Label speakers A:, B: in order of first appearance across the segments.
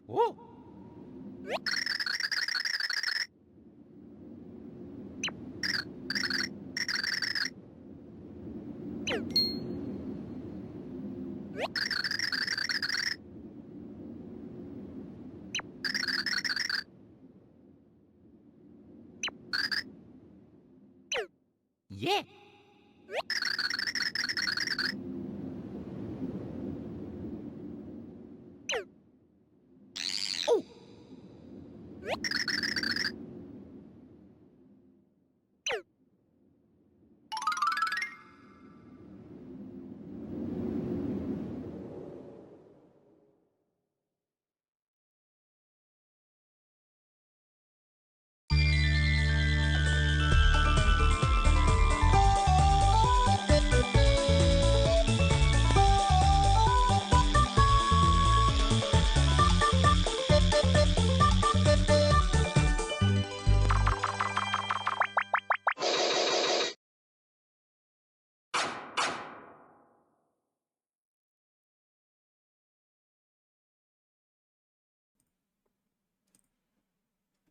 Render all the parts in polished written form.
A: Whoa. Yeah. Oh.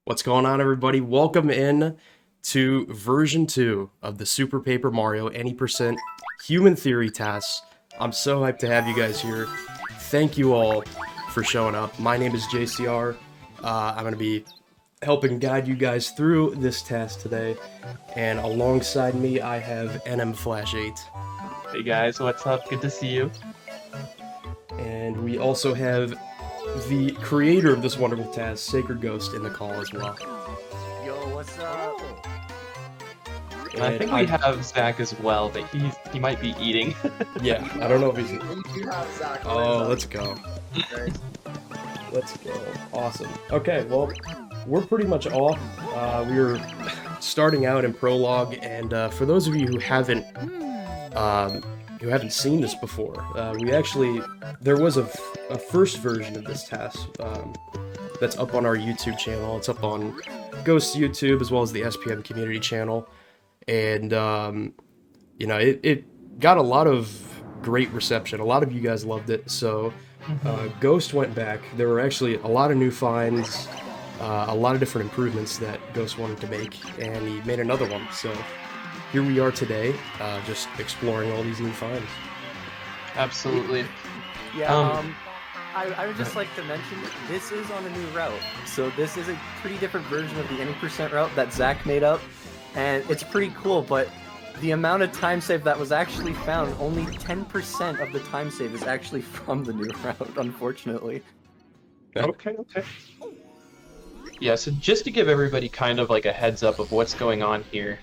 B: What's going on, everybody? Welcome in to version 2 of the Super Paper Mario Any Percent Human Theory TAS. I'm so hyped to have you guys here. Thank you all for showing up. My name is JCR. I'm going to be helping guide you guys through this task today. And alongside me, I have NM Flash 8.
C: Hey guys, what's up? Good to see you.
B: And we also have the creator of this wonderful task, SacredGhost, in the call as well.
A: Yo, what's up?
B: And
C: I think we have Zach as well, but he might be eating.
B: Yeah, I don't know if he's...
D: We do have Zach.
B: Oh, let's go.
D: Okay.
B: Let's go. Awesome. Okay, well, we're pretty much off. We're starting out in prologue, and for those of you who haven't seen this before, there was a first version of this task that's up on our YouTube channel. It's up on Ghost's YouTube as well as the SPM community channel, and you know, it got a lot of great reception. A lot of you guys loved it, so Ghost went back. There were actually a lot of new finds, a lot of different improvements that Ghost wanted to make, and he made another one. So here we are today, just exploring all these new finds.
C: Absolutely.
A: Yeah, I would just like to mention, this is on a new route. So this is a pretty different version of the Any Percent route that Zach made up, and it's pretty cool, but the amount of time save that was actually found, only 10% of the time save is actually from the new route, unfortunately.
C: Okay. Yeah, so just to give everybody kind of like a heads up of what's going on here.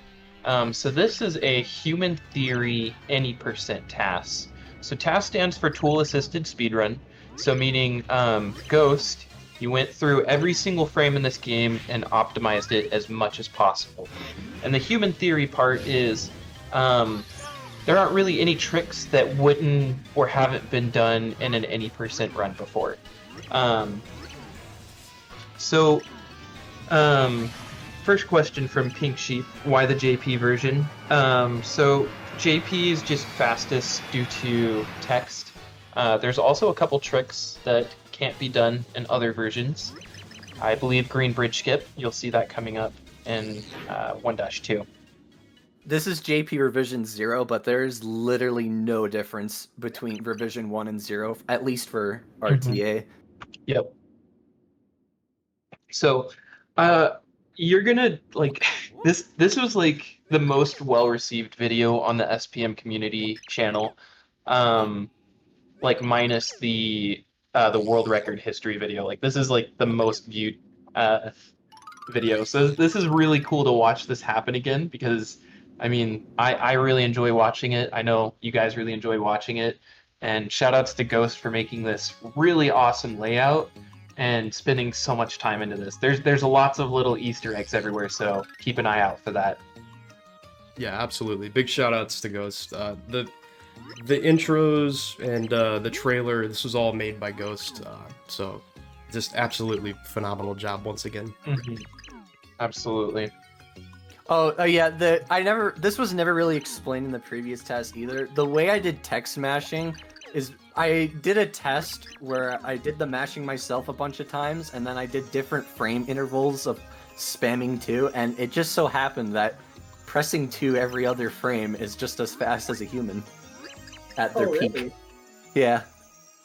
C: So this is a human theory any percent TAS. So TAS stands for Tool Assisted Speedrun. So meaning, Ghost, you went through every single frame in this game and optimized it as much as possible. And the human theory part is, there aren't really any tricks that wouldn't or haven't been done in an any percent run before. First question from Pink Sheep, why the JP version? So JP is just fastest due to text. There's also a couple tricks that can't be done in other versions. I believe Green Bridge Skip, you'll see that coming up in 1-2.
A: This is JP revision 0, but there's literally no difference between revision 1 and 0, at least for RTA.
C: Yep. So, you're gonna like this was like the most well-received video on the SPM community channel, like minus the world record history video. Like this is like the most viewed video. So this is really cool to watch this happen again, because I mean, I really enjoy watching it. I know you guys really enjoy watching it, and shout outs to Ghost for making this really awesome layout and spending so much time into this. There's lots of little Easter eggs everywhere, so keep an eye out for that.
B: Yeah, absolutely. Big shout outs to Ghost. The intros and the trailer, this was all made by Ghost, so just absolutely phenomenal job once again.
C: Absolutely.
A: Oh yeah, this was never really explained in the previous test either. The way I did text mashing is I did a test where I did the mashing myself a bunch of times, and then I did different frame intervals of spamming 2, and it just so happened that pressing 2 every other frame is just as fast as a human at their peak.
D: Really?
A: Yeah.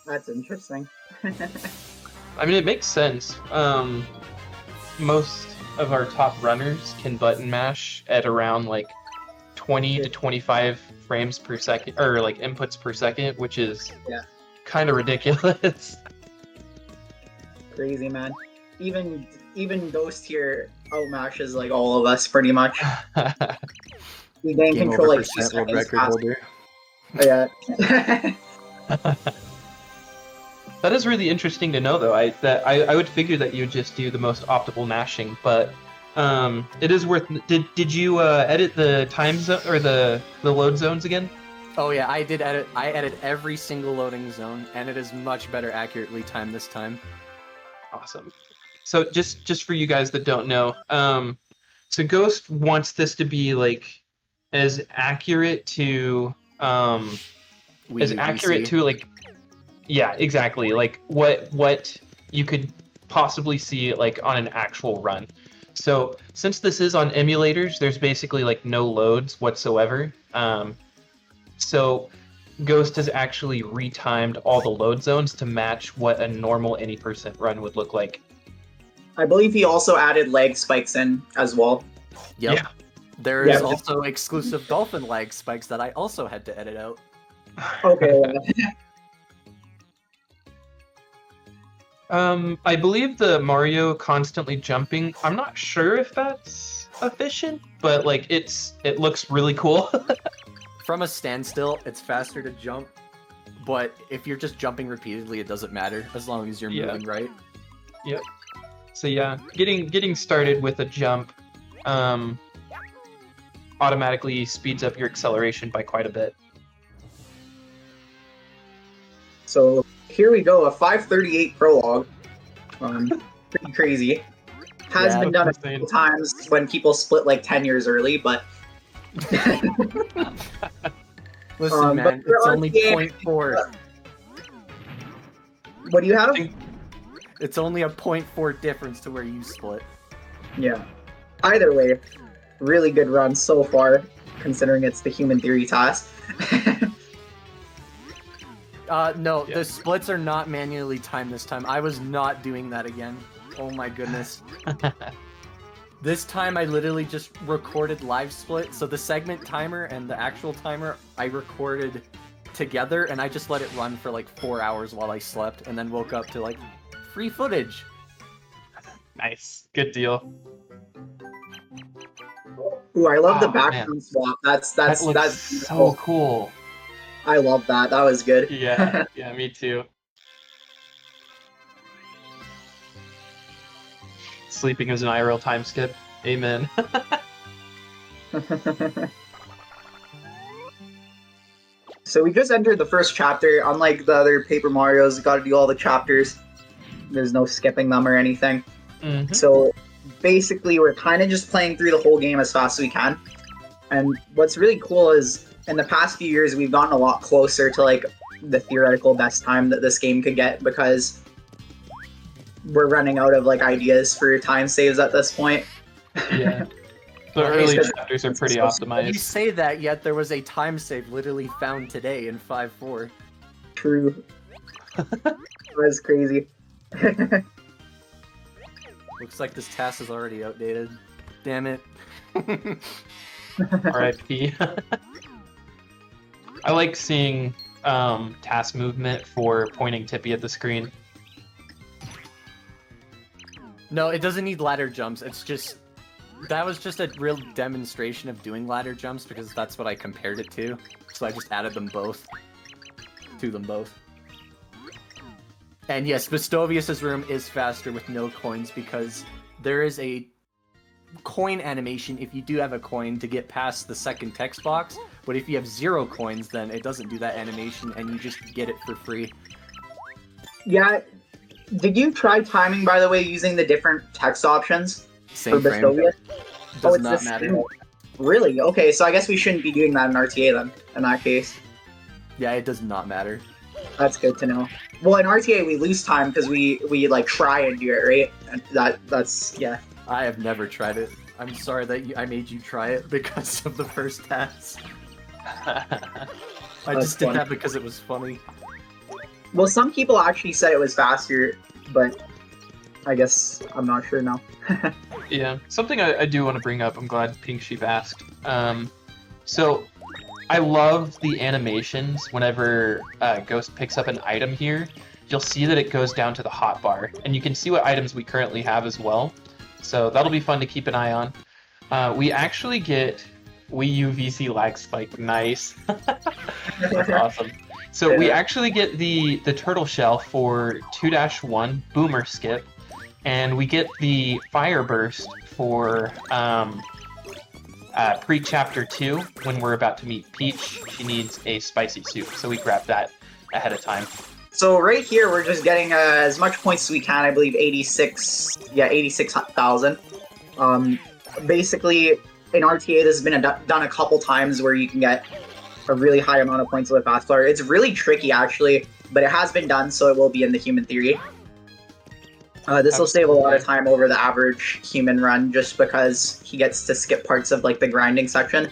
D: That's interesting.
C: I mean, it makes sense. Most of our top runners can button mash at around like 20 to 25 frames per second, or like inputs per second, which is kind of ridiculous.
D: Crazy, man. Even Ghost here outmashes like all of us pretty much. We gain
A: Game
D: control
A: over
D: like 2
A: percent world
D: seconds
A: record holder.
D: Yeah.
C: That is really interesting to know, though. I would figure that you would just do the most optimal mashing, but it is worth. Did you edit the time zone or the load zones again?
A: Oh yeah, I did edit. I edit every single loading zone, and it is much better accurately timed this time.
C: Awesome. So just for you guys that don't know, so Ghost wants this to be like as accurate to like. Yeah, exactly. Like what you could possibly see like on an actual run. So since this is on emulators, there's basically like no loads whatsoever. So Ghost has actually retimed all the load zones to match what a normal any percent run would look like.
D: I believe he also added lag spikes in as well.
A: Yep.
C: Yeah.
A: There is also exclusive dolphin lag spikes that I also had to edit out.
D: Okay.
C: I believe the Mario constantly jumping, I'm not sure if that's efficient, but like it looks really cool.
A: From a standstill, it's faster to jump, but if you're just jumping repeatedly, it doesn't matter as long as you're moving right.
C: Yep. So yeah, getting started with a jump automatically speeds up your acceleration by quite a bit.
D: So here we go, a 5:38 prologue. Pretty crazy. Has been done a couple times when people split like 10 years early, but
A: Listen, man, it's only 0.4.
D: What do you have?
A: It's only a 0.4 difference to where you split.
D: Yeah. Either way, really good run so far, considering it's the Human Theory TAS.
A: No, the splits are not manually timed this time. I was not doing that again. Oh my goodness. This time I literally just recorded live split, so the segment timer and the actual timer I recorded together, and I just let it run for like 4 hours while I slept, and then woke up to like free footage.
C: Nice, good deal.
D: Ooh, I love the background swap. That's
C: so cool.
D: I love that. That was good.
C: Yeah, me too. Sleeping is an IRL time skip. Amen.
D: So we just entered the first chapter. Unlike the other Paper Marios, you got to do all the chapters. There's no skipping them or anything.
C: Mm-hmm.
D: So basically, we're kind of just playing through the whole game as fast as we can. And what's really cool is, in the past few years, we've gotten a lot closer to like the theoretical best time that this game could get, because we're running out of like ideas for time saves at this point.
C: Yeah. The early chapters are pretty optimized.
A: You say that, yet there was a time save literally found today in 5.4.
D: True. That was crazy.
A: Looks like this TAS is already outdated. Damn it.
C: RIP. I like seeing TAS movement for pointing Tippy at the screen.
A: No, it doesn't need ladder jumps. It's just... That was just a real demonstration of doing ladder jumps, because that's what I compared it to. So I just added them both. To them both. And yes, Bestovius' room is faster with no coins, because there is a coin animation if you do have a coin to get past the second text box, but if you have 0 coins, then it doesn't do that animation and you just get it for free.
D: Yeah. Did you try timing, by the way, using the different text options
A: Same
D: for
A: frame.
D: Bestovius?
A: Does
D: it's
A: not
D: the
A: matter.
D: same. Really? Okay, so I guess we shouldn't be doing that in RTA then, in that case.
A: Yeah, it does not matter.
D: That's good to know. Well, in RTA we lose time because we like try and do it, right? And that's yeah.
A: I have never tried it. I'm sorry that I made you try it because of the first TAS. I just did that because it was funny.
D: Well, some people actually said it was faster, but I guess I'm not sure now.
C: Yeah, something I do want to bring up. I'm glad Pink Sheep asked. So I love the animations whenever Ghost picks up an item here. You'll see that it goes down to the hotbar, and you can see what items we currently have as well. So that'll be fun to keep an eye on. We actually get Wii U VC lag spike. Nice. That's awesome. So we actually get the turtle shell for 2-1 boomer skip, and we get the fire burst for pre-chapter 2 when we're about to meet Peach. She needs a spicy soup, so we grab that ahead of time.
D: So right here we're just getting as much points as we can. I believe 86,000. Basically in RTA this has been done a couple times where you can get a really high amount of points with a fast player. It's really tricky actually, but it has been done, so it will be in the human theory. This will save a lot of time over the average human run just because he gets to skip parts of like the grinding section.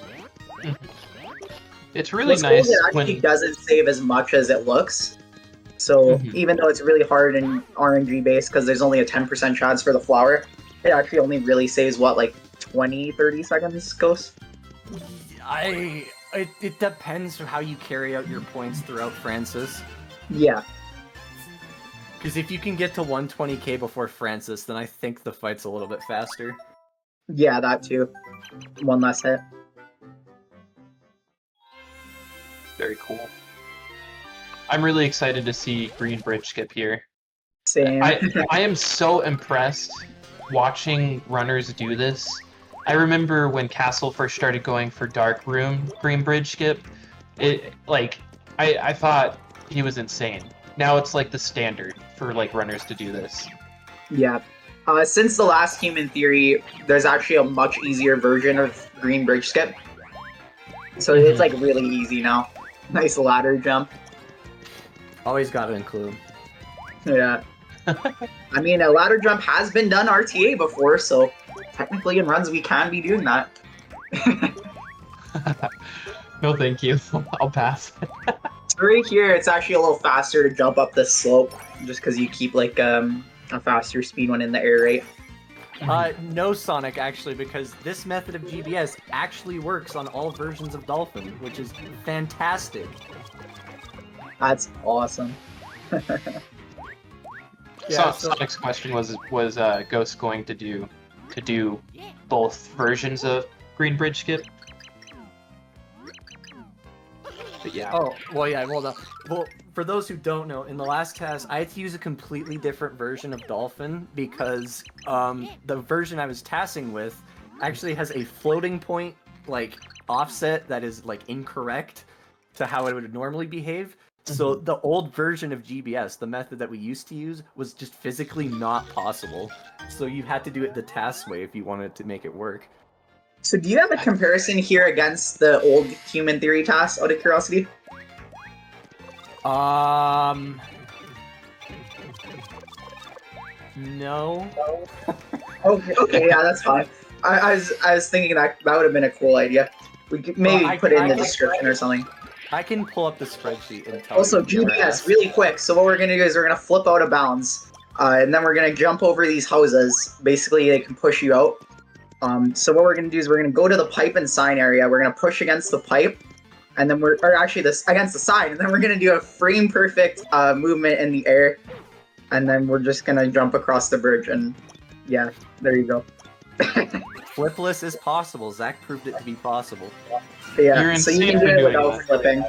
C: It's really nice.
D: It actually doesn't save as much as it looks. So even though it's really hard and RNG based because there's only a 10% chance for the flower, it actually only really saves what, like 20-30 seconds, Ghost?
A: It depends on how you carry out your points throughout Francis.
D: Yeah.
A: Because if you can get to 120k before Francis, then I think the fight's a little bit faster.
D: Yeah, that too. One less hit.
C: Very cool. I'm really excited to see Green Bridge skip here.
D: Same.
C: I am so impressed watching runners do this. I remember when Castle first started going for Dark Room Green Bridge skip. I thought he was insane. Now it's like the standard for like runners to do this.
D: Yeah. Since the last Human Theory, there's actually a much easier version of Green Bridge skip. So it's like really easy now. Nice ladder jump.
A: Always gotta include.
D: Yeah. I mean, a ladder jump has been done RTA before, so technically in runs we can be doing that.
C: No, thank you. I'll pass.
D: So right here, it's actually a little faster to jump up this slope, just because you keep like a faster speed when in the air, right?
A: No, Sonic, actually, because this method of GBS actually works on all versions of Dolphin, which is fantastic.
D: That's awesome.
C: Yeah, Sonic's question was Ghost going to do both versions of Green Bridge skip? But yeah.
A: Oh, well, yeah, well, for those who don't know, in the last TAS, I had to use a completely different version of Dolphin because the version I was TASing with actually has a floating point, like, offset that is, like, incorrect to how it would normally behave. So the old version of GBS, the method that we used to use, was just physically not possible. So you had to do it the TAS way if you wanted to make it work.
D: So do you have a comparison here against the old Human Theory TAS, out of curiosity?
A: No.
D: Okay, yeah, that's fine. I was thinking that would have been a cool idea. We could maybe put it in the description or something.
A: I can pull up the spreadsheet and tell
D: Also,
A: you.
D: GBS, really quick. So what we're going to do is we're going to flip out of bounds. And then we're going to jump over these houses. Basically, they can push you out. So what we're going to do is we're going to go to the pipe and sign area. We're going to push against the pipe. And then against the sign. And then we're going to do a frame perfect movement in the air. And then we're just going to jump across the bridge. And yeah, there you go.
A: Flipless is possible. Zach proved it to be possible.
D: Yeah, so you can do it without flipping.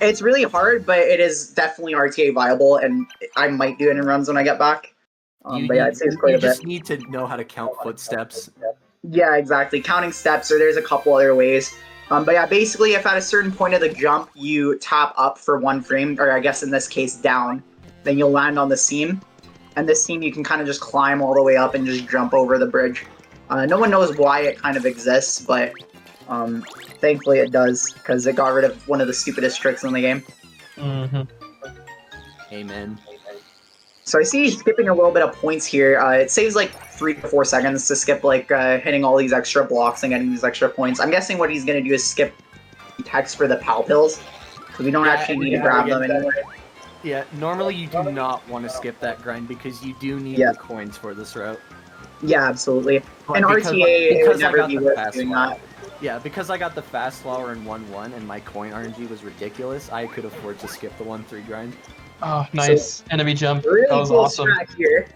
D: It's really hard, but it is definitely RTA viable, and I might do it in runs when I get back. But yeah, it saves quite a bit.
A: You just need to know how to count footsteps.
D: Yeah, exactly. Counting steps, or there's a couple other ways. But yeah, basically, if at a certain point of the jump you tap up for one frame, or I guess in this case down, then you'll land on the seam. And this seam you can kind of just climb all the way up and just jump over the bridge. No one knows why it kind of exists, but thankfully it does, because it got rid of one of the stupidest tricks in the game.
C: Mm-hmm.
A: Amen.
D: So I see he's skipping a little bit of points here. It saves like 3 to 4 seconds to skip like hitting all these extra blocks and getting these extra points. I'm guessing what he's gonna do is skip text for the pal pills because we don't actually need to grab them anymore.
A: Yeah, normally you do not want to skip that grind because you do need
D: Yeah.
A: the coins for this route.
D: Yeah, absolutely.
A: But
D: And
A: because-
D: RTA, it
A: because
D: would
A: I
D: never
A: got
D: be
A: the
D: worth
A: fast
D: doing
A: flower.
D: that.
A: Yeah, because I got the fast flower in 1-1 and my coin RNG was ridiculous, I could afford to skip the 1-3 grind.
C: Oh, nice. Enemy jump.
D: Really
C: That was
D: cool
C: awesome.
D: strat here.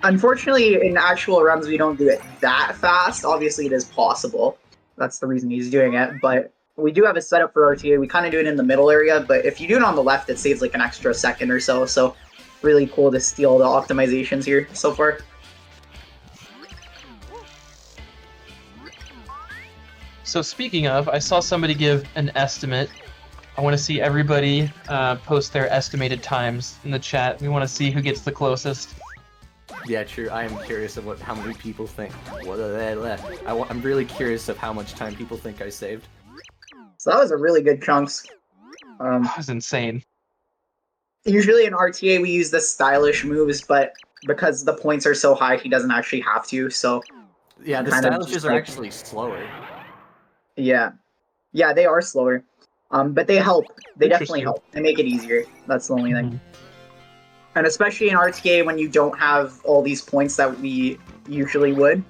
D: Unfortunately, in actual runs, we don't do it that fast. Obviously, it is possible. That's the reason he's doing it. But we do have a setup for RTA. We kind of do it in the middle area, but if you do it on the left, it saves like an extra second or so. So really cool to steal the optimizations here so far.
C: So speaking of, I saw somebody give an estimate. I want to see everybody post their estimated times in the chat. We want to see who gets the closest.
A: Yeah, true. I am curious of how many people think. What are they left? I'm really curious of how much time people think I saved.
D: So that was a really good chunks.
C: That was insane.
D: Usually in RTA, we use the stylish moves, but because the points are so high, he doesn't actually have to. So
A: Yeah, the
D: kind of
A: stylishes
D: just
A: are
D: like-
A: actually slower.
D: yeah, they are slower. But they help. They definitely
C: Interesting.
D: help. They make it easier. That's the only thing.
C: Mhm.
D: And especially in RTA when you don't have all these points that we usually would.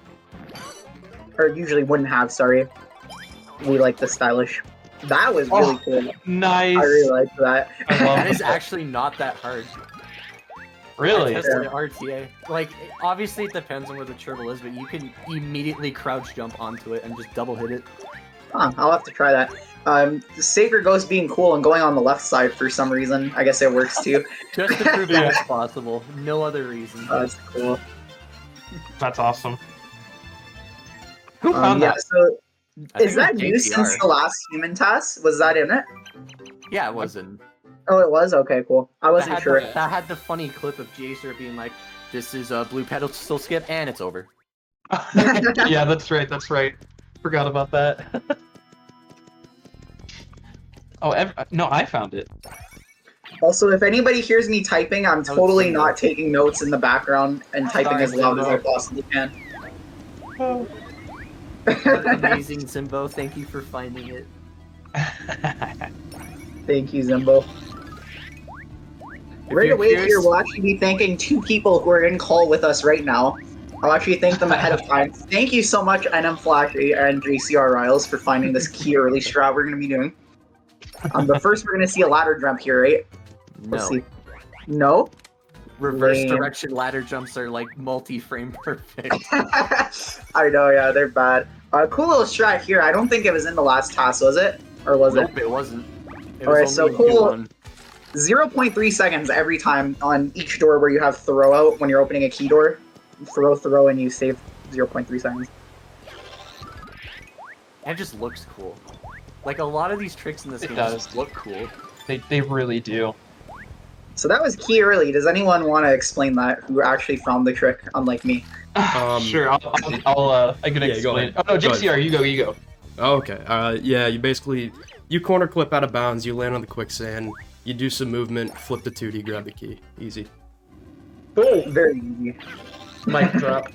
D: Or usually wouldn't have, sorry. We like the stylish. That was really cool.
C: Nice.
D: I really liked that.
C: I love
A: That is
C: that.
A: actually not that hard.
C: Really?
A: I tested the RTA. Like, obviously it depends on where the turtle is, but you can immediately crouch jump onto it and just double hit it.
D: Huh, I'll have to try that. The SacredGhost being cool and going on the left side for some reason. I guess it works too.
A: Just to prove that it's possible. No other reason.
D: That's cool.
C: That's awesome. Who found
D: Yeah,
C: that?
D: so
A: I think
D: is
A: it was
D: that new
A: JTR.
D: since the last human TAS? Was that in it?
A: Yeah, it wasn't.
D: Oh, it was? Okay, cool. I wasn't
A: That
D: sure.
A: had the funny clip of Jacer being like, "This is a blue pedestal skip, and it's over."
C: Yeah, that's right. That's right. Forgot about that. Oh, no, I found it.
D: Also, if anybody hears me typing, I'm
A: That was
D: totally
A: Zimbo.
D: not taking notes in the background and typing
A: Sorry,
D: as loud as I
A: Zimbo.
D: possibly can.
A: Amazing, Zimbo. Thank you for finding it.
D: Thank you, Zimbo.
A: If
D: Right
A: you're
D: away here,
A: curious-
D: we'll actually be thanking 2 people who are in call with us right now. I'll actually thank them ahead of time. Thank you so much, NM Flash and JCR Riles, for finding this key early strat we're going to be doing. But first, we're going to see a ladder jump here, right? Let's
A: No.
D: see. No?
A: Reverse
D: Lame.
A: direction ladder jumps are like multi-frame perfect.
D: I know, yeah, they're bad. Cool little strat here. I don't think it was in the last TAS, was it? Or was
A: Nope, it wasn't. It
D: Alright,
A: was
D: so
A: only in
D: cool.
A: 2-1.
D: it? 0.3 seconds every time on each door where you have throw out when you're opening a key door. Throw, and you save 0.3 seconds.
A: And it just looks cool. Like, a lot of these tricks in this
C: It
A: game
C: does.
A: just look cool.
C: They really do.
D: So that was key early. Does anyone want to explain that who actually found the trick, unlike me?
C: Sure, I can
B: Yeah, go
C: explain.
B: ahead.
C: Oh no,
B: Go ahead.
C: JCR, you go.
B: Oh, okay. Yeah, you corner clip out of bounds, you land on the quicksand, you do some movement, flip the 2D, grab the key. Easy.
D: Very easy. Mic drop.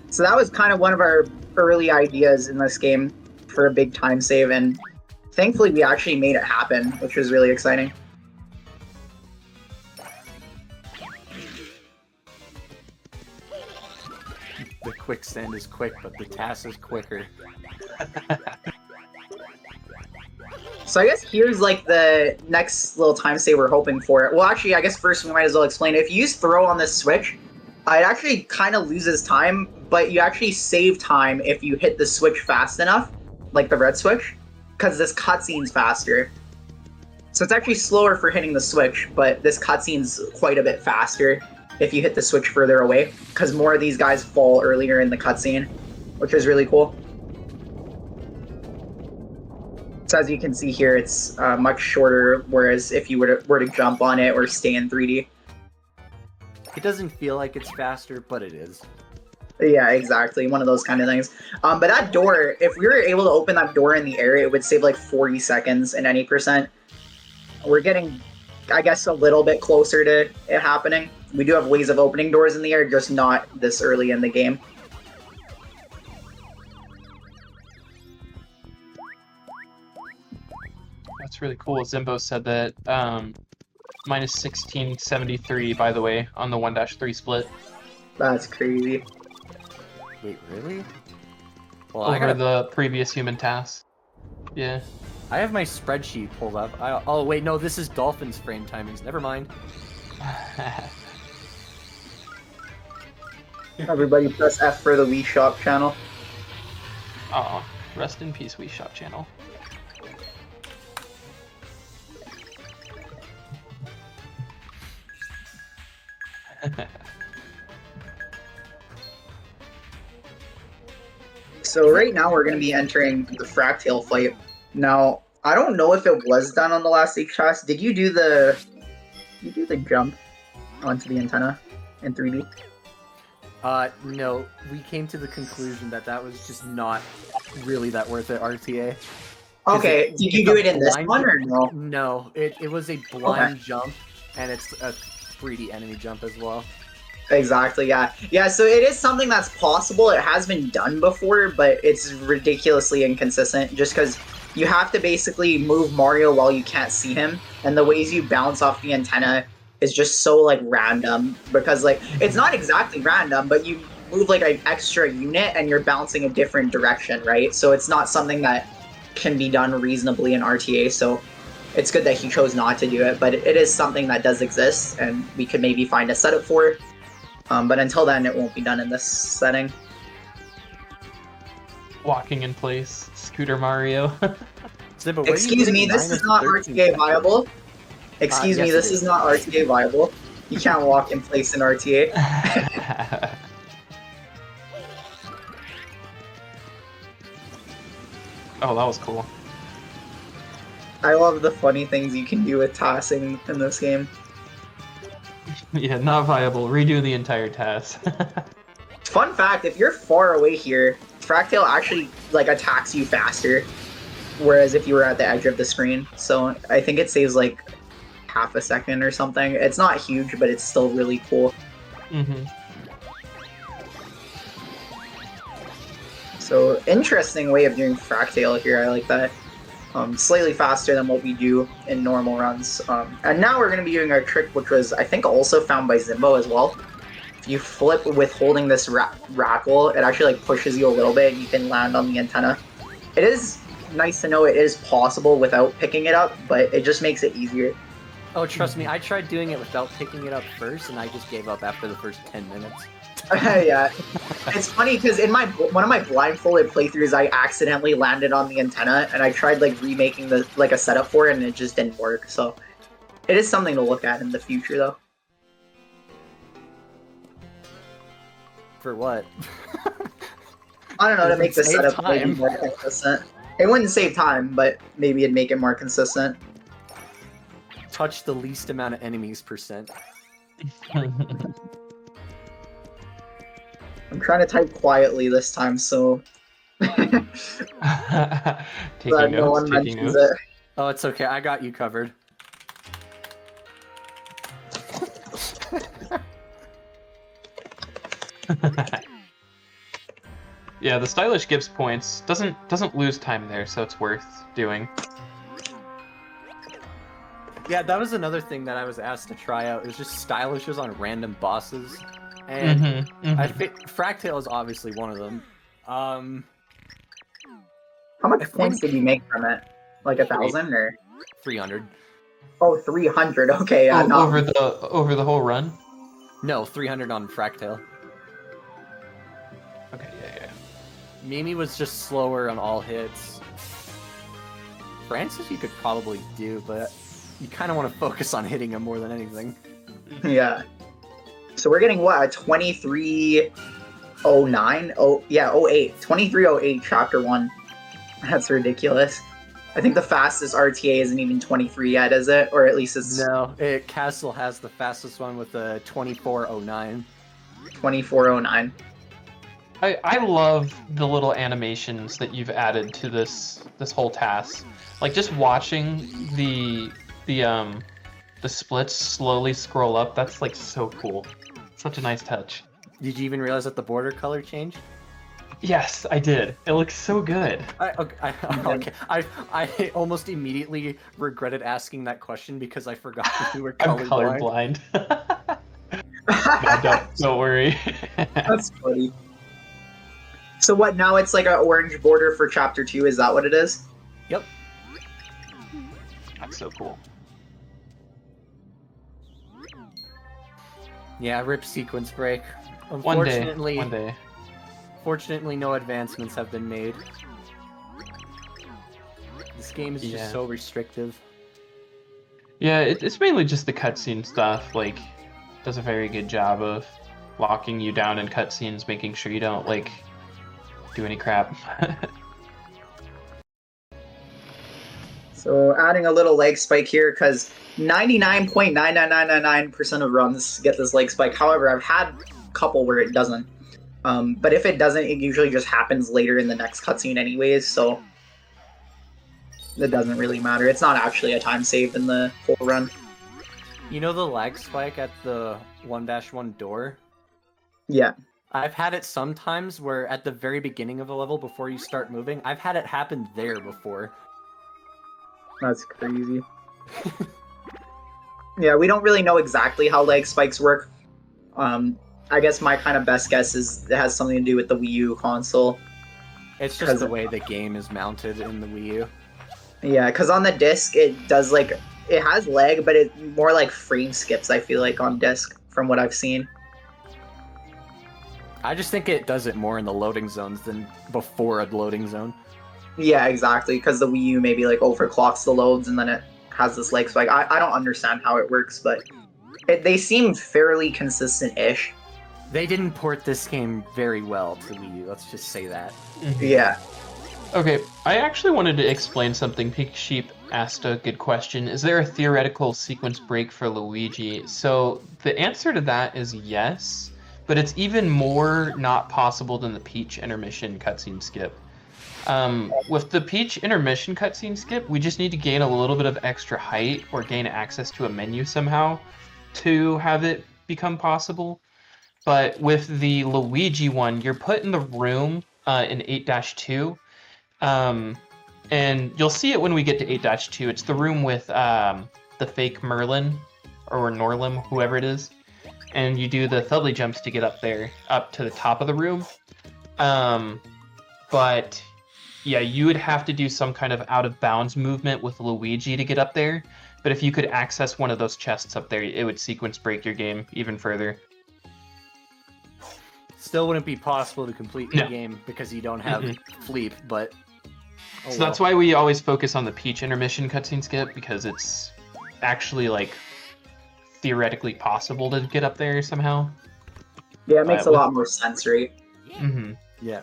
D: So that was kind of one of our early ideas in this game for a big time save, and thankfully we actually made it happen, which was really exciting.
A: The quicksand is quick, but the TAS is quicker.
D: So I guess here's like the next little time save we're hoping for. Well, actually, I guess first we might as well explain. If you use throw on this switch, it actually kind of loses time, but you actually save time if you hit the switch fast enough, like the red switch, because this cutscene's faster. So it's actually slower for hitting the switch, but this cutscene's quite a bit faster if you hit the switch further away, because more of these guys fall earlier in the cutscene, which is really cool. So as you can see here, it's much shorter, whereas if you were to jump on it or stay in 3D.
A: It doesn't feel like it's faster, but it is.
D: Yeah, exactly. One of those kind of things. But that door, if we were able to open that door in the air, it would save like 40 seconds in any percent. We're getting, I guess, a little bit closer to it happening. We do have ways of opening doors in the air, just not this early in the game.
C: That's really cool. Zimbo said that minus 1673, by the way, on the 1-3 split.
D: That's crazy.
A: Wait, really? Well,
C: Over the previous human TAS. Yeah.
A: I have my spreadsheet pulled up. Oh wait, no, this is Dolphins frame timings. Never mind.
D: Everybody press F for the Wii Shop channel.
C: Oh, rest in peace, Wii Shop channel.
D: So right now we're going to be entering the Fractale fight. Now, I don't know if it was done on the last TAS. Did you do the jump onto the antenna in 3D?
A: No, we came to the conclusion that that was just not really that worth it, RTA.
D: Okay, did you do it in this one or no?
A: No, it was a blind jump, and it's a 3D enemy jump as well.
D: Exactly, yeah. Yeah, so it is something that's possible. It has been done before, but it's ridiculously inconsistent just because you have to basically move Mario while you can't see him, and the ways you bounce off the antenna is just so, like, random, because, like, it's not exactly random, but you move, like, an extra unit and you're bouncing a different direction, right? So it's not something that can be done reasonably in RTA, so it's good that he chose not to do it, but it is something that does exist, and we could maybe find a setup for it. But until then, it won't be done in this setting.
C: Walking in place, Scooter Mario.
D: Excuse me, this is not RTA viable. Excuse me, this is not RTA viable. You can't walk in place in RTA.
C: Oh, that was cool.
D: I love the funny things you can do with tossing in this game.
C: Yeah, not viable. Redo the entire TAS.
D: Fun fact, if you're far away here, Fractale actually, like, attacks you faster, whereas if you were at the edge of the screen. So I think it saves, like, half a second or something. It's not huge, but it's still really cool.
C: Mm-hmm.
D: So, interesting way of doing Fractale here, I like that. Slightly faster than what we do in normal runs. And now we're going to be doing our trick, which was, I think, also found by Zimbo as well. If you flip with holding this rackle, it actually, like, pushes you a little bit and you can land on the antenna. It is nice to know it is possible without picking it up, but it just makes it easier.
A: Oh, trust me, I tried doing it without picking it up first, and I just gave up after the first 10 minutes.
D: Yeah, it's funny because in one of my blindfolded playthroughs, I accidentally landed on the antenna, and I tried, like, remaking a setup for it, and it just didn't work. So it is something to look at in the future, though.
A: For what?
D: I don't know, to make the
A: Save
D: setup maybe more consistent. It wouldn't save time, but maybe it'd make it more consistent.
A: Touch the least amount of enemies %.
D: I'm trying to type quietly this time, so
C: Taking
D: no
C: notes,
D: one
C: taking
D: mentions
C: notes.
D: it.
A: Oh, it's okay, I got you covered.
C: Yeah, the stylish gives points. Doesn't lose time there, so it's worth doing.
A: Yeah, that was another thing that I was asked to try out. It was just stylishes on random bosses. And I think Fractale is obviously one of them.
D: How much points did you make from it? Like 1,000 or
A: 300.
D: Oh, 300. Okay, yeah, no.
C: Over the whole run?
A: No, 300 on Fractale.
C: Okay, yeah.
A: Mimi was just slower on all hits. Francis you could probably do, but you kind of want to focus on hitting him more than anything.
D: Yeah. So we're getting what, a 2309? Oh, yeah, 08. 2308 chapter 1. That's ridiculous. I think the fastest RTA isn't even 23 yet, is it? Or at least it's...
A: No, Castle has the fastest one with a 2409.
D: 2409.
C: I love the little animations that you've added to this whole task. Like just watching the splits slowly scroll up. That's like so cool. Such a nice touch.
A: Did you even realize that the border color changed?
C: Yes, I did. It looks so good.
A: I almost immediately regretted asking that question because I forgot that you were
C: I'm
A: colorblind.
C: colorblind. No, don't worry.
D: That's funny. So what, now it's like an orange border for Chapter 2, is that what it is?
A: Yep.
C: That's so cool.
A: Yeah, rip sequence break.
C: One day.
A: Fortunately, no advancements have been made. This game is just so restrictive.
C: Yeah, it's mainly just the cutscene stuff. Like, does a very good job of locking you down in cutscenes, making sure you don't like do any crap.
D: So adding a little leg spike here, because 99.99999% of runs get this leg spike. However, I've had a couple where it doesn't. But if it doesn't, it usually just happens later in the next cutscene anyways, so it doesn't really matter. It's not actually a time saved in the whole run.
A: You know the lag spike at the 1-1 door?
D: Yeah.
A: I've had it sometimes where at the very beginning of a level before you start moving, I've had it happen there before.
D: That's crazy. Yeah, we don't really know exactly how leg spikes work. I guess my kind of best guess is it has something to do with the Wii U console.
A: It's just the way the game is mounted in the Wii U.
D: Yeah, because on the disc, it does like... It has lag, but it more like frame skips, I feel like, on disc, from what I've seen.
A: I just think it does it more in the loading zones than before a loading zone.
D: Yeah, exactly, because the Wii U maybe like overclocks the loads and then it has this leg spike. I don't understand how it works, but they seem fairly consistent-ish.
A: They didn't port this game very well to Wii U, let's just say that.
D: Yeah.
C: Okay, I actually wanted to explain something. Pink Sheep asked a good question. Is there a theoretical sequence break for Luigi? So the answer to that is yes, but it's even more not possible than the Peach intermission cutscene skip. With the Peach intermission cutscene skip, we just need to gain a little bit of extra height or gain access to a menu somehow to have it become possible. But with the Luigi one, you're put in the room in 8-2, and you'll see it when we get to 8-2. It's the room with the fake Merlin, or Norlim, whoever it is, and you do the Thudley jumps to get up there, up to the top of the room. But yeah, you would have to do some kind of out-of-bounds movement with Luigi to get up there, but if you could access one of those chests up there, it would sequence break your game even further.
A: Still wouldn't be possible to complete the game because you don't have Fleep, but...
C: So that's why we always focus on the Peach intermission cutscene skip, because it's actually, like, theoretically possible to get up there somehow.
D: Yeah, it makes a lot more sense, right?
C: Mm-hmm.
A: Yeah.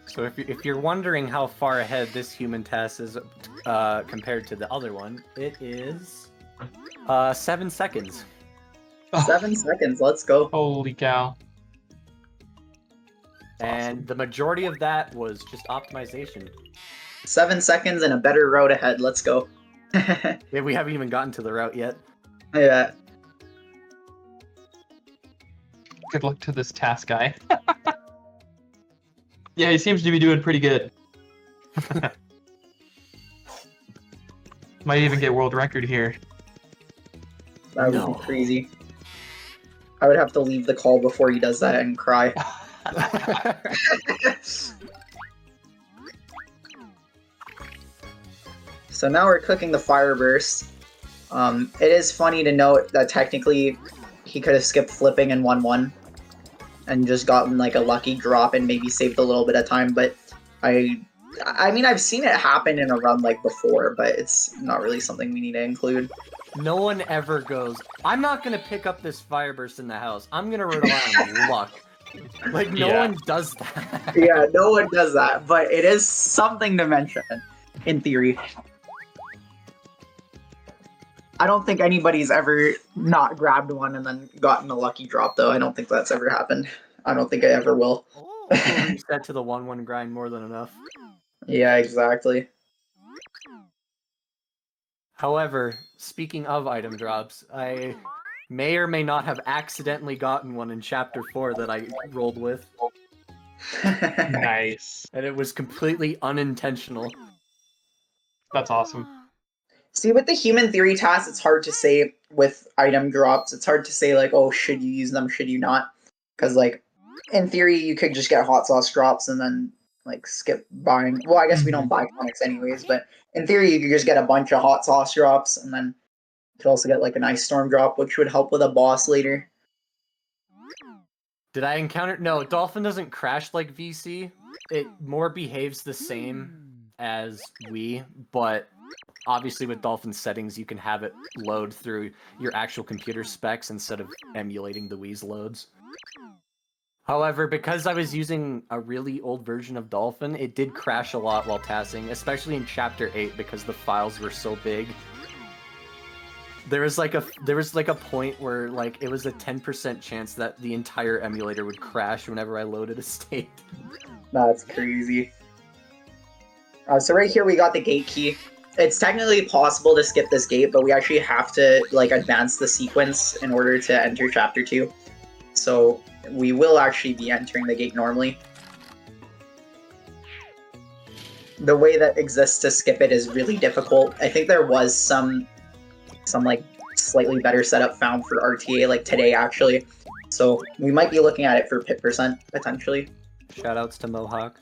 A: So if you're wondering how far ahead this human test is compared to the other one, it is 7 seconds.
D: 7 seconds, let's go.
C: Holy cow.
A: And the majority of that was just optimization.
D: 7 seconds and a better route ahead, let's go.
A: Yeah, we haven't even gotten to the route yet.
D: Yeah.
C: Good luck to this task guy. Yeah, he seems to be doing pretty good. Might even get world record here.
D: That would be crazy. I would have to leave the call before he does that and cry. So now we're cooking the fire burst. It is funny to note that technically he could have skipped flipping and 1-1 and just gotten like a lucky drop and maybe saved a little bit of time, but I mean, I've seen it happen in a run like before, but it's not really something we need to include.
A: No one ever goes, I'm not going to pick up this fire burst in the house. I'm going to rely on luck. Like, no one does that.
D: Yeah, no one does that, but it is something to mention, in theory. I don't think anybody's ever not grabbed one and then gotten a lucky drop, though. I don't think that's ever happened. I don't think I ever will.
A: We'll reset to the 1-1 grind more than enough.
D: Yeah, exactly.
A: However, speaking of item drops, I may or may not have accidentally gotten one in Chapter 4 that I rolled with,
C: Nice.
A: and it was completely unintentional.
C: That's awesome.
D: See, with the human theory task, it's hard to say with item drops. It's hard to say, like, oh, should you use them, should you not? Because, like, in theory, you could just get hot sauce drops and then, like, skip buying. Well, I guess we don't buy comics anyways, but in theory, you could just get a bunch of hot sauce drops and then you could also get, like, an ice storm drop, which would help with a boss later.
A: Did I encounter... No, Dolphin doesn't crash like VC. It more behaves the same as Wii, but obviously with Dolphin settings, you can have it load through your actual computer specs instead of emulating the Wii's loads. However, because I was using a really old version of Dolphin, it did crash a lot while tassing, especially in Chapter 8 because the files were so big. There was like a point where like it was a 10% chance that the entire emulator would crash whenever I loaded a state.
D: That's crazy. So right here we got the gate key. It's technically possible to skip this gate, but we actually have to like advance the sequence in order to enter Chapter 2. So we will actually be entering the gate normally. The way that exists to skip it is really difficult. I think there was some like slightly better setup found for RTA like today actually. So we might be looking at it for pit percent potentially.
A: Shoutouts to Mohawk.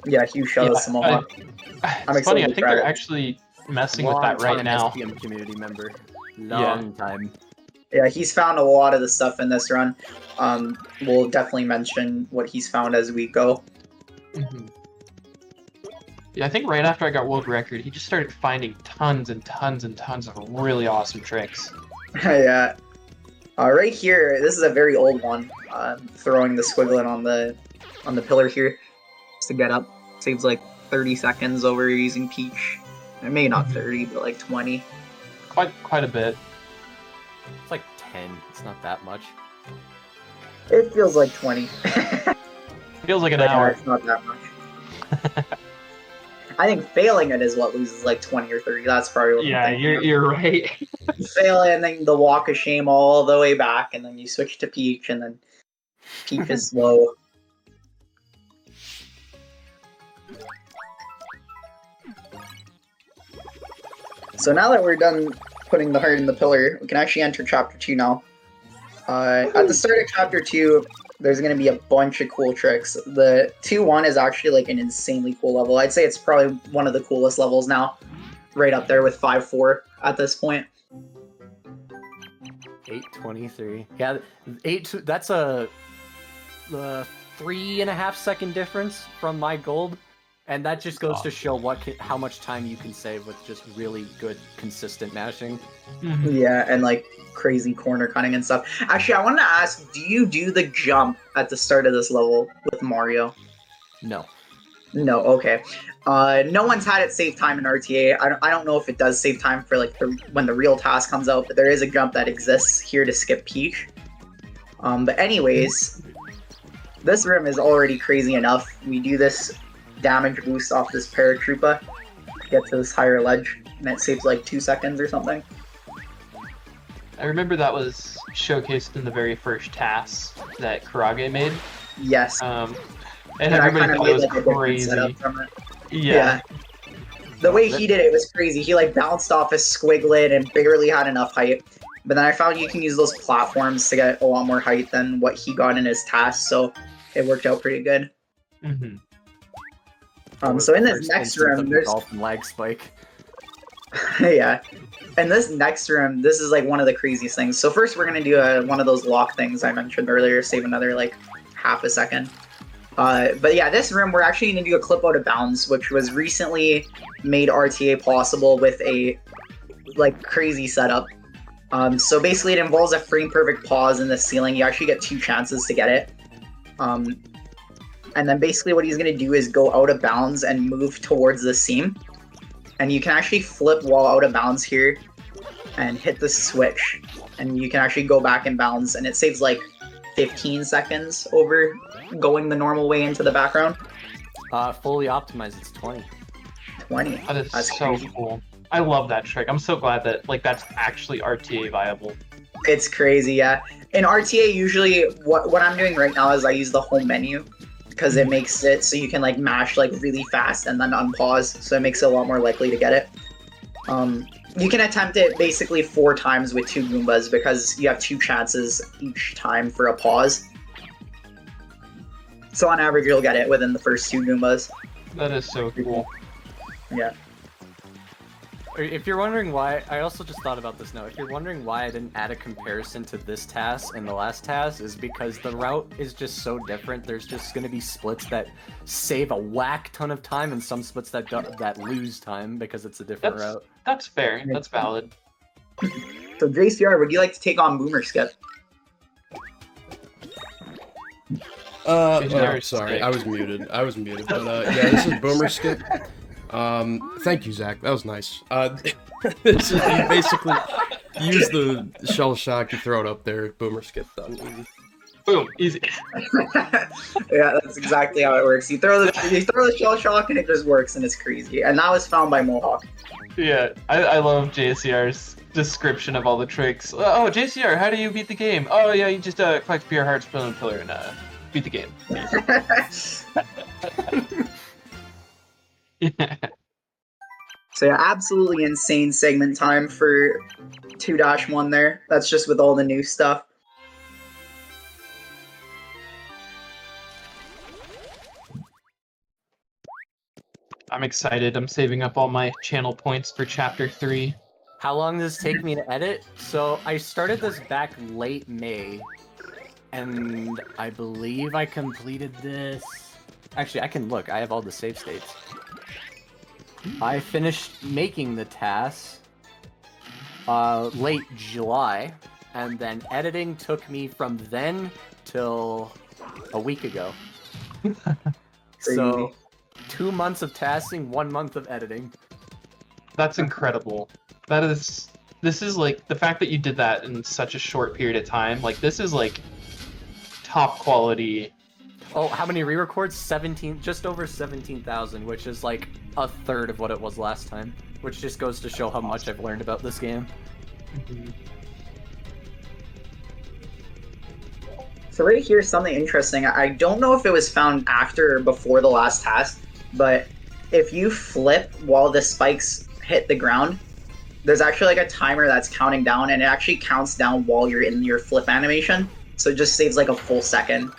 D: Yeah, huge shoutouts to Mohawk.
C: It's funny, I think they're actually messing with that right now.
A: SPM community member. Long time.
D: Yeah, he's found a lot of the stuff in this run. We'll definitely mention what he's found as we go.
C: Yeah, I think right after I got world record, he just started finding tons and tons and tons of really awesome tricks.
D: Yeah. Right here, this is a very old one. Throwing the squigglet on the pillar here just to get up. Saves like 30 seconds over using Peach. Maybe not 30, but like 20.
C: Quite a bit.
A: It's like 10. It's not that much.
D: It feels like 20.
C: Feels like an hour.
D: It's not that much. I think failing it is what loses like 20 or 30. That's probably what
C: Yeah, you're right.
D: You fail it, and then the walk of shame all the way back, and then you switch to Peach, and then Peach is slow. So now that we're done putting the heart in the pillar, we can actually enter Chapter 2 now. At the start of Chapter 2, there's going to be a bunch of cool tricks. The 2-1 is actually like an insanely cool level. I'd say it's probably one of the coolest levels now. Right up there with 5-4 at this point.
A: 8:23. Yeah, 8. That's a 3.5 second difference from my gold, and that just goes to show how much time you can save with just really good, consistent mashing.
D: Yeah, and like crazy corner cutting and stuff. Actually, I wanted to ask: do you do the jump at the start of this level with Mario?
A: No.
D: No. Okay. No one's had it save time in RTA. I don't know if it does save time for like when the real task comes out, but there is a jump that exists here to skip Peach. But anyways, this room is already crazy enough. We do this damage boost off this paratroopa to get to this higher ledge, and it saves like 2 seconds or something.
C: I remember that was showcased in the very first TAS that Karage made.
D: Yes.
C: And everybody thought it was
D: like
C: crazy.
D: From it.
C: Yeah.
D: The way he did it was crazy. He like bounced off his squiglet and barely had enough height. But then I found you can use those platforms to get a lot more height than what he got in his task, so it worked out pretty good. So in this next room, there's
A: Dolphin lag spike.
D: yeah. In this next room, this is like one of the craziest things. So first we're gonna do one of those lock things I mentioned earlier, save another like half a second. But yeah, this room we're actually gonna do a clip out of bounds, which was recently made RTA possible with a like crazy setup. So basically it involves a frame perfect pause in the ceiling. You actually get 2 chances to get it. And then basically what he's going to do is go out of bounds and move towards the seam. And you can actually flip while out of bounds here and hit the switch, and you can actually go back and bounce, and it saves like 15 seconds over going the normal way into the background.
A: Fully optimized, it's 20.
D: 20.
C: That is
D: That's
C: so
D: crazy.
C: cool. I love that trick. I'm so glad that like that's actually RTA viable.
D: It's crazy, yeah. In RTA, usually what I'm doing right now is I use the home menu because it makes it so you can like mash like really fast and then unpause, so it makes it a lot more likely to get it. You can attempt it basically 4 times with 2 Goombas because you have 2 chances each time for a pause. So on average, you'll get it within the first 2 Goombas.
C: That is so cool.
D: Yeah.
A: If you're wondering why, I also just thought about this now. If you're wondering why I didn't add a comparison to this TAS and the last TAS, is because the route is just so different. There's just going to be splits that save a whack ton of time and some splits that lose time because it's a different route.
C: That's fair. That's valid.
D: So JCR, would you like to take on Boomer Skip?
B: Sorry, I was muted. But yeah, this is Boomer Skip. Thank you, Zach. That was nice. This is, you basically use the shell shock, you throw it up there, Boomer Skip done. Easy.
C: Boom, easy.
D: Yeah, that's exactly how it works. You throw the shell shock and it just works, and it's crazy. And that was found by Mohawk.
C: Yeah, I love JCR's description of all the tricks. Oh, JCR, how do you beat the game? Oh yeah, you just collect PR hearts, pillar and pillar, and beat the game. Yeah.
D: So yeah, absolutely insane segment time for 2-1 there. That's just with all the new stuff.
C: I'm excited. I'm saving up all my channel points for chapter 3.
A: How long does this take me to edit? So I started this back late May, and I believe I completed this. Actually, I can look. I have all the save states. I finished making the TAS late July, and then editing took me from then till a week ago. So 2 months of tasking, 1 month of editing.
C: That's incredible. This is like, the fact that you did that in such a short period of time, like, this is like top quality.
A: Oh, how many re-records? 17, just over 17,000, which is like a third of what it was last time. Which just goes to show how much I've learned about this game.
D: So right here is something interesting. I don't know if it was found after or before the last task, but if you flip while the spikes hit the ground, there's actually like a timer that's counting down, and it actually counts down while you're in your flip animation. So it just saves like a full second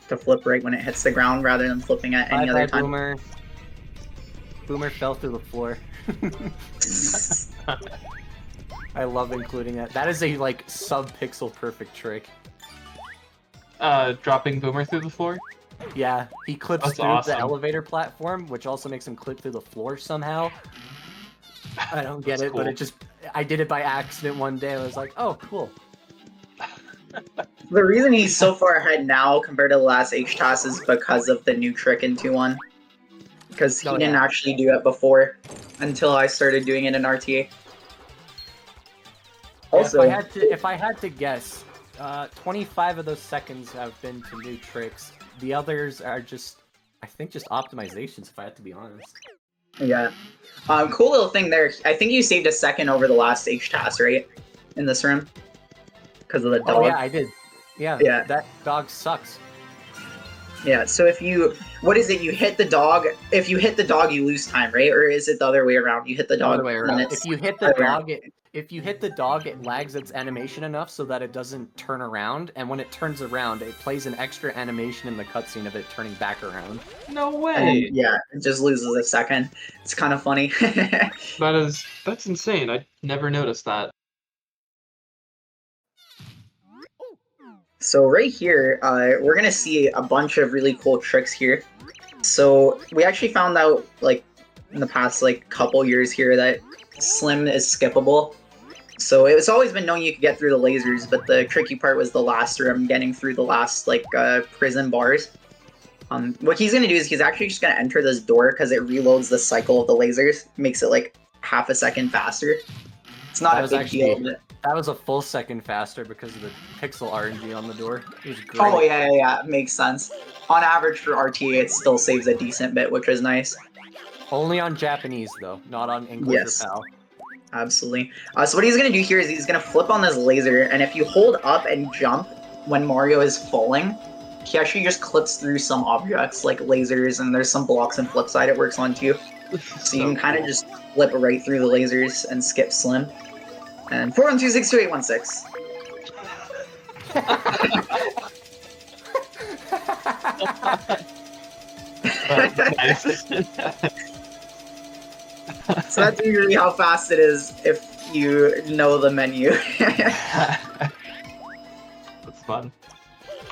D: to flip right when it hits the ground rather than flipping at any other time.
A: Boomer. Boomer fell through the floor. I love including that. That is a like sub-pixel perfect trick.
C: Dropping Boomer through the floor?
A: Yeah, he clips
C: That's
A: through
C: awesome.
A: the elevator platform, which also makes him clip through the floor somehow. I don't get
C: That's
A: it, but
C: cool.
A: it just... I did it by accident one day. I was like, oh, cool.
D: The reason he's so far ahead now compared to the last HTAS is because of the new trick in 2-1. Because he didn't actually do it before until I started doing it in RTA. Also,
A: if I had to guess, 25 of those seconds have been to new tricks. The others are just, I think, just optimizations, if I had to be honest.
D: yeah. Cool little thing there. I think you saved a second over the last HTAS, right? In this room? Because of the dog.
A: Oh, yeah, I did. Yeah,
D: Yeah.
A: That dog sucks.
D: Yeah, so if you... What is it? You hit the dog... If you hit the dog, you lose time, right? Or is it the other way around? You hit the dog...
A: Other way around.
D: and it's-
A: If you hit the dog, it lags its animation enough so that it doesn't turn around, and when it turns around, it plays an extra animation in the cutscene of it turning back around.
C: No
D: and,
C: way!
D: yeah, it just loses a second. It's kind of funny.
C: That's insane. I never noticed that.
D: So right here, we're gonna see a bunch of really cool tricks here. So we actually found out, like, in the past, like, couple years here that Slim is skippable. So it's always been known you could get through the lasers, but the tricky part was the last room, getting through the last, like, prison bars. What he's gonna do is he's actually just gonna enter this door because it reloads the cycle of the lasers, makes it, like, half a second faster. It's not
A: That
D: a
A: was
D: big
A: actually-
D: deal. But...
A: That was a full second faster because of the pixel RNG on the door. It was great.
D: Oh yeah, makes sense. On average for RTA, it still saves a decent bit, which is nice.
A: Only on Japanese though, not on English
D: Yes.
A: or PAL.
D: Absolutely. So what he's gonna do here is he's gonna flip on this laser, and if you hold up and jump when Mario is falling, he actually just clips through some objects like lasers, and there's some blocks and flip side it works on too. So you can kind of just flip right through the lasers and skip Slim. And 412628116. So that's usually how fast it is if you know the menu.
C: That's fun.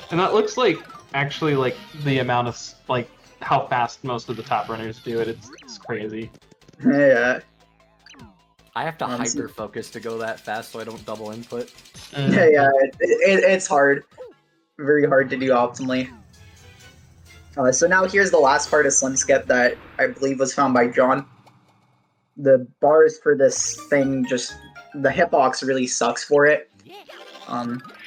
C: And that looks like actually like the amount of like how fast most of the top runners do it. It's crazy.
D: Yeah.
A: I have to
D: Um,
A: hyper focus to go that fast so I don't double input.
D: Yeah, it's hard. Very hard to do optimally. So now here's the last part of Slim Skip that I believe was found by John. The bars for this thing just... the hitbox really sucks for it.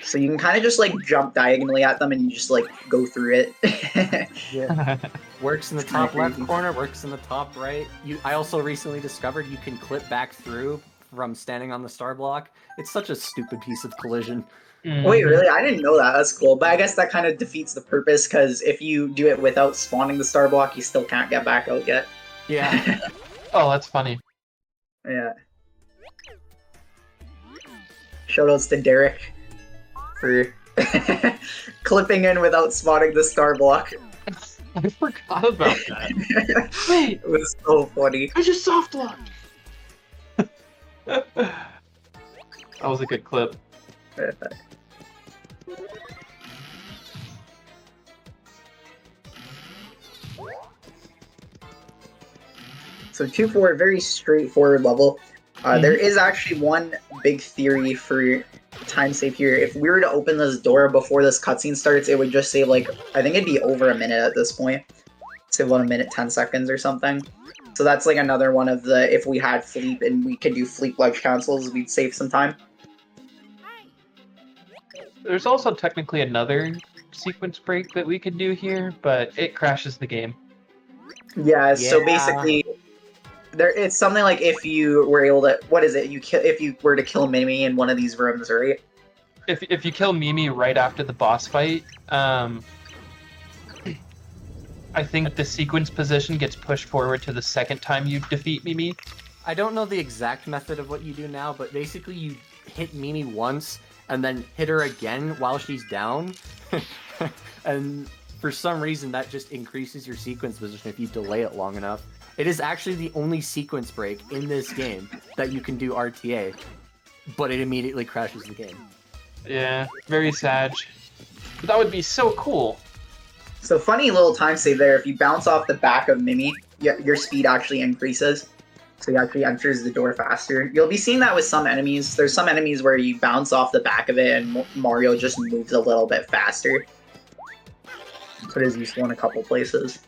D: So you can kind of just like jump diagonally at them and you just like go through it.
A: Yeah. Works in the
D: It's kinda
A: top left
D: crazy.
A: corner, works in the top right. I also recently discovered you can clip back through from standing on the star block. It's such a stupid piece of collision.
D: Wait, really? I didn't know that. That's cool. But I guess that kind of defeats the purpose because if you do it without spawning the star block, you still can't get back out yet.
A: Yeah.
C: Oh, that's funny.
D: Yeah. Shoutouts to Derek for clipping in without spotting the star block.
C: I forgot about that. Wait,
D: It was so funny.
C: I just soft locked. That was a good clip.
D: So 2-4, very straightforward level. There is actually one big theory for time save here. If we were to open this door before this cutscene starts, it would just save like, I think it'd be over a minute at this point. Save about a minute, 10 seconds or something. So that's like another one of the, if we had Fleep and we could do Fleep ledge cancels, we'd save some time.
C: There's also technically another sequence break that we could do here, but it crashes the game.
D: Yeah, so
A: Yeah.
D: basically, it's something like if you were able to, what is it? If you were to kill Mimi in one of these rooms, right?
C: If you kill Mimi right after the boss fight, I think the sequence position gets pushed forward to the second time you defeat Mimi.
A: I don't know the exact method of what you do now, but basically you hit Mimi once and then hit her again while she's down. And for some reason that just increases your sequence position if you delay it long enough. It is actually the only sequence break in this game that you can do RTA, but it immediately crashes the game.
C: Yeah, very sad. But that would be so cool.
D: So funny little time save there. If you bounce off the back of Mimi, your speed actually increases. So he actually enters the door faster. You'll be seeing that with some enemies. There's some enemies where you bounce off the back of it and Mario just moves a little bit faster. So it is useful in a couple places.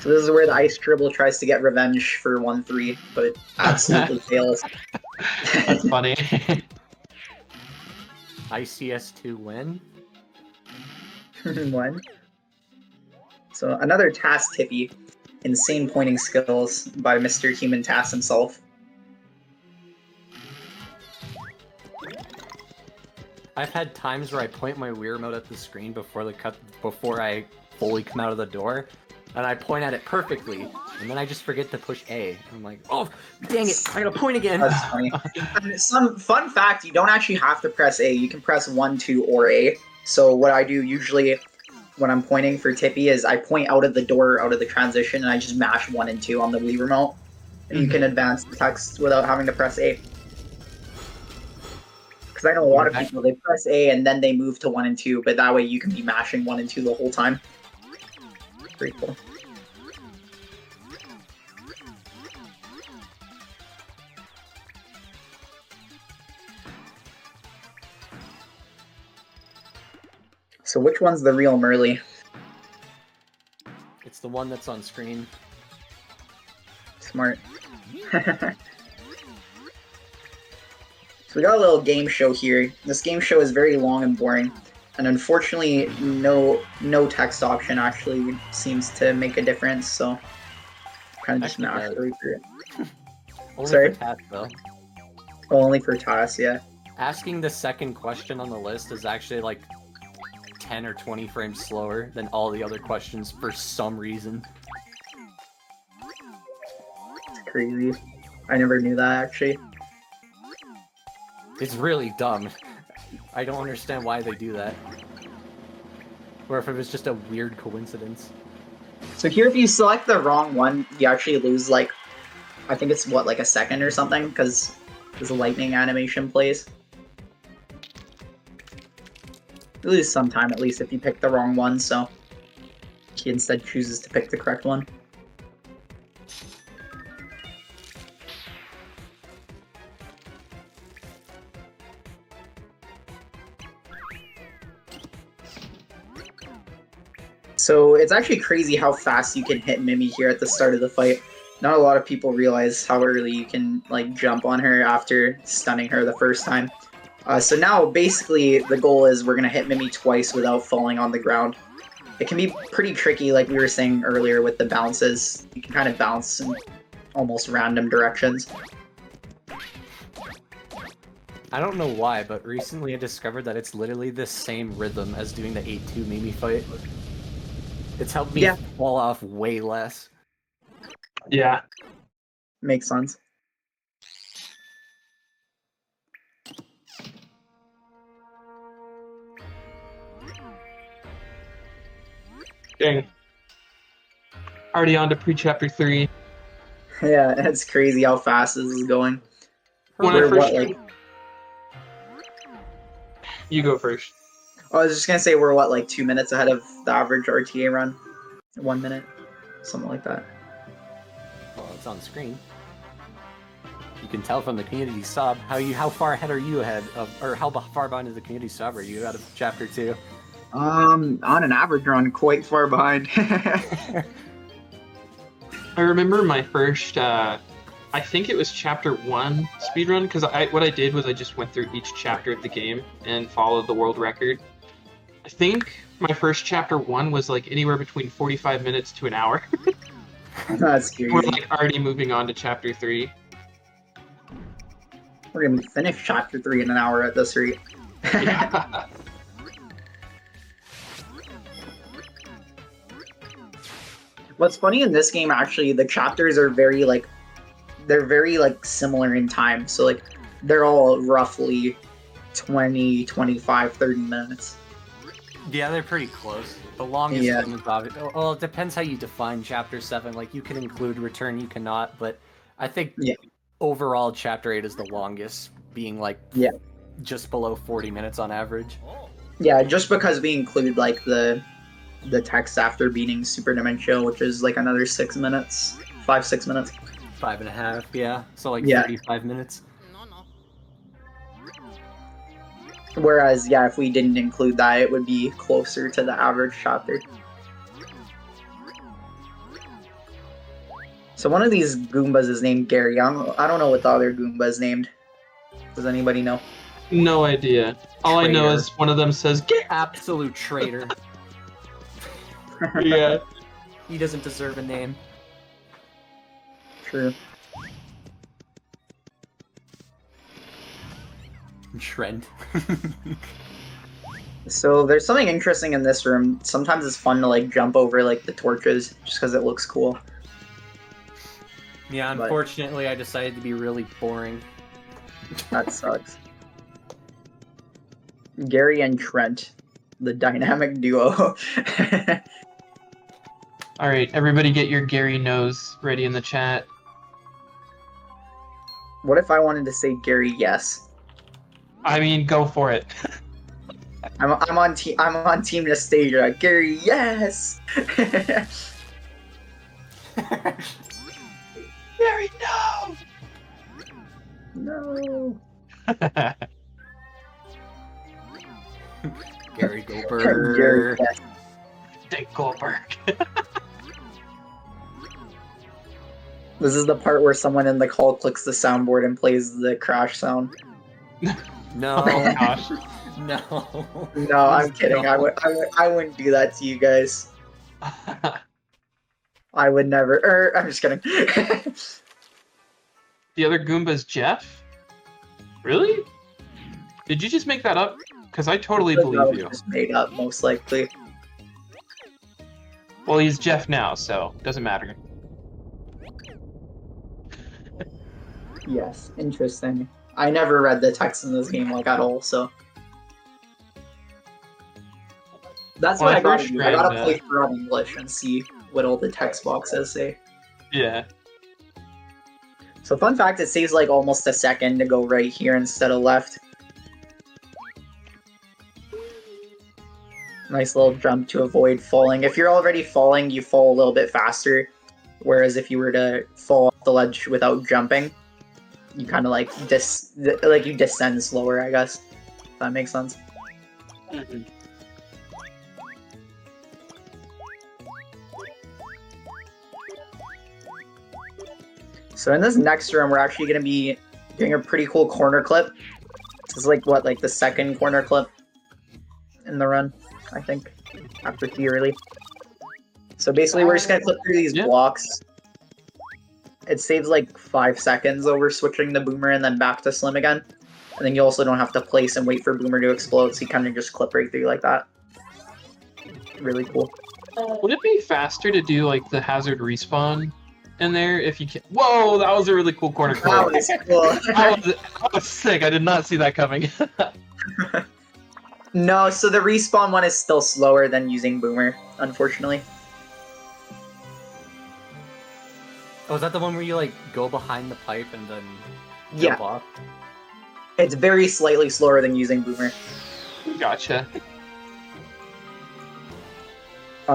D: So this is where the Ice Dribble tries to get revenge for 1-3, but absolutely fails.
C: That's funny.
A: ICS2 win?
D: One. So another TAS tippy. Insane pointing skills by Mr. Human TAS himself.
A: I've had times where I point my Wii remote at the screen before I fully come out of the door, and I point at it perfectly, and then I just forget to push A. I'm like, oh, dang it, I gotta point again.
D: That's funny. And some fun fact, you don't actually have to press A. You can press 1, 2, or A. So what I do usually when I'm pointing for Tippy is I point out of the door, out of the transition, and I just mash 1 and 2 on the Wii remote. And you can advance the text without having to press A. Because I know a lot of people, they press A and then they move to 1 and 2, but that way you can be mashing 1 and 2 the whole time. Pretty cool. So which one's the real Merly?
A: The one that's on screen.
D: Smart. So we got a little game show here. This game show is very long and boring, and unfortunately, no text option actually seems to make a difference. So kind of just
A: Actually
D: mash
A: does.
D: right through it.
A: Only
D: Sorry?
A: for TAS, though.
D: Only for TAS, yeah.
A: Asking the second question on the list is actually like 10 or 20 frames slower than all the other questions for some reason.
D: It's crazy. I never knew that actually.
A: It's really dumb. I don't understand why they do that. Or if it was just a weird coincidence.
D: So here, if you select the wrong one, you actually lose like, I think it's what, like a second or something, because this lightning animation plays. You lose some time at least if you pick the wrong one, so he instead chooses to pick the correct one. So it's actually crazy how fast you can hit Mimi here at the start of the fight. Not a lot of people realize how early you can like jump on her after stunning her the first time. So now basically the goal is we're gonna hit Mimi twice without falling on the ground. It can be pretty tricky, like we were saying earlier with the bounces. You can kind of bounce in almost random directions.
A: I don't know why, but recently I discovered that it's literally the same rhythm as doing the 8-2 Mimi fight. It's helped me fall off way less.
C: Yeah.
D: Makes sense.
C: Dang. Already on to pre-chapter 3.
D: Yeah, it's crazy how fast this is going.
C: When
D: We're
C: I first
D: what, like,
C: You go first.
D: I was just gonna say we're what, like 2 minutes ahead of the average RTA run? 1 minute? Something like that.
A: Well, it's on screen. You can tell from the community sub how far ahead are you ahead of, or how far behind is the community sub are you out of chapter 2?
D: On an average run, quite far behind.
C: I remember my first, I think it was chapter 1 speedrun, because what I did was I just went through each chapter of the game and followed the world record. I think my first chapter 1 was like anywhere between 45 minutes to an hour.
D: That's crazy.
C: We're like already moving on to chapter 3.
D: We're gonna finish chapter 3 in an hour at this rate.
C: Yeah.
D: What's funny in this game, actually, the chapters are very similar in time. So like they're all roughly 20, 25, 30 minutes.
A: Yeah, they're pretty close. The longest
D: Yeah.
A: one is obvious. Well, it depends how you define chapter 7. Like, you can include return, you cannot, but I think overall chapter 8 is the longest, being like just below 40 minutes on average.
D: Yeah, just because we include like the text after beating Super Dementia, which is like another 6 minutes, 5-6 minutes.
A: 5.5, yeah. So like 35 minutes.
D: Whereas, yeah, if we didn't include that, it would be closer to the average chapter. So one of these Goombas is named Gary. I don't know what the other Goomba is named. Does anybody know?
C: No idea. All I know
A: Traitor.
C: is one of them says, "Get."
A: Absolute traitor.
C: Yeah.
A: He doesn't deserve a name.
D: True.
A: Trent.
D: So there's something interesting in this room. Sometimes it's fun to like jump over like the torches just because it looks cool.
A: Yeah, unfortunately I decided to be really boring.
D: That sucks. Gary and Trent, the dynamic duo.
C: All right, everybody get your Gary nose ready in the chat.
D: What if I wanted to say Gary yes?
C: I mean, go for it.
D: I'm on Team Nastasia. Gary yes.
C: Gary, no!
D: No.
A: Gary Goldberg.
D: Gary yes.
C: Dick Goldberg.
D: This is the part where someone in the call clicks the soundboard and plays the crash sound.
A: No.
C: Oh gosh.
A: No.
D: No, I'm kidding.
A: No.
D: I wouldn't do that to you guys. I would never. I'm just kidding.
C: The other Goomba's Jeff? Really? Did you just make that up? Because I totally
D: That
C: believe
D: was
C: you.
D: just made up, most likely.
C: Well, he's Jeff now, so doesn't matter.
D: Yes, interesting. I never read the text in this game like at all, so that's
C: Well,
D: what
C: I
D: I gotta
C: first
D: do. I gotta
C: read,
D: play through on English and see what all the text boxes say.
C: Yeah.
D: So fun fact, it saves like almost a second to go right here instead of left. Nice little jump to avoid falling. If you're already falling, you fall a little bit faster. Whereas if you were to fall off the ledge without jumping, you kind of like you descend slower, I guess. If that makes sense. So in this next room, we're actually going to be doing a pretty cool corner clip. This is like what, like the second corner clip in the run, I think, after Theory. So basically, we're just going to clip through these blocks. It saves like 5 seconds over switching to Boomer and then back to Slim again. And then you also don't have to place and wait for Boomer to explode, so you kind of just clip right through like that. Really cool.
C: Would it be faster to do like the hazard respawn in there if you can? Whoa, that was a really cool corner clip.
D: That was cool.
C: That was sick. I did not see that coming.
D: No, so the respawn one is still slower than using Boomer, unfortunately.
A: Oh, is that the one where you like go behind the pipe and then
D: Yeah.
A: jump off?
D: It's very slightly slower than using Boomer.
C: Gotcha.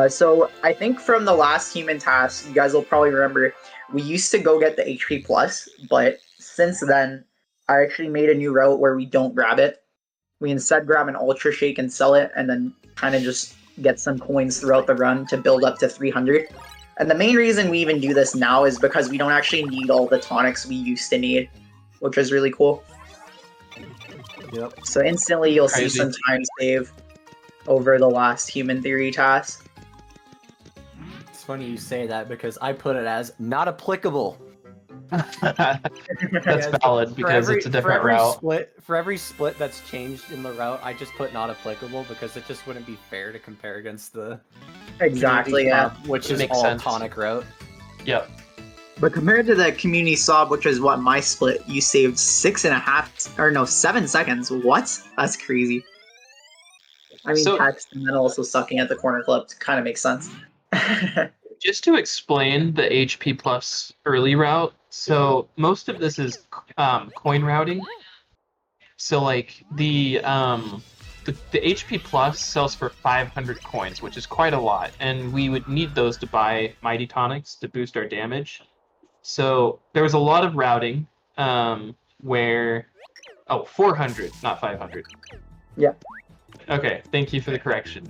D: So I think from the last human task, you guys will probably remember, we used to go get the HP plus, but since then, I actually made a new route where we don't grab it. We instead grab an Ultra Shake and sell it, and then kind of just get some coins throughout the run to build up to 300. And the main reason we even do this now is because we don't actually need all the tonics we used to need, which is really cool.
A: Yep.
D: So instantly you'll see
C: Crazy.
D: some time save over the last human theory task.
A: It's funny you say that because I put it as not applicable.
C: That's valid because it's a different route.
A: For every split that's changed in the route, I just put not applicable because it just wouldn't be fair to compare against the
D: Exactly, yeah.
A: which is
C: Makes
A: all
C: sense.
A: tonic route.
C: Yep.
D: But compared to the community sob, which is what my split, you saved 7 seconds. What? That's crazy. I mean,
C: So-
D: text and then also sucking at the corner clip kind of makes sense.
C: Just to explain the HP plus early route, so most of this is coin routing. So like the HP plus sells for 500 coins, which is quite a lot, and we would need those to buy Mighty Tonics to boost our damage. So there was a lot of routing where 400, not 500.
D: Yeah.
C: Okay, thank you for the correction.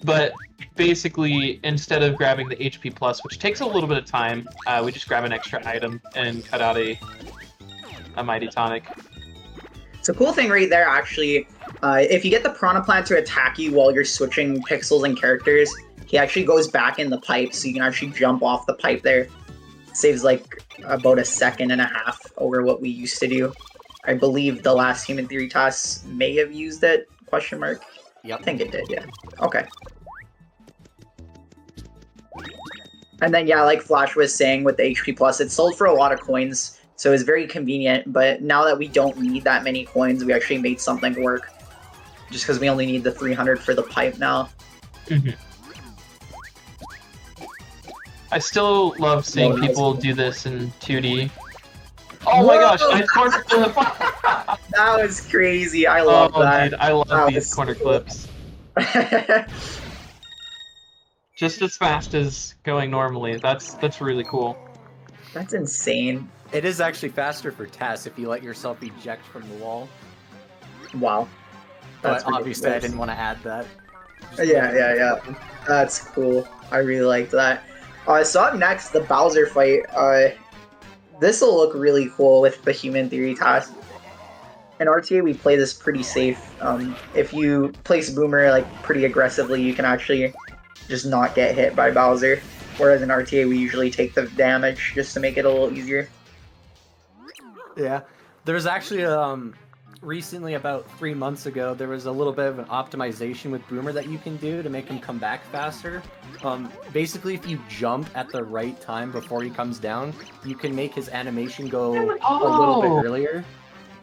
C: But basically, instead of grabbing the HP plus, which takes a little bit of time, we just grab an extra item and cut out a Mighty Tonic.
D: So cool thing right there, actually, if you get the Piranha Plant to attack you while you're switching pixels and characters, he actually goes back in the pipe, so you can actually jump off the pipe there. Saves like about 1.5 seconds over what we used to do. I believe the last Human Theory task may have used it, question mark?
A: Yep.
D: I think it did, yeah. Okay. And then, yeah, like Flash was saying with the HP Plus, it sold for a lot of coins, so it's very convenient, but now that we don't need that many coins, we actually made something work. Just because we only need the 300 for the pipe now.
C: I still love seeing people do this in 2D. Oh my gosh! I corner clip.
D: That was crazy, I love that.
C: Dude, I love
D: That
C: these
D: was
C: corner
D: cool.
C: clips. Just as fast as going normally. That's really cool.
D: That's insane.
A: It is actually faster for TAS if you let yourself eject from the wall.
D: Wow.
A: But obviously I
D: ridiculous.
A: didn't want to add that.
D: Yeah. That's cool. I really liked that. So up next, the Bowser fight. This will look really cool with the Human Theory TAS. In RTA, we play this pretty safe. If you place Boomer like pretty aggressively, you can actually just not get hit by Bowser. Whereas in RTA, we usually take the damage just to make it a little easier.
A: Yeah, there's actually recently, about 3 months ago, there was a little bit of an optimization with Boomer that you can do to make him come back faster. Basically, if you jump at the right time before he comes down, you can make his animation go a little bit earlier.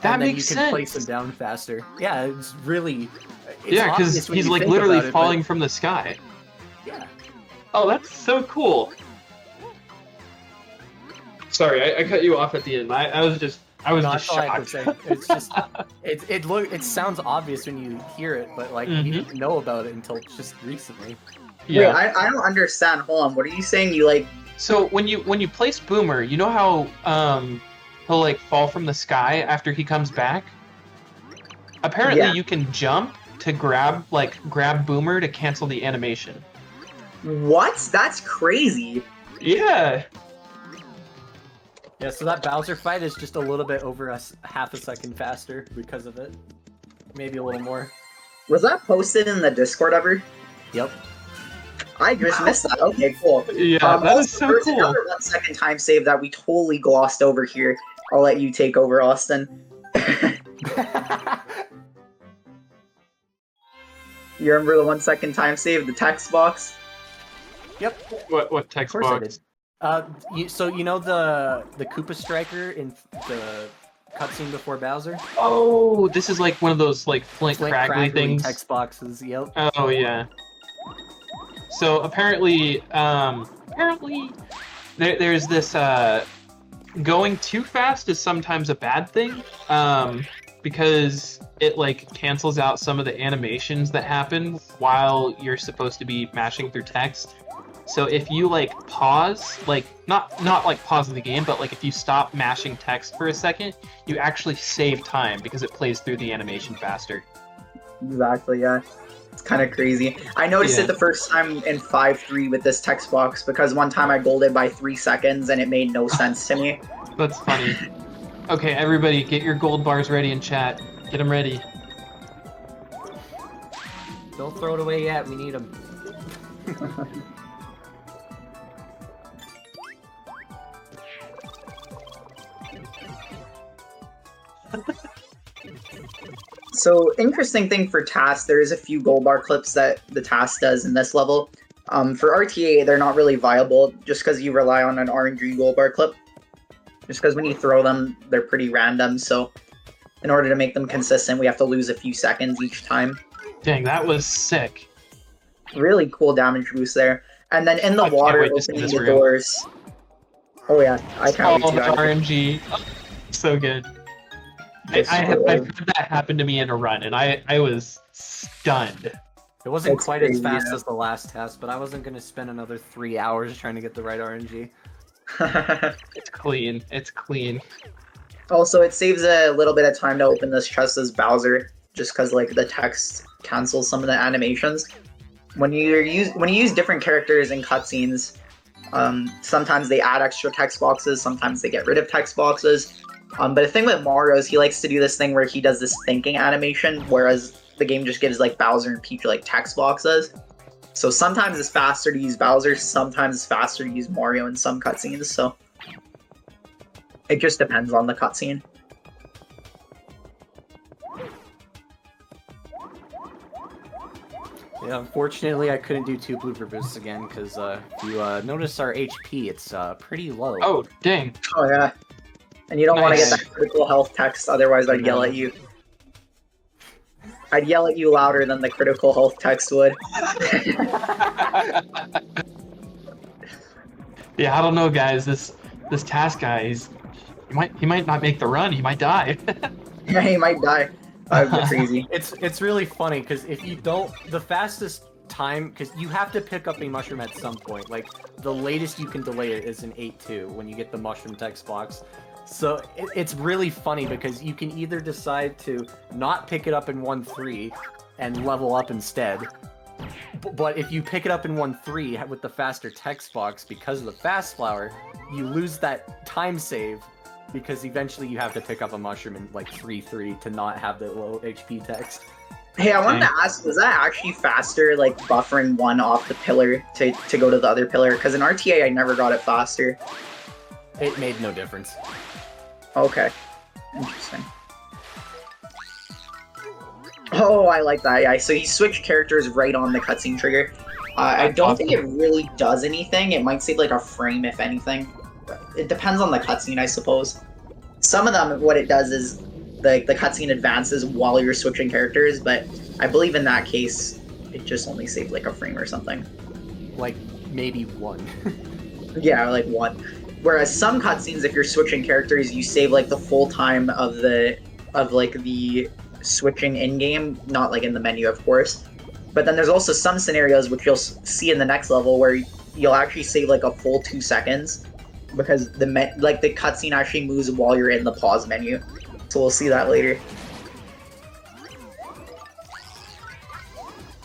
C: That
A: and then
C: makes
A: you can
C: sense.
A: place him down faster. Yeah, it's really...
C: Yeah, because he's like literally falling from the sky.
A: Yeah.
C: Oh, that's so cool. Sorry, I cut you off at the end. I was just shocked.
A: It's just it sounds obvious when you hear it, but like we didn't know about it until just recently.
C: Yeah.
D: Wait, I don't understand. Hold on. What are you saying? You like?
C: So when you place Boomer, you know how he'll like fall from the sky after he comes back? Apparently you can jump to grab Boomer to cancel the animation.
D: What? That's crazy.
C: Yeah.
A: Yeah, so that Bowser fight is just a little bit over half a second faster because of it. Maybe a little more.
D: Was that posted in the Discord ever?
A: Yep.
D: I just missed that. Okay, cool.
C: Yeah, that is so
D: there's
C: cool.
D: another 1 second time save that we totally glossed over here. I'll let you take over, Austin. You remember the 1 second time save, the text box?
A: Yep.
C: What text
A: Of course I
C: box?
A: did. So you know the Koopa Striker in the cutscene before Bowser?
C: Oh, this is like one of those like Flint Craggly things.
A: Text boxes. Yep.
C: Oh yeah. So apparently, there's this going too fast is sometimes a bad thing, because it like cancels out some of the animations that happen while you're supposed to be mashing through text. So if you like pause, like not like pause the game, but like if you stop mashing text for a second, you actually save time because it plays through the animation faster.
D: Exactly, yeah. It's kind of crazy. I noticed it the first time in 5.3 with this text box because one time I golded by 3 seconds and it made no sense to me.
C: That's funny. Okay, everybody, get your gold bars ready in chat. Get them ready.
A: Don't throw it away yet. We need them.
D: So, interesting thing for TAS, there is a few gold bar clips that the TAS does in this level. For RTA, they're not really viable just because you rely on an RNG gold bar clip. Just because when you throw them, they're pretty random, so in order to make them consistent, we have to lose a few seconds each time.
C: Dang, that was sick.
D: Really cool damage boost there. And then in the water, opening the doors. Oh yeah, I can't wait to
C: the RNG. So good. I've had that happen to me in a run, and I was stunned.
A: It wasn't quite as fast as the last test, but I wasn't going to spend another 3 hours trying to get the right RNG.
C: It's clean. It's clean.
D: Also, it saves a little bit of time to open this chest as Bowser, just because like the text cancels some of the animations. When you use different characters in cutscenes, sometimes they add extra text boxes, sometimes they get rid of text boxes. But the thing with Mario is he likes to do this thing where he does this thinking animation, whereas the game just gives like Bowser and Peach like text boxes. So sometimes it's faster to use Bowser, sometimes it's faster to use Mario in some cutscenes, so it just depends on the cutscene.
A: Yeah, unfortunately I couldn't do 2 blooper boosts again, because if you notice our HP, it's pretty low.
C: Oh, dang.
D: Oh yeah. And you don't want to get that critical health text, otherwise I'd yell at you. I'd yell at you louder than the critical health text would.
C: Yeah, I don't know, guys. This TAS guy, he might not make the run. He might die.
D: Yeah, he might die. That would be crazy.
A: It's really funny because if you don't, the fastest time, because you have to pick up a mushroom at some point. Like the latest you can delay it is an 8-2 when you get the mushroom text box. So it's really funny because you can either decide to not pick it up in 1-3 and level up instead, But if you pick it up in 1-3 with the faster text box, because of the fast flower, you lose that time save, because eventually you have to pick up a mushroom in like 3-3 to not have the low HP text.
D: Hey, I wanted to ask, was that actually faster, like buffering one off the pillar to go to the other pillar? Because in RTA, I never got it faster.
A: It made no difference.
D: Okay. Interesting. Oh, I like that. Yeah, so he switched characters right on the cutscene trigger. I don't think it really does anything. It might save like a frame, if anything. It depends on the cutscene, I suppose. Some of them, what it does is the cutscene advances while you're switching characters, but I believe in that case, it just only saved like a frame or something.
A: Like, maybe one.
D: Yeah, like one. Whereas some cutscenes, if you're switching characters, you save like the full time of the switching in game, not like in the menu, of course. But then there's also some scenarios which you'll see in the next level where you'll actually save like a full 2 seconds because the cutscene actually moves while you're in the pause menu. So we'll see that later.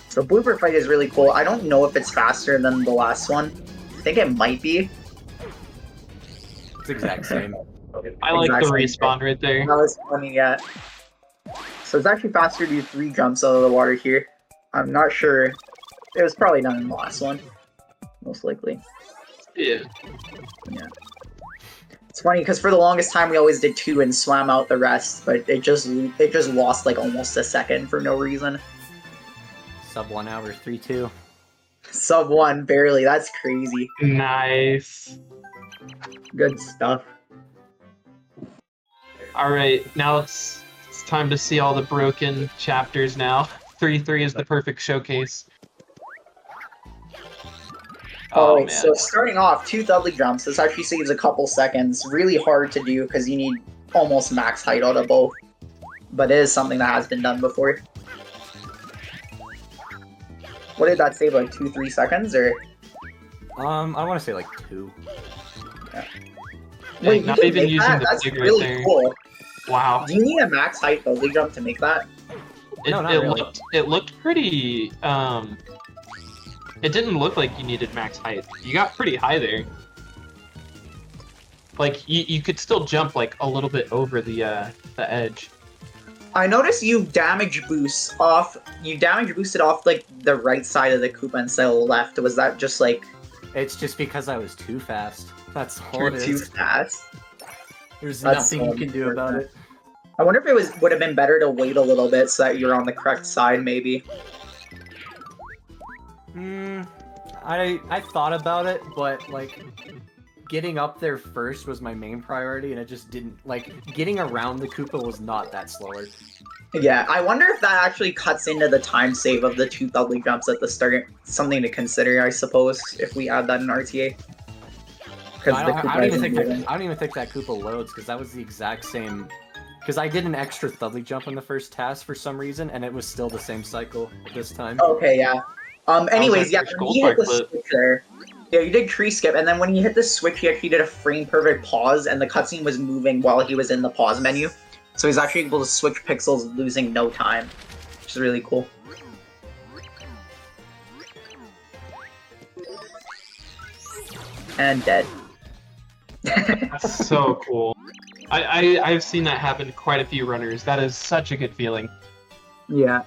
D: So Blooper Fight is really cool. I don't know if it's faster than the last one. I think it might be.
A: It's the exact same.
C: I like the respawn right there.
D: That was funny, yeah. So it's actually faster to do 3 jumps out of the water here. I'm not sure. It was probably done in the last one. Most likely.
C: Yeah.
D: Yeah. It's funny because for the longest time we always did 2 and swam out the rest, but it just lost like almost a second for no reason.
A: Sub 1 hour, 3-2.
D: Sub 1, barely. That's crazy.
C: Nice.
D: Good stuff.
C: Alright, now it's time to see all the broken chapters now. 3-3 is the perfect showcase.
D: Oh,
C: man.
D: So starting off, 2 Thudley jumps. This actually saves a couple seconds. Really hard to do because you need almost max height out of both. But it is something that has been done before. What did that save, like 2-3 seconds, or?
A: I want to say like 2.
D: Yeah.
C: Wait, not even using the
D: That's
C: fig right
D: really
C: there.
D: cool.
C: Wow.
D: Do you need a max height Thudley jump to make that?
A: No, not really.
C: It looked pretty. It didn't look like you needed max height. You got pretty high there. Like you could still jump like a little bit over the edge.
D: I noticed you damage boosted off like the right side of the Koopa instead of the left. Was that just like
A: It's just because I was too fast. That's all
D: you're
A: it
D: too
A: is.
D: fast?
A: There's
D: That's
A: nothing you can do about it.
D: I wonder if it would have been better to wait a little bit so that you're on the correct side, maybe.
A: I thought about it, but like getting up there first was my main priority, and it just didn't getting around the Koopa was not that slower.
D: Yeah, I wonder if that actually cuts into the time save of the 2 Thudley jumps at the start. Something to consider, I suppose, if we add that in RTA.
A: I don't even think that Koopa loads, because that was the exact same. Because I did an extra Thudley jump on the first task for some reason, and it was still the same cycle this time.
D: Okay, yeah. Anyways, yeah, when he hit the
C: clip.
D: switch there, yeah, you did tree skip, and then when he hit the switch, he actually did a frame perfect pause, and the cutscene was moving while he was in the pause menu. So he's actually able to switch pixels losing no time, which is really cool. And dead.
C: That's so cool. I've seen that happen to quite a few runners. That is such a good feeling.
D: Yeah.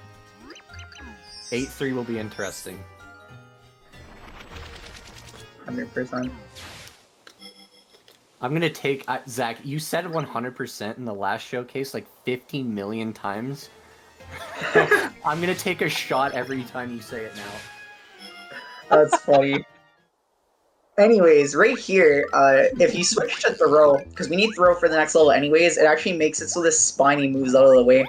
A: 8-3 will be interesting.
D: 100%.
A: I'm gonna take Zach. You said 100% in the last showcase like 15 million times. I'm gonna take a shot every time you say it now.
D: That's funny. Anyways, right here, if you switch to throw, because we need throw for the next level anyways, it actually makes it so this spiny moves out of the way.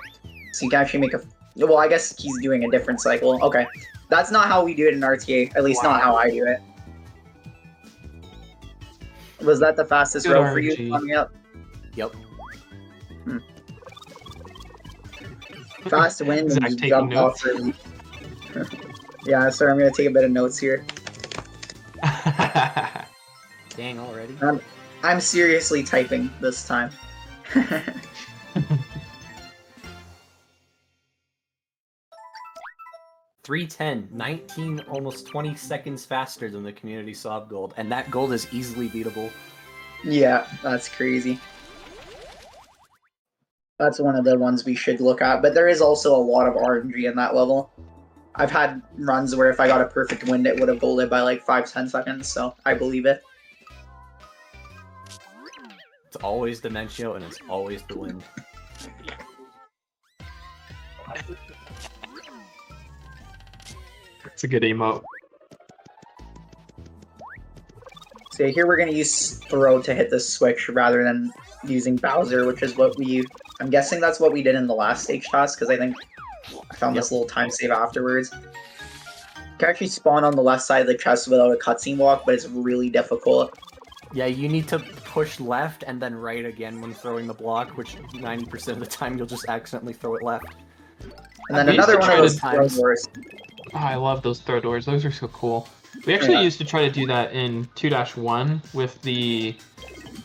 D: So you can actually make a... Well, I guess he's doing a different cycle. Okay. That's not how we do it in RTA. At least not how I do it. Was that the fastest
C: Good
D: row for you
C: RNG.
D: coming up?
A: Yep.
D: Fast wins
C: Zach
D: and
C: taking
D: jump
C: notes.
D: off early. Yeah, sorry, I'm going to take a bit of notes here.
A: Dang, already?
D: I'm seriously typing this time.
A: 310, 19, almost 20 seconds faster than the community swap gold, and that gold is easily beatable.
D: Yeah, that's crazy. That's one of the ones we should look at, but there is also a lot of RNG in that level. I've had runs where if I got a perfect wind, it would have golded by like 5-10 seconds, so I believe it.
A: It's always Dimentio, and it's always the wind.
C: It's a good emote.
D: So here we're going to use throw to hit the switch rather than using Bowser, which is what I'm guessing that's what we did in the last stage task, because I think I found this little time save afterwards. You can actually spawn on the left side of the chest without a cutscene block, but it's really difficult.
A: Yeah, you need to push left and then right again when throwing the block, which 90% of the time you'll just accidentally throw it left.
D: And then another one of those throw doors.
C: Oh, I love those throw doors. Those are so cool. We actually used to try to do that in 2-1 with the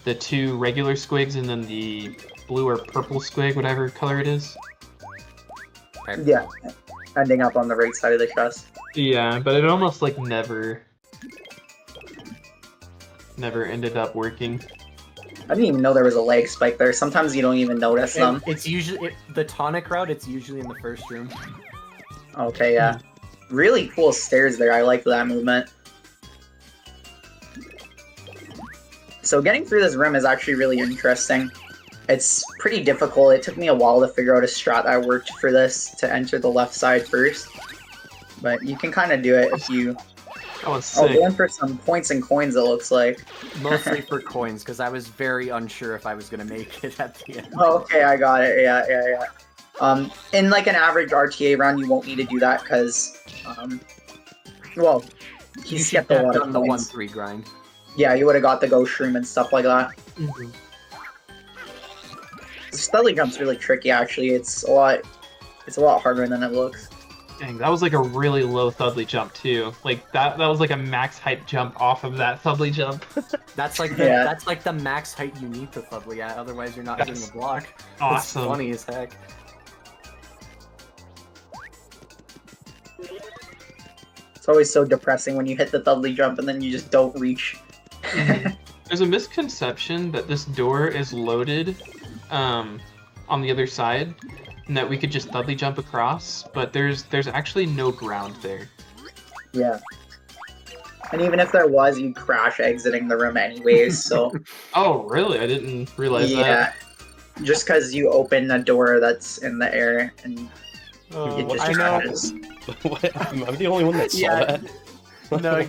C: 2 regular squigs and then the blue or purple squig, whatever color it is.
D: Yeah, ending up on the right side of the chest.
C: Yeah, but it almost like never ended up working.
D: I didn't even know there was a leg spike there. Sometimes you don't even notice them.
A: It's usually the tonic route. It's usually in the first room.
D: Okay, yeah. Really cool stairs there. I like that movement. So getting through this room is actually really interesting. It's pretty difficult. It took me a while to figure out a strat that worked for this to enter the left side first. But you can kind of do it if you...
C: Oh, it's sick.
D: Going for some points and coins, it looks like.
A: Mostly for coins, because I was very unsure if I was going to make it at the end.
D: Oh, okay, I got it. Yeah. In like an average RTA round, you won't need to do that because, well, he skipped a lot of
A: the
D: points.
A: 1-3 grind.
D: Yeah, you would have got the ghost room and stuff like that.
C: Mm-hmm.
D: The Studley jump's really tricky, actually. It's a lot harder than it looks.
C: Dang, that was like a really low Thudley jump too. Like that was like a max height jump off of that Thudley jump.
A: That's like the max height you need to Thudley at, otherwise you're not hitting the block.
C: Awesome.
A: It's funny as heck.
D: It's always so depressing when you hit the Thudley jump and then you just don't reach.
C: There's a misconception that this door is loaded on the other side, and that we could just Thudley jump across, but there's actually no ground there.
D: Yeah. And even if there was, you'd crash exiting the room anyways, so...
C: Oh, really? I didn't realize that.
D: Yeah. Just because you open a door that's in the air, and it just
A: I know.
D: crashes.
B: I'm the only one that saw that.
A: No,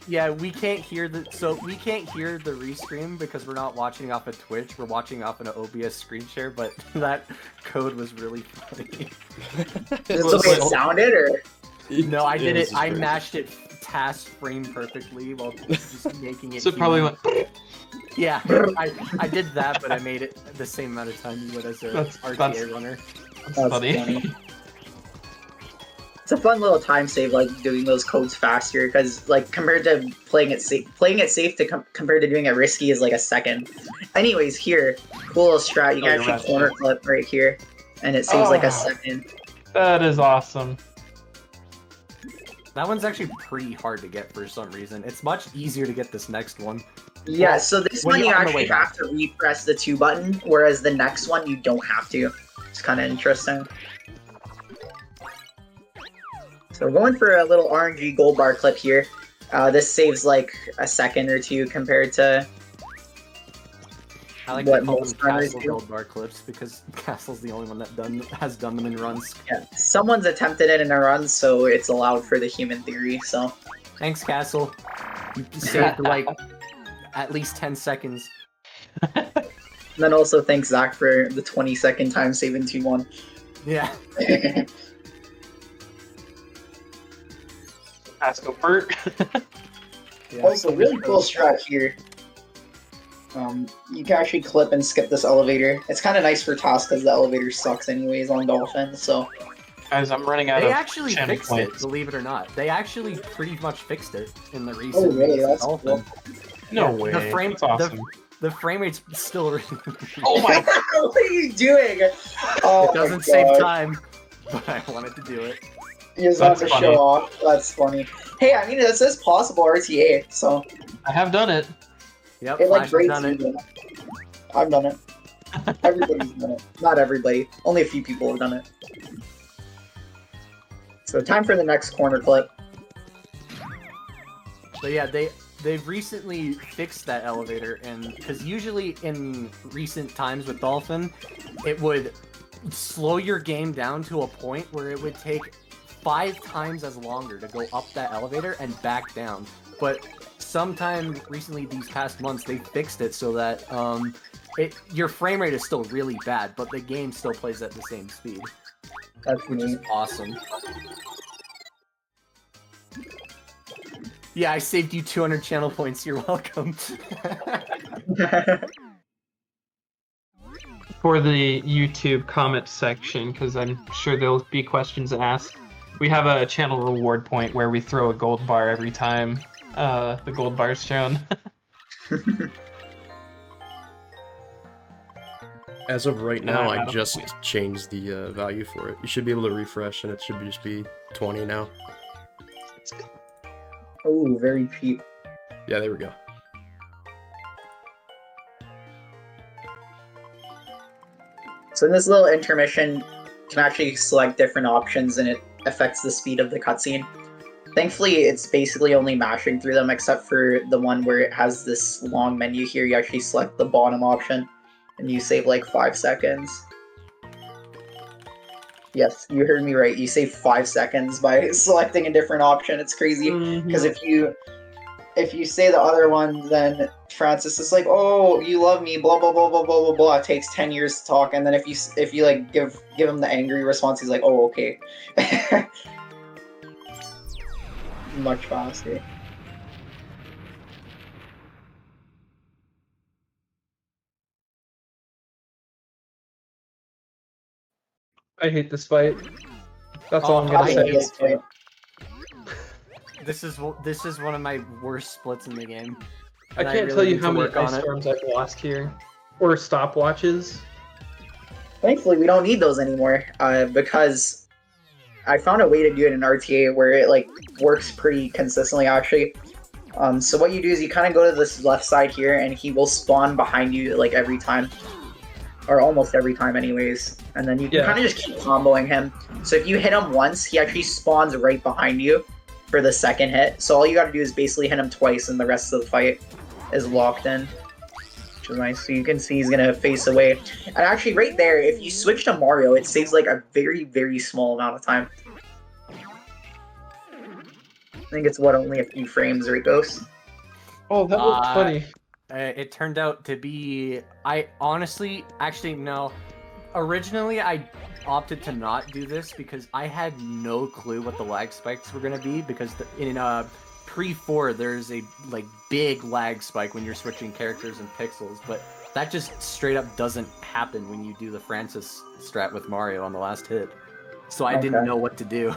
A: yeah, we can't hear the restream because we're not watching off of Twitch. We're watching off an OBS screen share, but that code was really funny.
D: Is this the way it sounded, or?
A: No, I did it. I mashed it TAS frame perfectly while just making it.
C: So it probably went.
A: Yeah, I did that, but I made it the same amount of time you would as a RTA runner.
C: That's funny.
D: It's a fun little time save, like doing those codes faster, because like compared to playing it safe compared to doing it risky is like a second. Anyways, here, cool little strat. You can actually corner clip right here, and it saves like a second.
C: That is awesome.
A: That one's actually pretty hard to get for some reason. It's much easier to get this next one.
D: Yeah, so this one you actually have to repress the 2 button, whereas the next one you don't have to. It's kind of interesting. So we're going for a little RNG gold bar clip here. This saves like a second or 2 compared to
A: I like
D: what
A: to call them
D: most runners
A: Castle
D: do.
A: gold bar clips because Castle's the only one that has done them in runs.
D: Yeah, someone's attempted it in a run, so it's allowed for the human theory. So
A: Thanks, Castle. You saved like at least 10 seconds.
D: and then also thanks Zach for the 20-second time saving 2-1.
A: Yeah.
C: Let's go, Bert.
A: Yeah.
D: Also, really cool strat here. You can actually clip and skip this elevator. It's kind of nice for TAS because the elevator sucks anyways on Dolphin, so...
C: Guys, I'm running out
A: They
C: of
A: actually
C: channel
A: fixed
C: points.
A: it, believe it or not. They actually pretty much fixed it in the recent
D: Oh, really?
A: release of
D: That's
A: Dolphin.
D: cool.
C: No
A: Yeah,
C: way.
A: The frame,
C: That's awesome.
A: the frame rate's still really
C: Oh my
D: What are you doing? Oh
A: It doesn't
D: my
A: save
D: God.
A: time, but I wanted to do it.
D: You just
C: That's
D: have to
C: funny.
D: show off. That's funny. Hey, I mean, this is possible RTA, so
C: I have done it.
A: Yep,
D: it
A: Flash
D: like
A: has
D: breaks
A: done it.
D: even. I've done it. Everybody's done it. Not everybody. Only a few people have done it. So time for the next corner clip.
A: But yeah, they've recently fixed that elevator, and because usually in recent times with Dolphin, it would slow your game down to a point where it would take 5 times as longer to go up that elevator and back down. But sometime recently, these past months, they fixed it so that your frame rate is still really bad, but the game still plays at the same speed,
D: That's
A: which is
D: neat.
A: awesome. Yeah, I saved you 200 channel points. You're welcome.
C: For the YouTube comment section, because I'm sure there'll be questions asked. We have a channel reward point where we throw a gold bar every time the gold bar is shown.
B: As of right now, I
C: know.
B: just changed the value for it. You should be able to refresh, and it should just be 20 now.
D: Oh, very cheap.
B: Yeah, there we go.
D: So in this little intermission, you can actually select different options and it affects the speed of the cutscene. Thankfully, it's basically only mashing through them except for the one where it has this long menu here. You actually select the bottom option and you save like 5 seconds. Yes, you heard me right. You save 5 seconds by selecting a different option. It's crazy because if you say the other one, then Francis is like, "Oh, you love me," blah blah blah blah blah blah blah. It takes 10 years to talk, and then if you like give him the angry response, he's like, "Oh, okay." Much faster.
C: I hate this fight. That's all I'm
A: Oh,
C: gonna
A: I
C: say.
A: hate it too. This is one of my worst splits in the game.
C: I
A: and
C: can't
A: really
C: tell you
A: need
C: how
A: to
C: many
A: work on
C: ice
A: it.
C: storms I've lost here, or stopwatches.
D: Thankfully, we don't need those anymore because I found a way to do it in RTA where it like works pretty consistently actually. So what you do is you kind of go to this left side here, and he will spawn behind you like every time, or almost every time, anyways. And then you can kind of just keep comboing him. So if you hit him once, he actually spawns right behind you for the second hit. So all you got to do is basically hit him twice, and the rest of the fight is locked in. Which is nice. So you can see he's gonna face away. And actually, right there, if you switch to Mario, it saves like a very, very small amount of time. I think it's only a few frames, right, Ghost?
C: Oh, that looked funny.
A: It turned out to be. I honestly, actually, no. Originally, I opted to not do this because I had no clue what the lag spikes were going to be. Because in pre-4, there's a like big lag spike when you're switching characters and pixels, but that just straight up doesn't happen when you do the Francis strat with Mario on the last hit. So I didn't know what to do.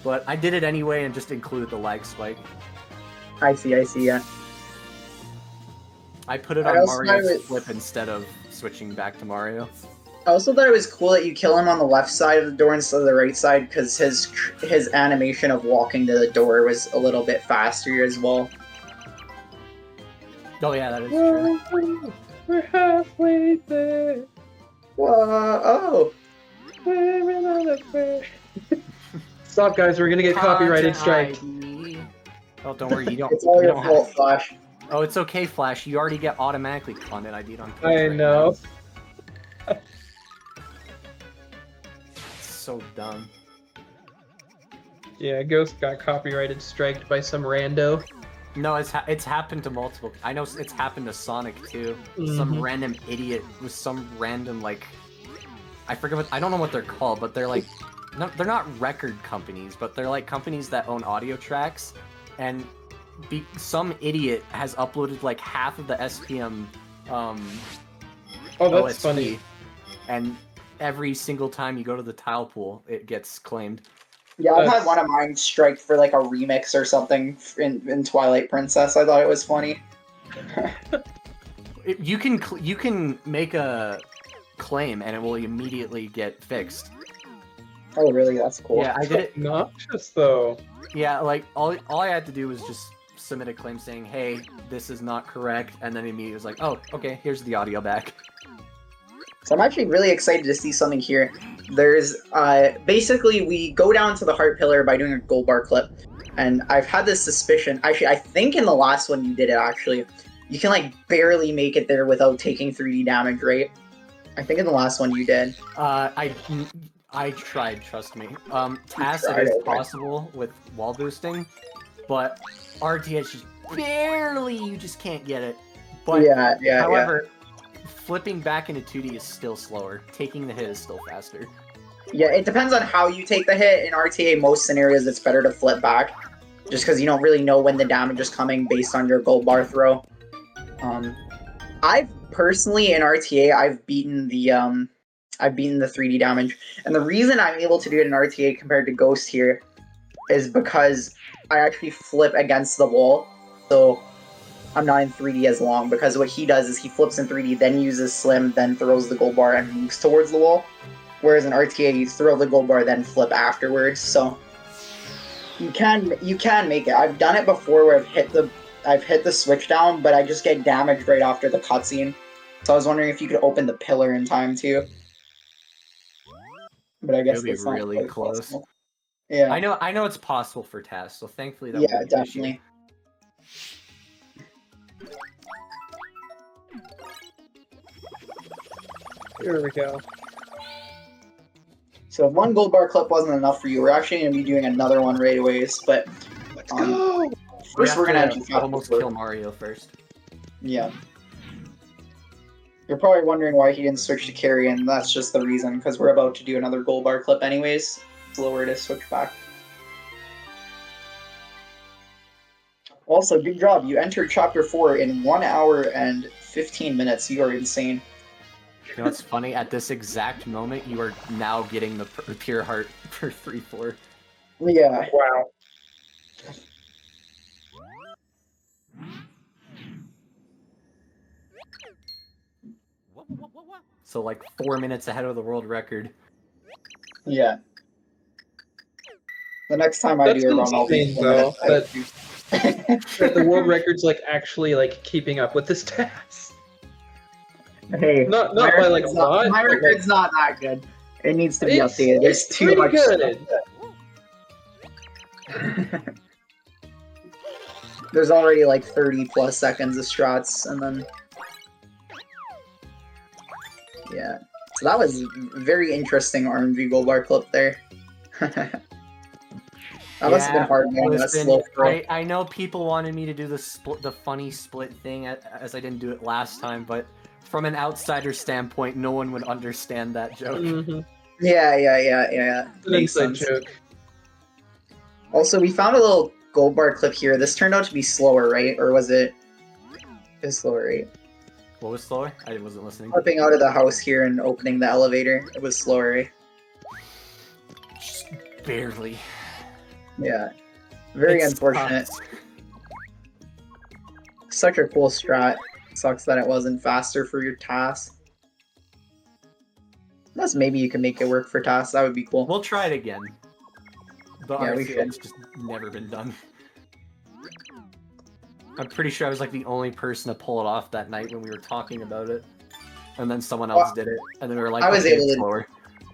A: But I did it anyway and just included the lag spike.
D: I see, yeah.
A: I put it on Mario's flip instead of switching back to Mario.
D: I also thought it was cool that you kill him on the left side of the door instead of the right side, because his animation of walking to the door was a little bit faster as well.
A: Oh yeah, that is true.
C: We're halfway there.
D: Whoa!
C: We're another way. Stop, guys! We're gonna get copyrighted strike.
A: Oh, don't worry, you don't.
D: It's all
A: you
D: your
A: don't
D: fault, Flash.
A: Oh, it's okay, Flash. You already get automatically content ID'd on Twitch.
C: I know.
A: Now. So dumb.
C: Yeah, Ghost got copyrighted striked by some rando.
A: No, it's happened to multiple. I know it's happened to Sonic too. Some random idiot with some random like. I forget what. I don't know what they're called, but they're like. No, they're not record companies, but they're like companies that own audio tracks, and some idiot has uploaded like half of the SPM.
C: Oh, that's
A: OSP,
C: funny.
A: And every single time you go to the tile pool, it gets claimed.
D: Yeah, I've had one of mine strike for like a remix or something in Twilight Princess. I thought it was funny.
A: You can make a claim and it will immediately get fixed.
D: Oh, really? That's cool.
A: Yeah, I did it.
C: Obnoxious though.
A: Yeah, like all I had to do was just submit a claim saying, "Hey, this is not correct," and then immediately was like, "Oh, okay, here's the audio back."
D: So I'm actually really excited to see something here. There's basically we go down to the heart pillar by doing a gold bar clip, and I've had this suspicion. Actually, I think in the last one you did it. Actually, you can like barely make it there without taking 3D damage, right? I think in the last one you did.
A: I tried, trust me. TAS
D: tried,
A: it is
D: okay.
A: possible with wall boosting, but RTS just barely, you just can't get it. But
D: Yeah.
A: however, flipping back into 2D is still slower. Taking the hit is still faster.
D: Yeah, it depends on how you take the hit. In RTA, most scenarios it's better to flip back, just because you don't really know when the damage is coming based on your gold bar throw. I've personally in RTA I've beaten the 3D damage, and the reason I'm able to do it in RTA compared to Ghost here is because I actually flip against the wall, so I'm not in 3D as long. Because what he does is he flips in 3D, then uses Slim, then throws the gold bar and moves towards the wall. Whereas in RTA you throw the gold bar then flip afterwards, so you can make it. I've done it before where I've hit the switch down, but I just get damaged right after the cutscene. So I was wondering if you could open the pillar in time too. But I guess
A: It'll be
D: that's not
A: really
D: quite
A: close.
D: possible. Yeah.
A: I know it's possible for TAS, so thankfully that
D: Yeah,
A: won't be an issue.
D: definitely.
C: Here we go.
D: So if one gold bar clip wasn't enough for you, we're actually going to be doing another one right away. But
C: Let's go.
D: first, we're going to
A: have to almost kill Mario first.
D: Yeah. You're probably wondering why he didn't switch to carry, and that's just the reason, because we're about to do another gold bar clip anyways. Slower to switch back. Also, good job. You entered Chapter 4 in 1 hour and 15 minutes. You are insane.
A: You know what's funny? At this exact moment, you are now getting the pure heart for 3-4.
D: Yeah.
C: Wow.
A: So like 4 minutes ahead of the world record.
D: Yeah. The next time I
C: That's
D: do a run, I'll be
C: insane, though,
D: that
C: the world record's like actually like keeping up with this task.
D: Hey,
C: Not
D: my
C: by like
D: record's
C: a lot.
D: my
C: but, like,
D: record's not that good. It needs to be updated. There's
C: It's
D: too
C: pretty
D: much
C: good.
D: stuff. There's already like 30 plus seconds of strats, and then yeah. So that was very interesting RNG gold bar clip there. That must have been hard going that
A: listen,
D: slow throw.
A: I know people wanted me to do the funny split thing as I didn't do it last time, but from an outsider standpoint, no one would understand that joke.
C: Mm-hmm.
D: Yeah.
C: An
D: Makes
C: inside
D: sense.
C: joke.
D: Also, we found a little gold bar clip here. This turned out to be slower, right? Or was it? It was slower, right?
A: What was slower? I wasn't listening.
D: Flipping out of the house here and opening the elevator. It was slower, right?
A: Just barely.
D: Yeah. Very
A: It
D: unfortunate.
A: sucks.
D: Such a cool strat. Sucks that it wasn't faster for your TAS. Unless maybe you can make it work for TAS. That would be cool.
A: We'll try it again. But
D: Yeah, we
A: honestly,
D: should.
A: it's just never been done. I'm pretty sure I was like the only person to pull it off that night when we were talking about it. And then someone else did it. And then we were like,
D: I was
A: okay,
D: able
A: it's
D: to-
A: slower.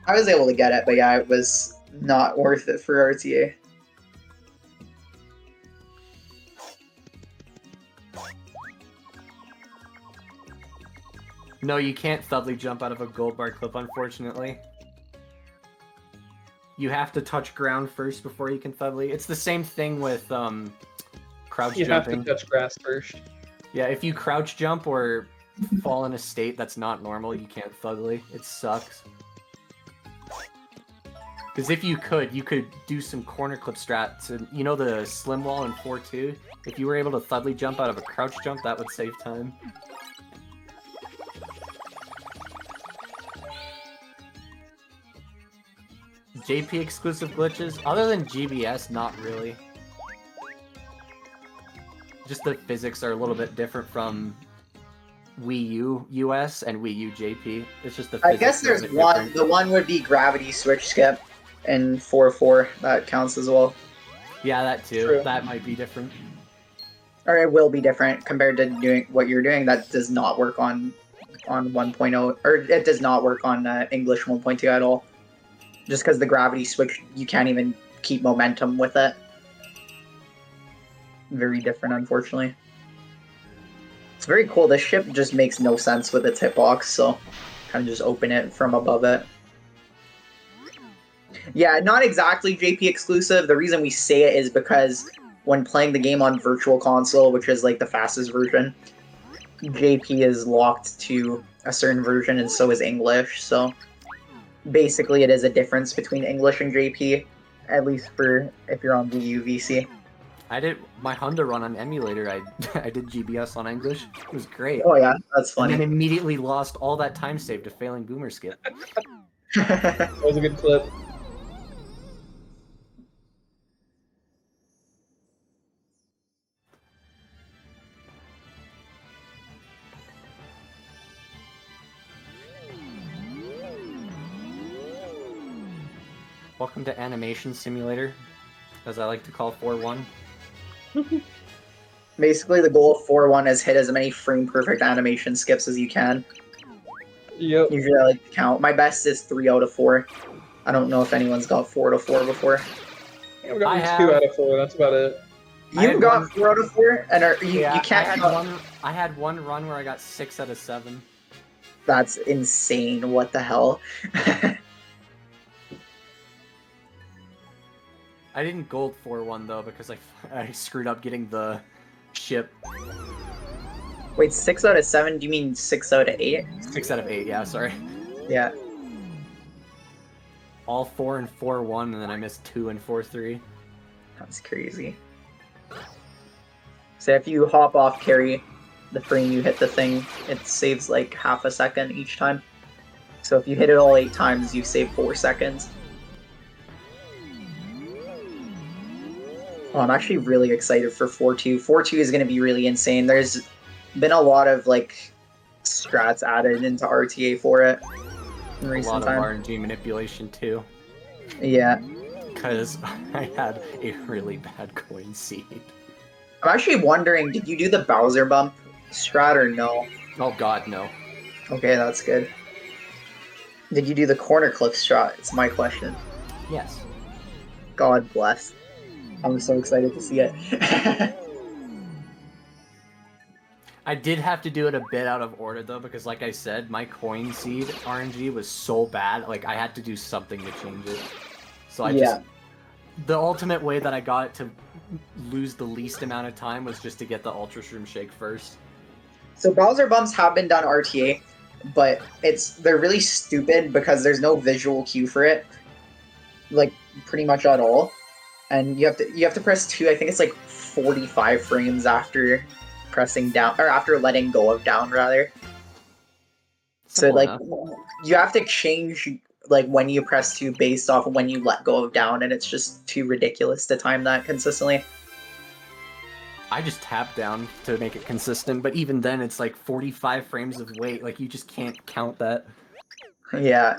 D: I was able to get it, but yeah, it was not worth it for RTA.
A: No, you can't Thudley jump out of a gold bar clip, unfortunately. You have to touch ground first before you can Thudley. It's the same thing with crouch
C: You
A: jumping.
C: have to touch grass first.
A: Yeah, if you crouch jump or fall in a state that's not normal, you can't Thudley. It sucks. Because if you could do some corner clip strats. And you know the slim wall in 4-2? If you were able to Thudley jump out of a crouch jump, that would save time. JP exclusive glitches? Other than GBS, not really. Just the physics are a little bit different from Wii U US and Wii U JP. It's just the
D: I
A: physics
D: guess
A: are a
D: there's
A: bit
D: one.
A: different.
D: The one would be gravity switch skip. in 4.4. That counts as well.
A: Yeah, that too.
D: True.
A: That might be different.
D: Or it will be different compared to doing what you're doing. That does not work on 1.0, or it does not work on English 1.2 at all. Just because the gravity switch, you can't even keep momentum with it. Very different, unfortunately. It's very cool. This ship just makes no sense with its hitbox, so kind of just open it from above it. Yeah, not exactly JP exclusive. The reason we say it is because when playing the game on Virtual Console, which is like the fastest version, JP is locked to a certain version, and so is English. So basically, it is a difference between English and JP, at least for if you're on VU VC.
A: I did my Honda run on emulator. I did GBS on English. It was great.
D: Oh yeah, that's
A: And
D: funny.
A: then immediately lost all that time saved to failing boomer skip.
C: That was a good clip.
A: Welcome to Animation Simulator, as I like to call 4-1.
D: Basically, the goal of 4.1 is hit as many frame-perfect animation skips as you can.
C: Yep.
D: Usually I like to count. My best is 3 out of 4. I don't know if anyone's got 4 out of 4 before.
C: I've gotten
A: I
C: 2
A: have-
C: out of 4. That's about it.
A: I
D: You've
A: had
D: got
A: one-
D: 4 out of 4, and you can't count.
A: I had one run where I got 6 out of 7.
D: That's insane. What the hell?
A: I didn't gold 4-1 though because I screwed up getting the ship.
D: Wait, 6 out of 7? Do you mean 6 out of 8?
A: 6 out of 8, yeah, sorry.
D: Yeah.
A: All 4 and 4-1, and then I missed 2 and 4-3.
D: That's crazy. So if you hop off carry, the frame you hit the thing, it saves like half a second each time. So if you hit it all 8 times, you save 4 seconds. Oh, I'm actually really excited for 4.2. 4.2 is going to be really insane. There's been a lot of like strats added into RTA for it in
A: A
D: recent
A: lot of
D: time.
A: RNG manipulation too,
D: Yeah.
A: because I had a really bad coin seed.
D: I'm actually wondering, did you do the Bowser bump strat or no?
A: Oh god, no.
D: Okay, that's good. Did you do the corner cliff strat? It's my question.
A: Yes.
D: God bless. I'm so excited to see it.
A: I did have to do it a bit out of order though, because like I said, my coin seed RNG was so bad, like I had to do something to change it. So I just... The ultimate way that I got it to lose the least amount of time was just to get the Ultra Shroom Shake first.
D: So Bowser bumps have been done RTA, but they're really stupid because there's no visual cue for it, like pretty much at all. And you have to press 2. I think it's like 45 frames after pressing down, or after letting go of down rather. So
A: Simple
D: like
A: enough.
D: you have to change like when you press 2 based off of when you let go of down, and it's just too ridiculous to time that consistently.
A: I just tap down to make it consistent, but even then it's like 45 frames of wait, like you just can't count that.
D: Yeah.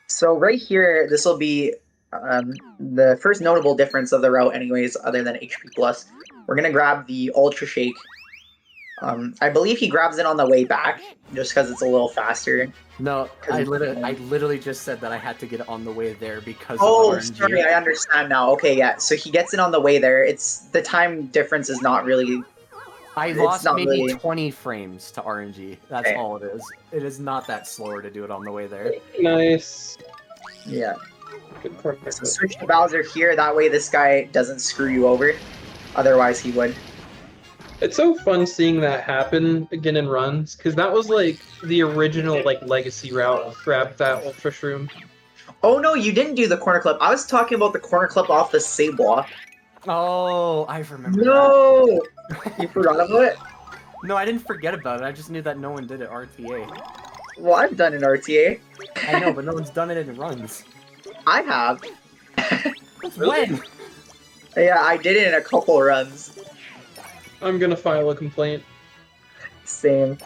D: So right here, this will be the first notable difference of the route anyways, other than HP plus. We're gonna grab the Ultra Shake. I believe he grabs it on the way back, just because it's a little faster.
A: No, I literally just said that I had to get it on the way there because
D: Oh,
A: of RNG.
D: sorry, I understand now. Okay, yeah, so he gets it on the way there. It's the time difference is not really...
A: I
D: It's
A: lost
D: not
A: maybe
D: really-
A: 20 frames to RNG. That's
D: Okay.
A: all it is. It is not that slower to do it on the way there.
C: Nice.
D: Yeah.
C: Good corner
D: So
C: clip.
D: switch to Bowser here, that way this guy doesn't screw you over. Otherwise he would.
C: It's so fun seeing that happen again in runs, because that was like the original like legacy route. Grab that Ultra Shroom.
D: Oh no, you didn't do the corner clip. I was talking about the corner clip off the save block.
A: Oh, I remember
D: No! You forgot about it?
A: that. No, I didn't forget about it. I just knew that no one did it RTA.
D: Well, I've done an RTA.
A: I know, but no one's done it in runs.
D: I have.
A: When?
D: Yeah, I did it in a couple runs.
C: I'm gonna file a complaint.
D: Same.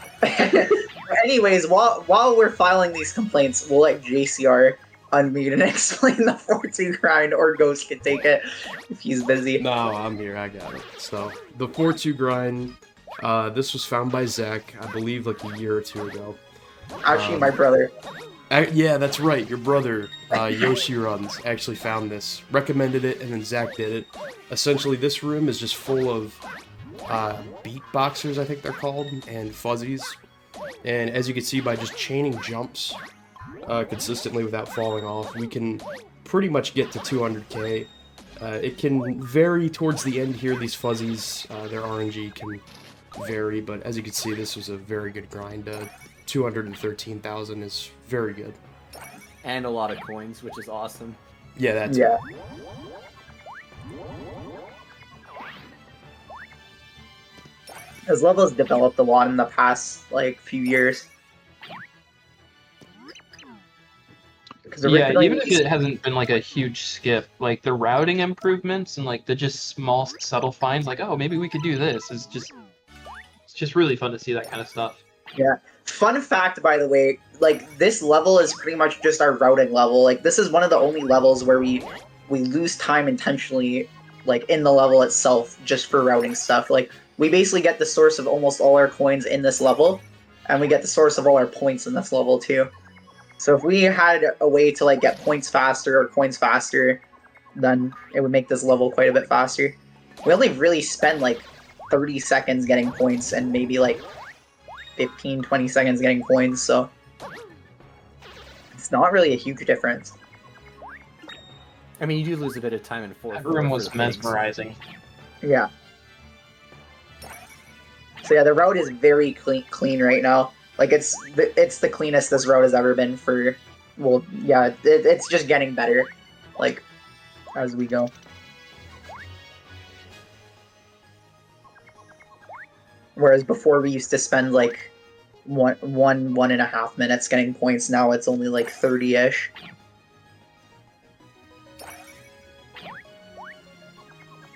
D: Anyways, while we're filing these complaints, we'll let JCR unmute and explain the 4-2 grind, or Ghost could take it if he's busy.
B: No, I'm here. I got it. So the 4-2 grind. This was found by Zach, I believe, like a year or two ago.
D: Actually, my brother.
B: Yeah, that's right. Your brother, Yoshi Runs, actually found this, recommended it, and then Zach did it. Essentially, this room is just full of beatboxers, I think they're called, and fuzzies. And as you can see, by just chaining jumps consistently without falling off, we can pretty much get to 200k. It can vary towards the end here. These fuzzies, their RNG can vary, but as you can see, this was a very good grind. 213,000 is very good.
A: And a lot of coins, which is awesome.
B: Yeah, that's
D: Yeah. His level's developed a lot in the past, like, few years.
C: Yeah, even if it hasn't been like a huge skip, like the routing improvements and like the just small subtle finds, like, oh, maybe we could do this, is just, it's just really fun to see that kind of stuff.
D: Yeah. Fun fact, by the way, like, this level is pretty much just our routing level. Like, this is one of the only levels where we lose time intentionally, like, in the level itself, just for routing stuff. Like, we basically get the source of almost all our coins in this level, and we get the source of all our points in this level, too. So if we had a way to, like, get points faster or coins faster, then it would make this level quite a bit faster. We only really spend, like, 30 seconds getting points, and maybe, like, 15, 20 seconds getting coins, so it's not really a huge difference.
A: I mean, you do lose a bit of time in 4.
C: That room was mesmerizing.
D: Yeah. So yeah, the route is very clean right now. Like, it's the cleanest this route has ever been for, well, yeah, it's just getting better, like, as we go. Whereas before we used to spend like one and a half minutes getting points, now it's only like 30-ish.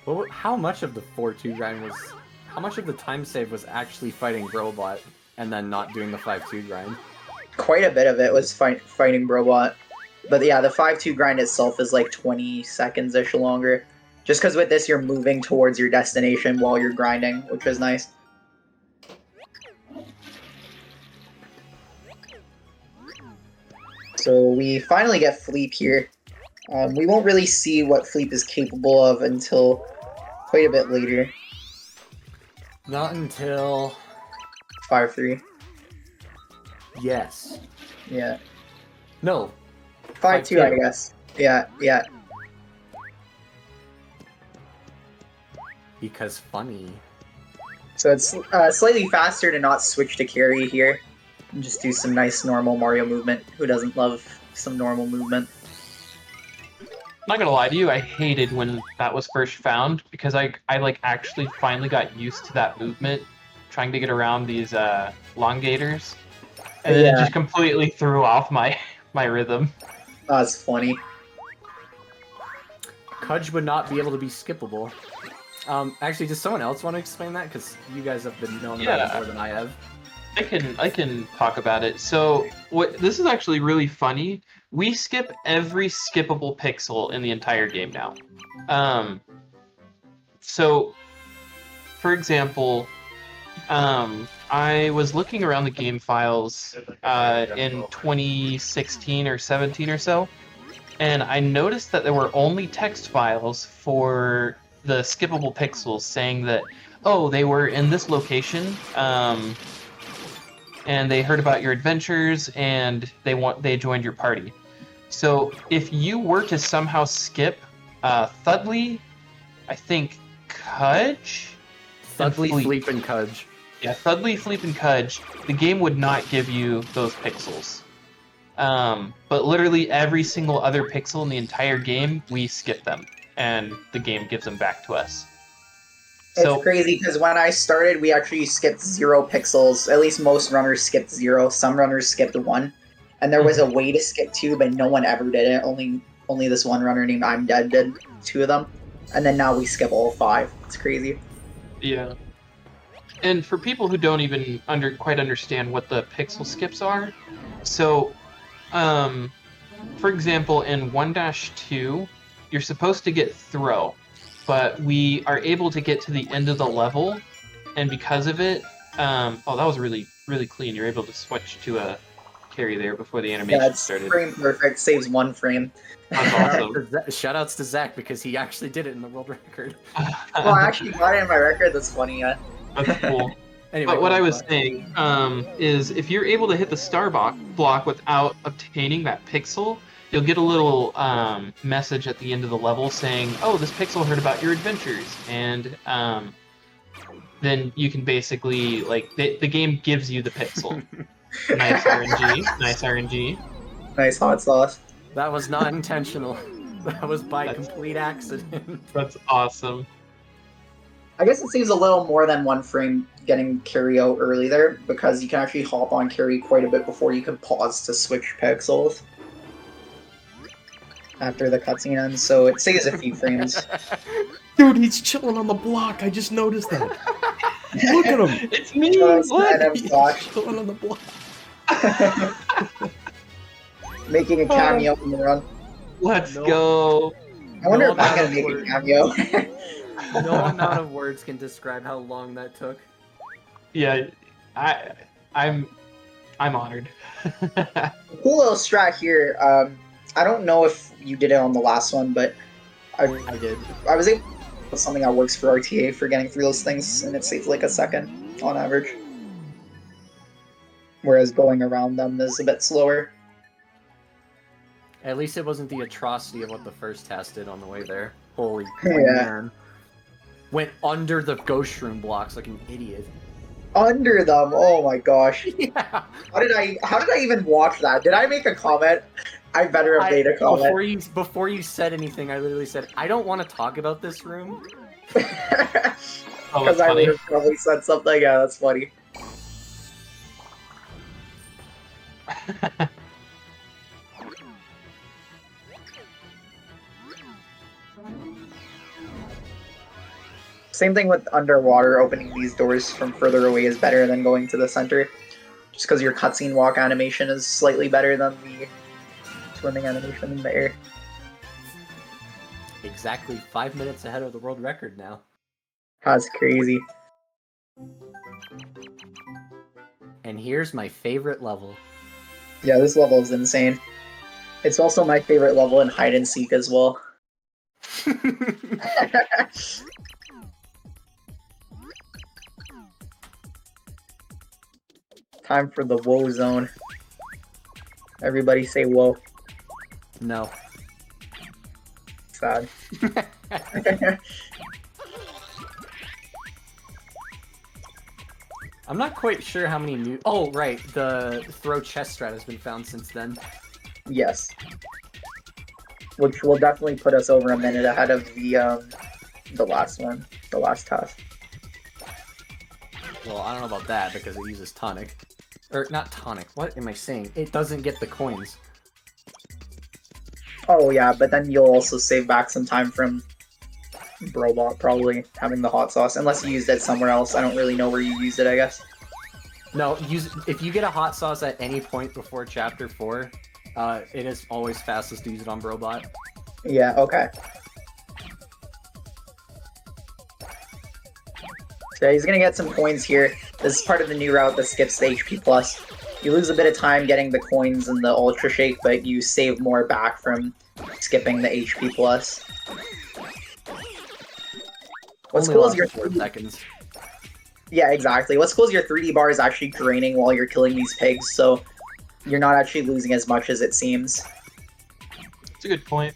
A: Well, how much of the 4-2 grind was... How much of the time save was actually fighting Brobot and then not doing the 5-2 grind?
D: Quite a bit of it was fighting Brobot. But yeah, the 5-2 grind itself is like 20 seconds-ish longer. Just because with this you're moving towards your destination while you're grinding, which is nice. So we finally get Fleep here. We won't really see what Fleep is capable of until quite a bit later.
A: Not until...
D: 5-3.
A: Yes.
D: Yeah.
A: No.
D: 5-2, I guess. Yeah, yeah.
A: Because funny.
D: So it's slightly faster to not switch to carry here. And just do some nice normal Mario movement. Who doesn't love some normal movement?
C: Not gonna lie to you, I hated when that was first found, because I like actually finally got used to that movement, trying to get around these elongators, and then it just completely threw off my rhythm.
D: That's funny.
A: Cudge would not be able to be skippable. Actually, does someone else want to explain that? Because you guys have been known about it more than I have.
C: I can talk about it. So this is actually really funny. We skip every skippable pixel in the entire game now. So, for example, I was looking around the game files in 2016 or 17 or so, and I noticed that there were only text files for the skippable pixels saying that, oh, they were in this location, and they heard about your adventures, and they joined your party. So if you were to somehow skip Thudley, I think Cudge?
A: Thudley, Fleep, and Cudge.
C: Yeah, Thudley, Fleep, and Cudge, the game would not give you those pixels. But literally every single other pixel in the entire game, we skip them, and the game gives them back to us.
D: It's crazy, because when I started, we actually skipped 0 pixels. At least most runners skipped 0. Some runners skipped 1. And there was a way to skip 2, but no one ever did it. Only this one runner named I'm Dead did 2 of them. And then now we skip all 5. It's crazy.
C: Yeah. And for people who don't even quite understand what the pixel skips are, so for example, in 1-2, you're supposed to get throw, but we are able to get to the end of the level, and because of it, oh, that was really, really clean. You're able to switch to a carry there before the animation
D: Yeah, it's
C: started.
D: frame perfect, saves 1 frame.
C: That's awesome.
A: Shoutouts to Zach because he actually did it in the world record.
D: Well, I actually got it in my record, that's funny, yeah.
C: That's cool.
A: Anyway,
C: But what
A: go
C: I
A: on,
C: was
A: Zach.
C: saying is if you're able to hit the star block without obtaining that pixel, you'll get a little message at the end of the level saying, oh, this pixel heard about your adventures. And then you can basically, like, the game gives you the pixel. Nice RNG. Nice RNG.
D: Nice hot sauce.
A: That was not intentional. That was by
C: That's-
A: complete accident.
C: That's awesome.
D: I guess it saves a little more than 1 frame getting carry out early there, because you can actually hop on carry quite a bit before you can pause to switch pixels after the cutscene ends, so it saves a few frames.
B: Dude, he's chilling on the block. I just noticed that. Look at him.
C: It's me!
D: Just
C: What?
D: kind of
B: He's
D: Josh
B: chilling on the block.
D: making a cameo in the run.
C: Let's
A: No.
C: go!
D: I wonder
A: No
D: if I'm
A: amount
D: gonna
A: of
D: make a
A: work.
D: cameo.
A: No amount of words can describe how long that took.
C: Yeah, I'm honored.
D: Cool little strat here. I don't know if you did it on the last one, but
A: I did.
D: I was able to put something that works for RTA for getting through those things, and it saves like a second on average. Whereas going around them is a bit slower.
A: At least it wasn't the atrocity of what the first TAS did on the way there. Holy
D: Yeah.
A: man. Went under the ghost room blocks like an idiot.
D: Under them, oh my gosh.
A: Yeah.
D: How did I even watch that? Did I make a comment? I better have made a comment.
A: Before you said anything, I literally said, I don't want to talk about this room.
C: Oh,
D: Because
C: that's
D: I would
C: funny.
D: have probably said something. Yeah, that's funny. Same thing with underwater. Opening these doors from further away is better than going to the center. Just because your cutscene walk animation is slightly better than the swimming animation in the air.
A: Exactly 5 minutes ahead of the world record now.
D: That's crazy.
A: And here's my favorite level.
D: Yeah, this level is insane. It's also my favorite level in hide and seek as well. Time for the woe zone. Everybody say whoa.
A: No.
D: Sad.
A: I'm not quite sure how many new... Oh, right. The throw chest strat has been found since then.
D: Yes. Which will definitely put us over a minute ahead of the last one. The last task.
A: Well, I don't know about that because it uses tonic. Or, not tonic. What am I saying? It doesn't get the coins.
D: Oh yeah, but then you'll also save back some time from Brobot probably having the hot sauce. Unless you used it somewhere else. I don't really know where you used it, I guess.
A: No, if you get a hot sauce at any point before Chapter 4, it is always fastest to use it on Brobot.
D: Yeah, okay. So he's gonna get some coins here. This is part of the new route that skips the HP plus. You lose a bit of time getting the coins and the Ultra Shake, but you save more back from skipping the HP plus. What's
A: Only
D: cool is
A: lasts
D: your
A: 4 seconds.
D: Yeah, exactly. What's cool is your 3D bar is actually draining while you're killing these pigs, so you're not actually losing as much as it seems.
C: It's a good point.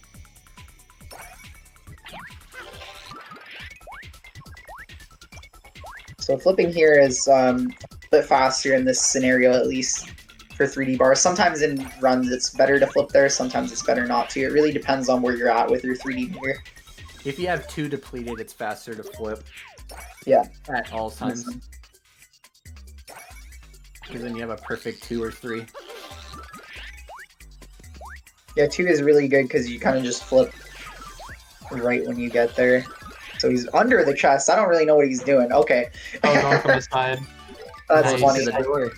D: So flipping here is a bit faster in this scenario, at least for 3D bars. Sometimes in runs it's better to flip there, sometimes it's better not to. It really depends on where you're at with your 3D meter.
A: If you have 2 depleted, it's faster to flip.
D: Yeah.
A: At all times. Because then you have a perfect 2 or 3.
D: Yeah, 2 is really good because you kind of just flip right when you get there. So he's under the chest. I don't really know what he's doing. Okay.
C: Oh, going from the side.
D: That's
C: Nice.
D: funny.
A: To the door.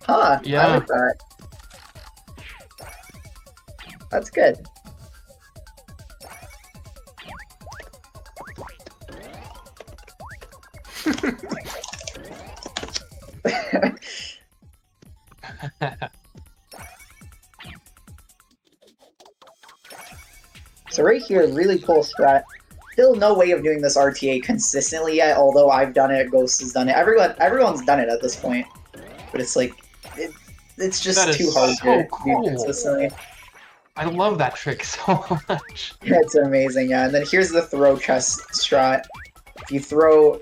D: Huh,
C: Yeah.
D: I like that. That's good. So right here, really cool strat. Still no way of doing this RTA consistently yet, although I've done it, Ghost has done it. Everyone's done it at this point. But it's like, it's just
C: That is
D: too hard
C: so
D: to
C: cool.
D: do consistently.
C: I love that trick so much.
D: It's amazing, yeah. And then here's the throw chest strat. If you throw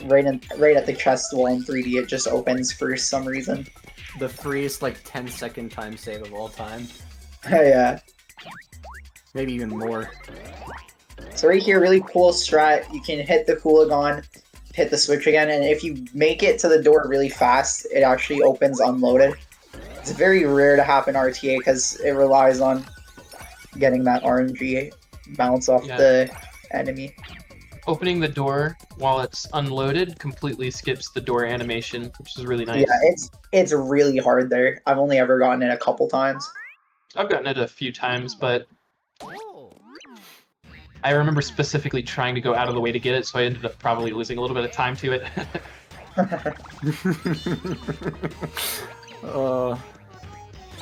D: right at the chest wall in 3D, it just opens for some reason.
A: The freest, like, 10-second time save of all time.
D: Yeah.
A: Maybe even more.
D: So right here, really cool strat. You can hit the Coolagon, hit the switch again, and if you make it to the door really fast, it actually opens unloaded. It's very rare to happen RTA because it relies on getting that RNG bounce off the enemy.
C: Opening the door while it's unloaded completely skips the door animation, which is really nice.
D: Yeah, it's really hard there. I've only ever gotten it a couple times.
C: I've gotten it a few times, but I remember specifically trying to go out of the way to get it, so I ended up probably losing a little bit of time to it.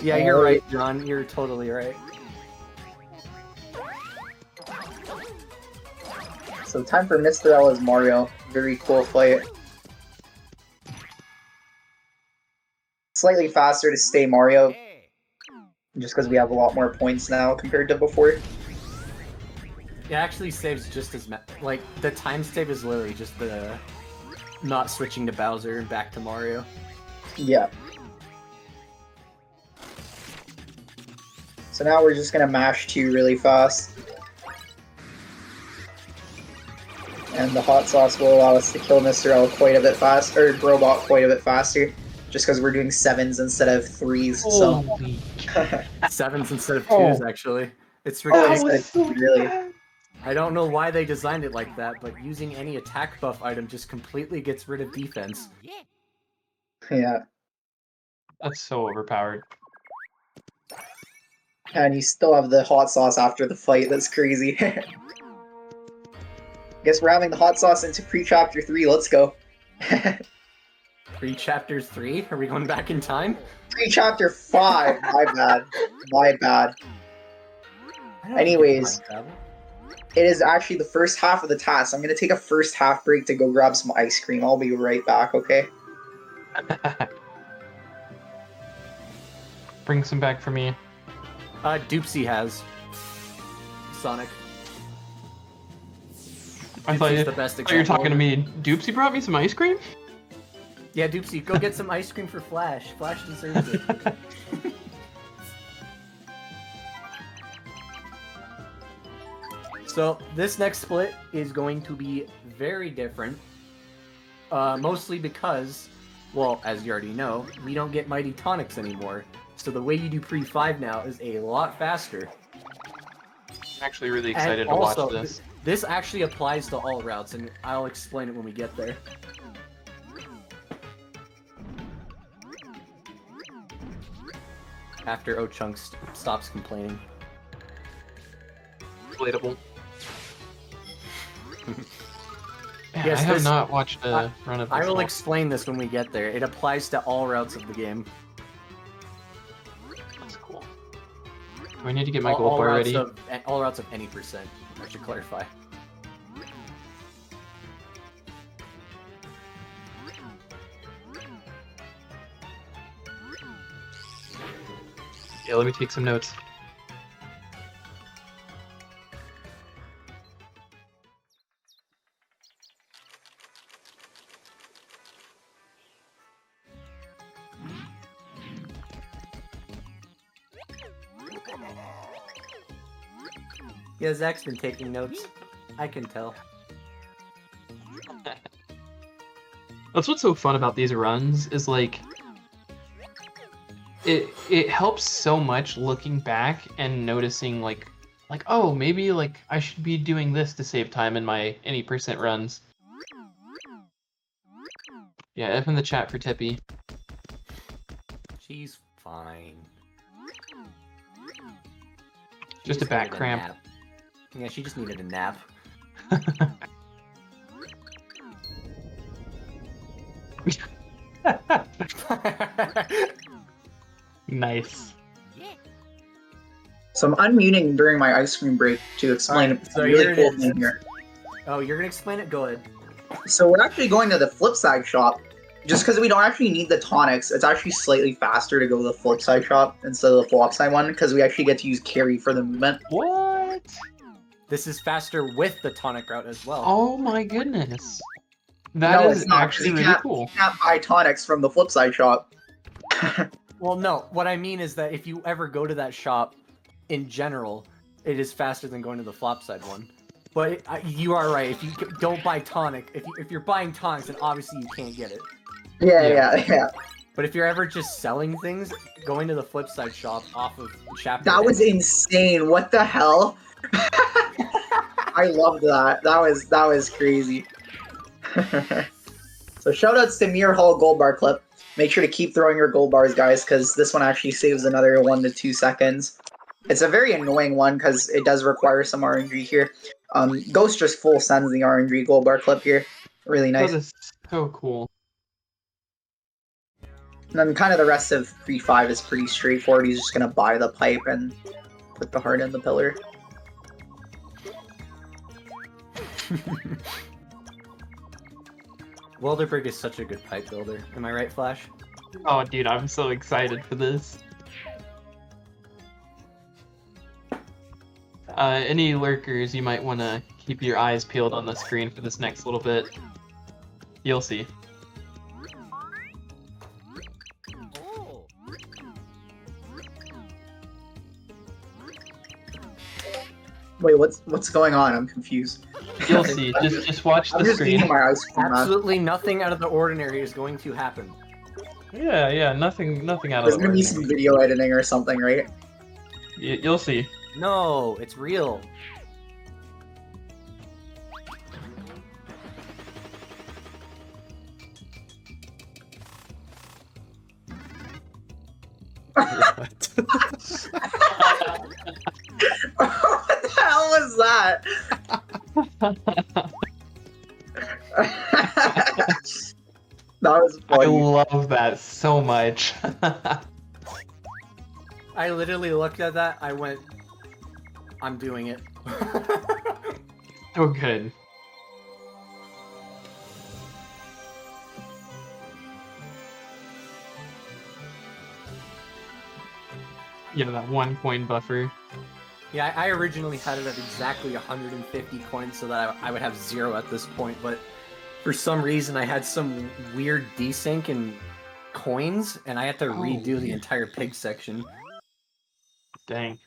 A: Yeah, you're right, John. You're totally right.
D: So time for Mr. L as Mario. Very cool fight. Slightly faster to stay Mario, just because we have a lot more points now compared to before.
A: It actually saves just as much. Like, the time save is literally just the not switching to Bowser and back to Mario.
D: Yeah. So now we're just gonna mash 2 really fast. And the hot sauce will allow us to kill Mr. L quite a bit faster, or Robot quite a bit faster, just because we're doing 7s instead of 3s. So
A: 7s instead of 2s, actually. It's
D: ridiculous. Really.
A: I don't know why they designed it like that, but using any attack buff item just completely gets rid of defense.
D: Yeah.
C: That's so overpowered.
D: And you still have the hot sauce after the fight. That's crazy. Guess we're having the hot sauce into pre-chapter 3. Let's go.
A: Pre-chapter 3? Are we going back in time?
D: Pre-chapter 5. My bad. My bad. Anyways, it is actually the first half of the TAS. I'm going to take a first half break to go grab some ice cream. I'll be right back, okay?
C: Bring some back for me.
A: Doopsy has. Sonic.
C: I thought you were talking to me. Doopsy brought me some ice cream?
A: Yeah, Doopsy, go get some ice cream for Flash. Flash deserves it. So, this next split is going to be very different. Mostly because, well, as you already know, we don't get Mighty Tonics anymore. So the way you do pre-5 now is a lot faster.
C: I'm actually really excited to watch this.
A: This actually applies to all routes, and I'll explain it when we get there. After O-Chunk stops complaining.
C: Relatable.
A: Yes,
C: I have not watched a run of this.
A: I will explain this when we get there. It applies to all routes of the game.
C: That's cool. Do I need to get my gold bar ready?
A: All routes of any percent, I should clarify.
C: Yeah, let me take some notes.
A: Yeah, Zach's been taking notes. I can tell.
C: That's what's so fun about these runs, is like it helps so much looking back and noticing like oh, maybe like I should be doing this to save time in my any percent runs. Yeah, F in the chat for Tippy.
A: She's fine.
C: Just a
A: Just
C: back
A: needed
C: cramp.
A: nap. Yeah, she just needed a nap.
C: Nice.
D: So I'm unmuting during my ice cream break to explain
A: Alright, so
D: a really
A: here it
D: cool
A: is.
D: thing here.
A: Oh, you're gonna explain it? Go ahead.
D: So we're actually going to the flip side shop. Just because we don't actually need the tonics, it's actually slightly faster to go to the flip side shop instead of the flop side one, because we actually get to use carry for the movement.
C: What?
A: This is faster with the tonic route as well.
C: Oh my goodness. That
D: No,
C: is
D: it's not, 'cause
C: actually
D: you
C: really
D: can't-
C: cool.
D: You can't buy tonics from the flip side shop.
A: Well, no. What I mean is that if you ever go to that shop, in general, it is faster than going to the flop side one. But you are right. If you don't buy tonic, if you're buying tonics, then obviously you can't get it.
D: Yeah.
A: But if you're ever just selling things, going to the flip side shop off of chapter.
D: That was
A: ending-
D: insane. What the hell? I loved that. That was crazy. So shoutouts to Mir Hall Gold Bar clip. Make sure to keep throwing your gold bars, guys, because this one actually saves another 1 to 2 seconds. It's a very annoying one because it does require some RNG here. Ghost just full sends the RNG gold bar clip here. Really nice.
C: That is so cool.
D: And then kind of the rest of pre-5 is pretty straightforward. He's just going to buy the pipe and put the heart in the pillar.
A: Wilderberg is such a good pipe builder. Am I right, Flash?
C: Oh, dude, I'm so excited for this. Any lurkers, you might want to keep your eyes peeled on the screen for this next little bit. You'll see.
D: Wait, what's going on? I'm confused.
C: You'll see. Just watch
D: I'm
C: the
D: just eating
C: screen.
D: my ice cream. man.
A: Absolutely nothing out of the ordinary is going to happen.
C: Yeah, nothing out of
D: There's
C: the
D: gonna be
C: ordinary.
D: some video editing or something, right?
C: You'll see.
A: No, it's real.
B: What?
D: What the hell was that? That was
C: I
D: funny.
C: love that so much.
A: I literally looked at that. I went, I'm doing it.
C: So good. Yeah, that 1 coin buffer.
A: Yeah, I originally had it at exactly 150 coins so that I would have 0 at this point, but for some reason I had some weird desync in coins, and I had to redo the entire pig section.
C: Dang.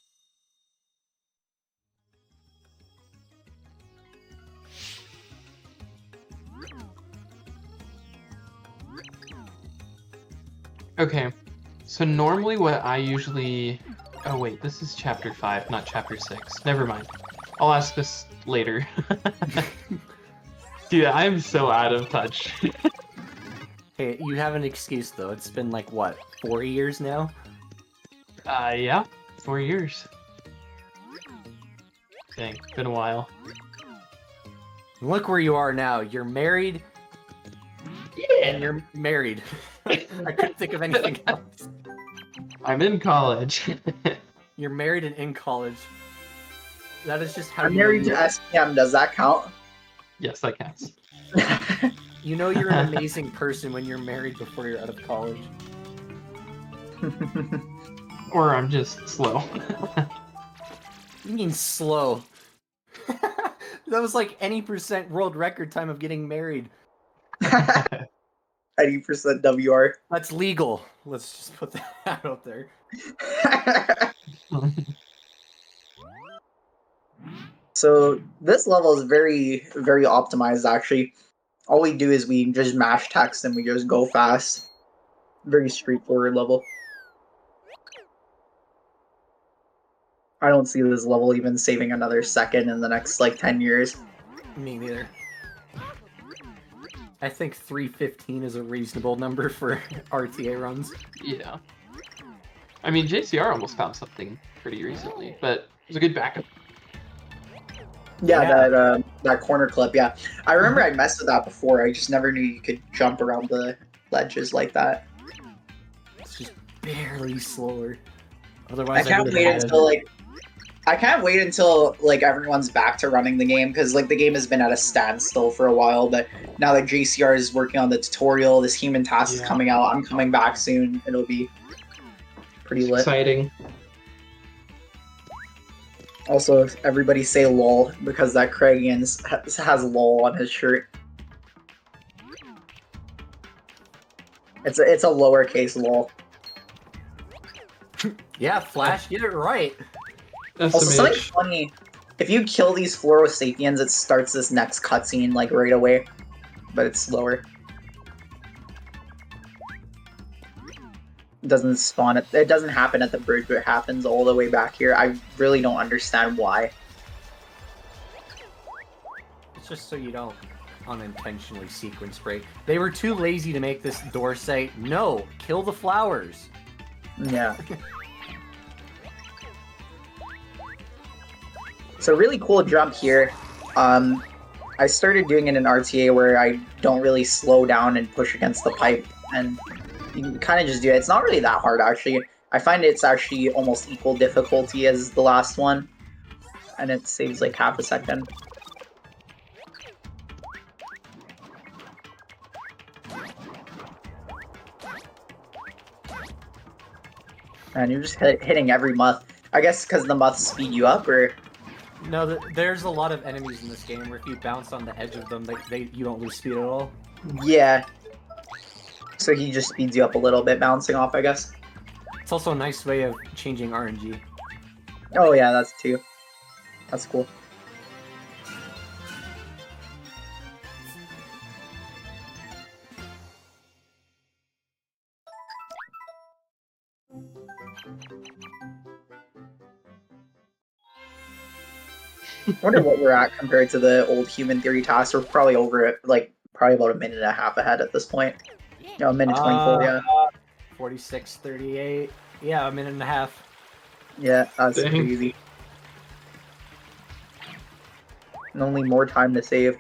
C: Okay, so normally what I usually... Oh wait, this is chapter 5, not chapter 6. Never mind. I'll ask this later. Dude, I'm so out of touch.
A: Hey, you have an excuse though. It's been like, what, 4 years now?
C: Yeah, 4 years. Dang, been a while.
A: Look where you are now. You're married, and
C: Yeah!
A: you're married. I couldn't think of anything else.
C: I'm in college.
A: You're married and in college. That is just how
D: I'm
A: you know
D: married to
A: you-
D: SPM. Does that count?
C: Yes, that counts.
A: You know you're an amazing person when you're married before you're out of college.
C: Or I'm just slow.
A: You mean slow? That was like any % world record time of getting married.
D: 80% WR.
A: That's legal. Let's just put that out there.
D: So this level is very, very optimized actually. All we do is we just mash text and we just go fast. Very straightforward level. I don't see this level even saving another second in the next like 10 years.
A: Me neither. I think 315 is a reasonable number for RTA runs.
C: Yeah. I mean, JCR almost found something pretty recently, but it was a good backup.
D: Yeah,
A: Yeah.
D: that corner clip. Yeah, I remember I messed with that before. I just never knew you could jump around the ledges like that.
A: It's just barely slower.
D: I
A: Otherwise, I
D: can't
A: would have
D: wait
A: added.
D: until I can't wait until like everyone's back to running the game because like the game has been at a standstill for a while. But now that JCR is working on the tutorial, this human task is
C: Yeah.
D: coming out. I'm coming back soon. It'll be pretty lit.
C: Exciting.
D: Also, everybody say lol because that Craigians has lol on his shirt. It's a lowercase lol.
A: Yeah, Flash, get it right.
D: Also, something
C: SMH.
D: funny. If you kill these Fluorosapiens, it starts this next cutscene like right away, but it's slower. It doesn't spawn it. It doesn't happen at the bridge, but it happens all the way back here. I really don't understand why.
A: It's just so you don't unintentionally sequence break. They were too lazy to make this door say, no, kill the flowers.
D: Yeah. So really cool jump here. I started doing it in RTA where I don't really slow down and push against the pipe, and you can kind of just do it. It's not really that hard, actually. I find it's actually almost equal difficulty as the last one, and it saves like half a second. And you're just hitting every muth. I guess because the muths speed you up, or...
A: No, there's a lot of enemies in this game where if you bounce on the edge of them, you don't lose speed at all.
D: Yeah. So he just speeds you up a little bit, bouncing off, I guess.
A: It's also a nice way of changing RNG.
D: Oh yeah, that's too. That's cool. I wonder what we're at compared to the old Human Theory task. We're probably over it, like, probably about a minute and a half ahead at this point. No, a minute 24, yeah.
A: 46, 38. Yeah, a minute and a half.
D: Yeah, that's
C: Dang.
D: crazy. And only more time to save.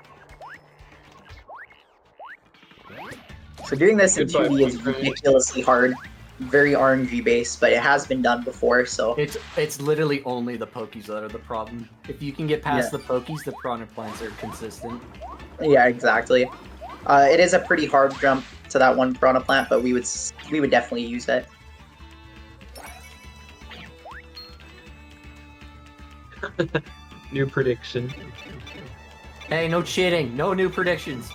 D: So doing this in
C: Goodbye,
D: 2D is
C: Frank.
D: ridiculously hard. Very RNG based, but it has been done before, so...
A: It's literally only the Pokies that are the problem. If you can get past the Pokies, the Piranha Plants are consistent.
D: Yeah, exactly. It is a pretty hard jump to that one Piranha Plant, but we would definitely use it.
C: New prediction.
A: Hey, no cheating. No new predictions.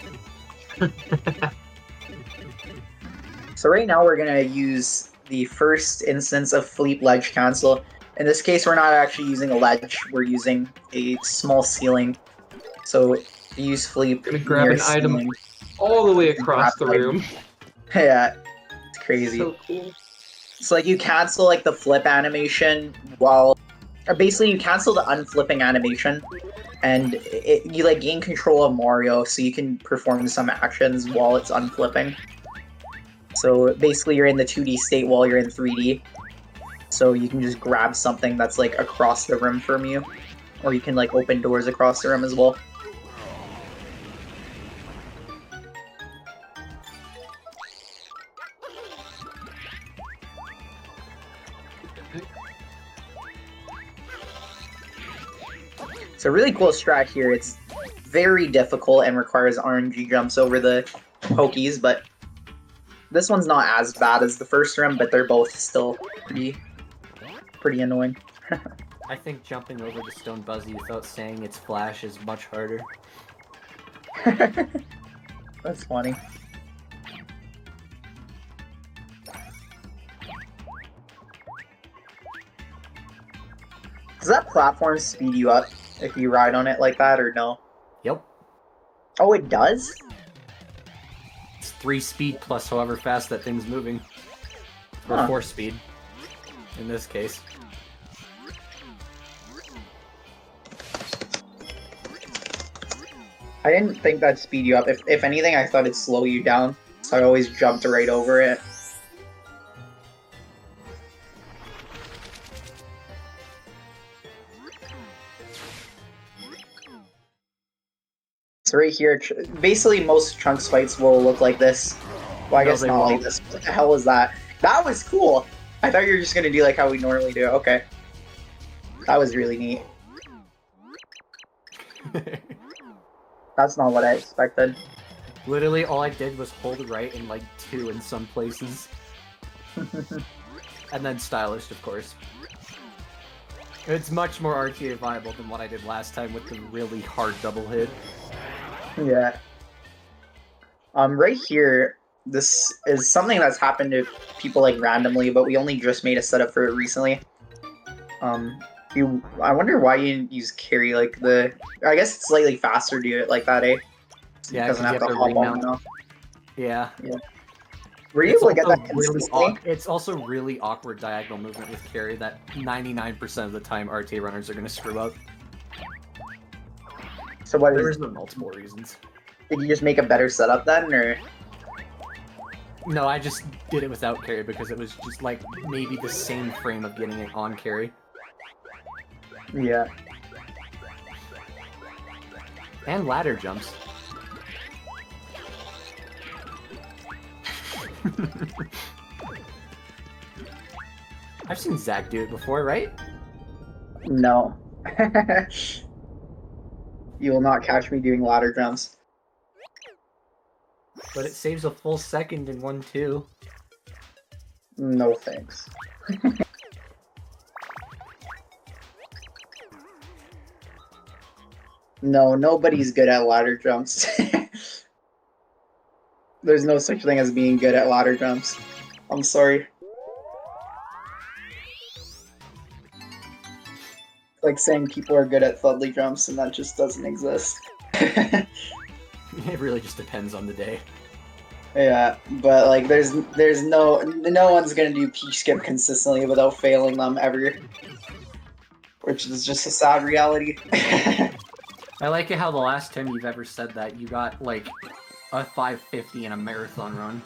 D: So right now we're gonna use the first instance of Fleep Ledge Cancel. In this case, we're not actually using a ledge, we're using a small ceiling. So use Fleep
C: Gonna grab
D: near
C: an item
D: ceiling.
C: all the way across the
D: Grab
C: room.
D: Yeah, it's crazy.
C: So cool.
D: So like you cancel like the flip animation while, or basically you cancel the unflipping animation, and you like gain control of Mario, so you can perform some actions while it's unflipping. So basically you're in the 2D state while you're in 3D. So you can just grab something that's like across the room from you, or you can like open doors across the room as well. It's a really cool strat here. It's very difficult and requires RNG jumps over the Pokies, but this one's not as bad as the first room, but they're both still pretty annoying.
A: I think jumping over the Stone Buzzy without saying it's Flash is much harder.
D: That's funny. Does that platform speed you up if you ride on it like that, or no?
A: Yep.
D: Oh, it does?
A: It's 3 speed plus however fast that thing's moving. Or
D: Huh.
A: 4 speed, in this case.
D: I didn't think that'd speed you up. If anything, I thought it'd slow you down. So I always jumped right over it. So right here, basically most Trunks fights will look like this. Well, I
A: No,
D: guess
A: they
D: not like
A: won't.
D: this. What the hell was that? That was cool! I thought you were just gonna do like how we normally do. Okay. That was really neat. That's not what I expected.
A: Literally, all I did was hold right in like 2 in some places. And then stylish, of course. It's much more RTA viable than what I did last time with the really hard double hit.
D: Yeah. Right here, this is something that's happened to people like randomly, but we only just made a setup for it recently. I wonder why you didn't use carry like the. I guess it's slightly faster to do it like that, eh?
A: Yeah,
D: Doesn't
A: because
D: have
A: you
D: to
A: have to
D: hop on
A: remount.
D: and off.
A: Yeah.
D: Were you
A: It's
D: able to get
A: also
D: that consistently?
A: it's also really awkward diagonal movement with carry that 99% of the time RTA runners are going to screw up.
D: So what
A: There's
D: is?
A: multiple reasons.
D: Did you just make a better setup then, or?
A: No, I just did it without carry because it was just like maybe the same frame of getting it on carry.
D: Yeah.
A: And ladder jumps. I've seen Zach do it before, right?
D: No. You will not catch me doing ladder jumps.
A: But it saves a full second in 1-2.
D: No thanks. No, nobody's good at ladder jumps. There's no such thing as being good at ladder jumps. I'm sorry. Like saying people are good at Thudley jumps, and that just doesn't exist.
A: It really just depends on the day.
D: Yeah, but like there's no one's gonna do peach skip consistently without failing them ever. Which is just a sad reality.
A: I like it how the last time you've ever said that, you got, like, a 550 in a marathon run.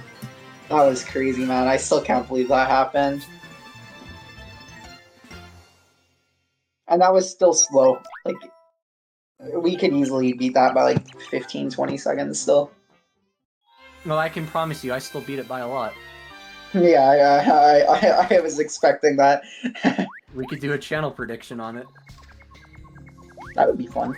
D: That was crazy, man. I still can't believe that happened. And that was still slow. Like, we could easily beat that by like 15, 20 seconds still.
A: Well, I can promise you, I still beat it by a lot.
D: Yeah, I was expecting that.
A: We could do a channel prediction on it.
D: That would be fun.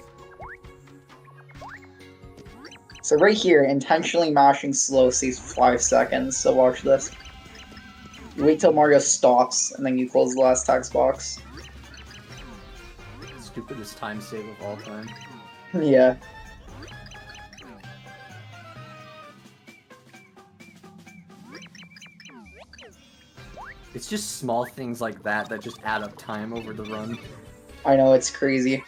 D: So right here, intentionally mashing slow saves 5 seconds, so watch this. You wait till Mario stops, and then you close the last text box.
A: Stupidest time save of all time.
D: Yeah.
A: It's just small things like that that just add up time over the run.
D: I know, it's crazy.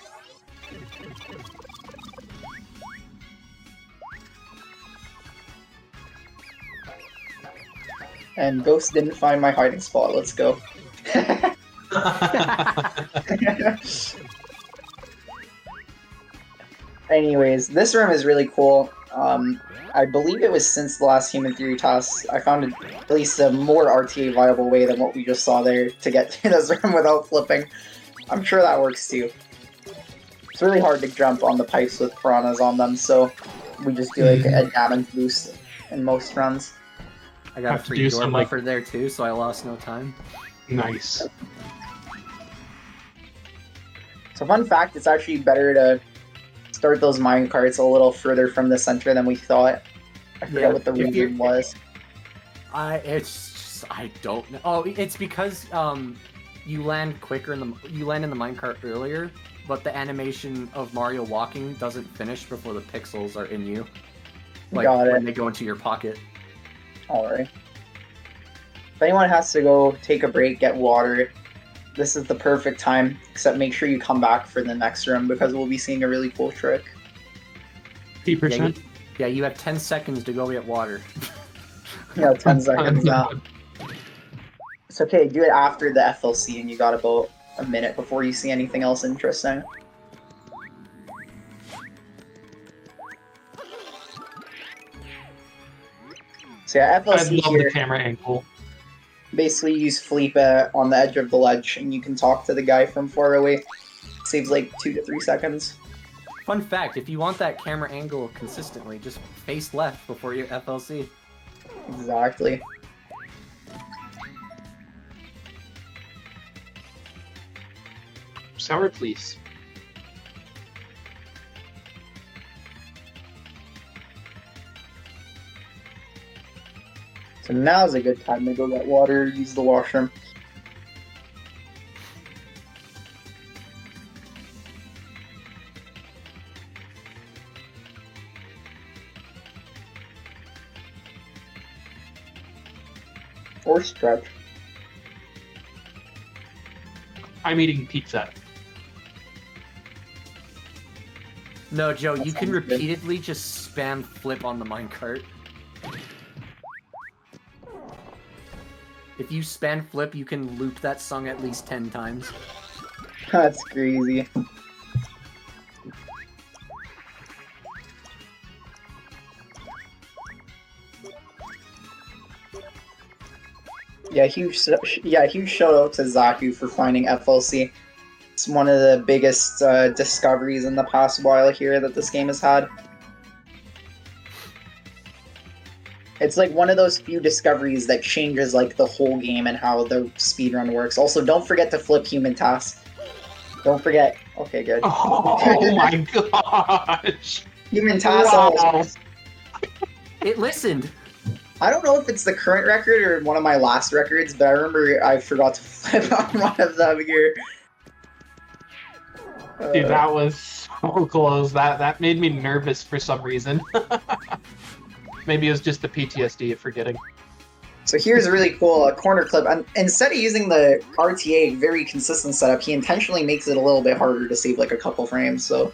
D: And Ghost didn't find my hiding spot, let's go. Anyways, this room is really cool. I believe it was since the last Human Theory TAS, I found at least a more RTA viable way than what we just saw there to get to this room without flipping. I'm sure that works too. It's really hard to jump on the pipes with piranhas on them, so we just do like a damage boost in most runs.
A: I got a
C: Have to
A: free
C: do
A: door
C: some,
A: buffer there too, so I lost no time.
C: Nice.
D: So fun fact, it's actually better to start those mine carts a little further from the center than we thought. I forget
A: Yeah,
D: what the
A: if you-
D: reason was.
A: I don't know. Oh, it's because you land quicker in the minecart earlier, but the animation of Mario walking doesn't finish before the pixels are in you. Like
D: Got it.
A: when they go into your pocket.
D: Alright. If anyone has to go take a break, get water, this is the perfect time, except make sure you come back for the next room because we'll be seeing a really cool trick.
C: 50%.
A: Yeah, you have 10 seconds to go get water.
D: Yeah, 10 seconds now. It's okay, do it after the FLC and you got about a minute before you see anything else interesting. So yeah,
C: I
D: FLC
C: love
D: here.
C: the camera angle.
D: Basically use Felipe on the edge of the ledge and you can talk to the guy from far away. Saves like 2 to 3 seconds.
A: Fun fact, if you want that camera angle consistently, just face left before your FLC.
D: Exactly.
C: Sour, please.
D: So now's a good time to go get water, use the washroom. Or stretch.
C: I'm eating pizza.
A: No, Joe, you can
D: sounds good.
A: repeatedly just spam flip on the minecart. If you spam flip, you can loop that song at least 10 times.
D: That's crazy. Yeah, huge shout out to Zaku for finding FLC. It's one of the biggest discoveries in the past while here that this game has had. It's like one of those few discoveries that changes like the whole game and how the speedrun works. Also, don't forget to flip human tasks. Don't forget. Okay, good.
C: Oh my gosh!
D: Human tasks.
C: Wow.
A: It listened!
D: I don't know if it's the current record or one of my last records, but I remember I forgot to flip on one of them here.
C: Dude, that was so close. That made me nervous for some reason. Maybe it was just the PTSD of forgetting.
D: So here's a really cool corner clip. Instead of using the RTA very consistent setup, he intentionally makes it a little bit harder to save like a couple frames, so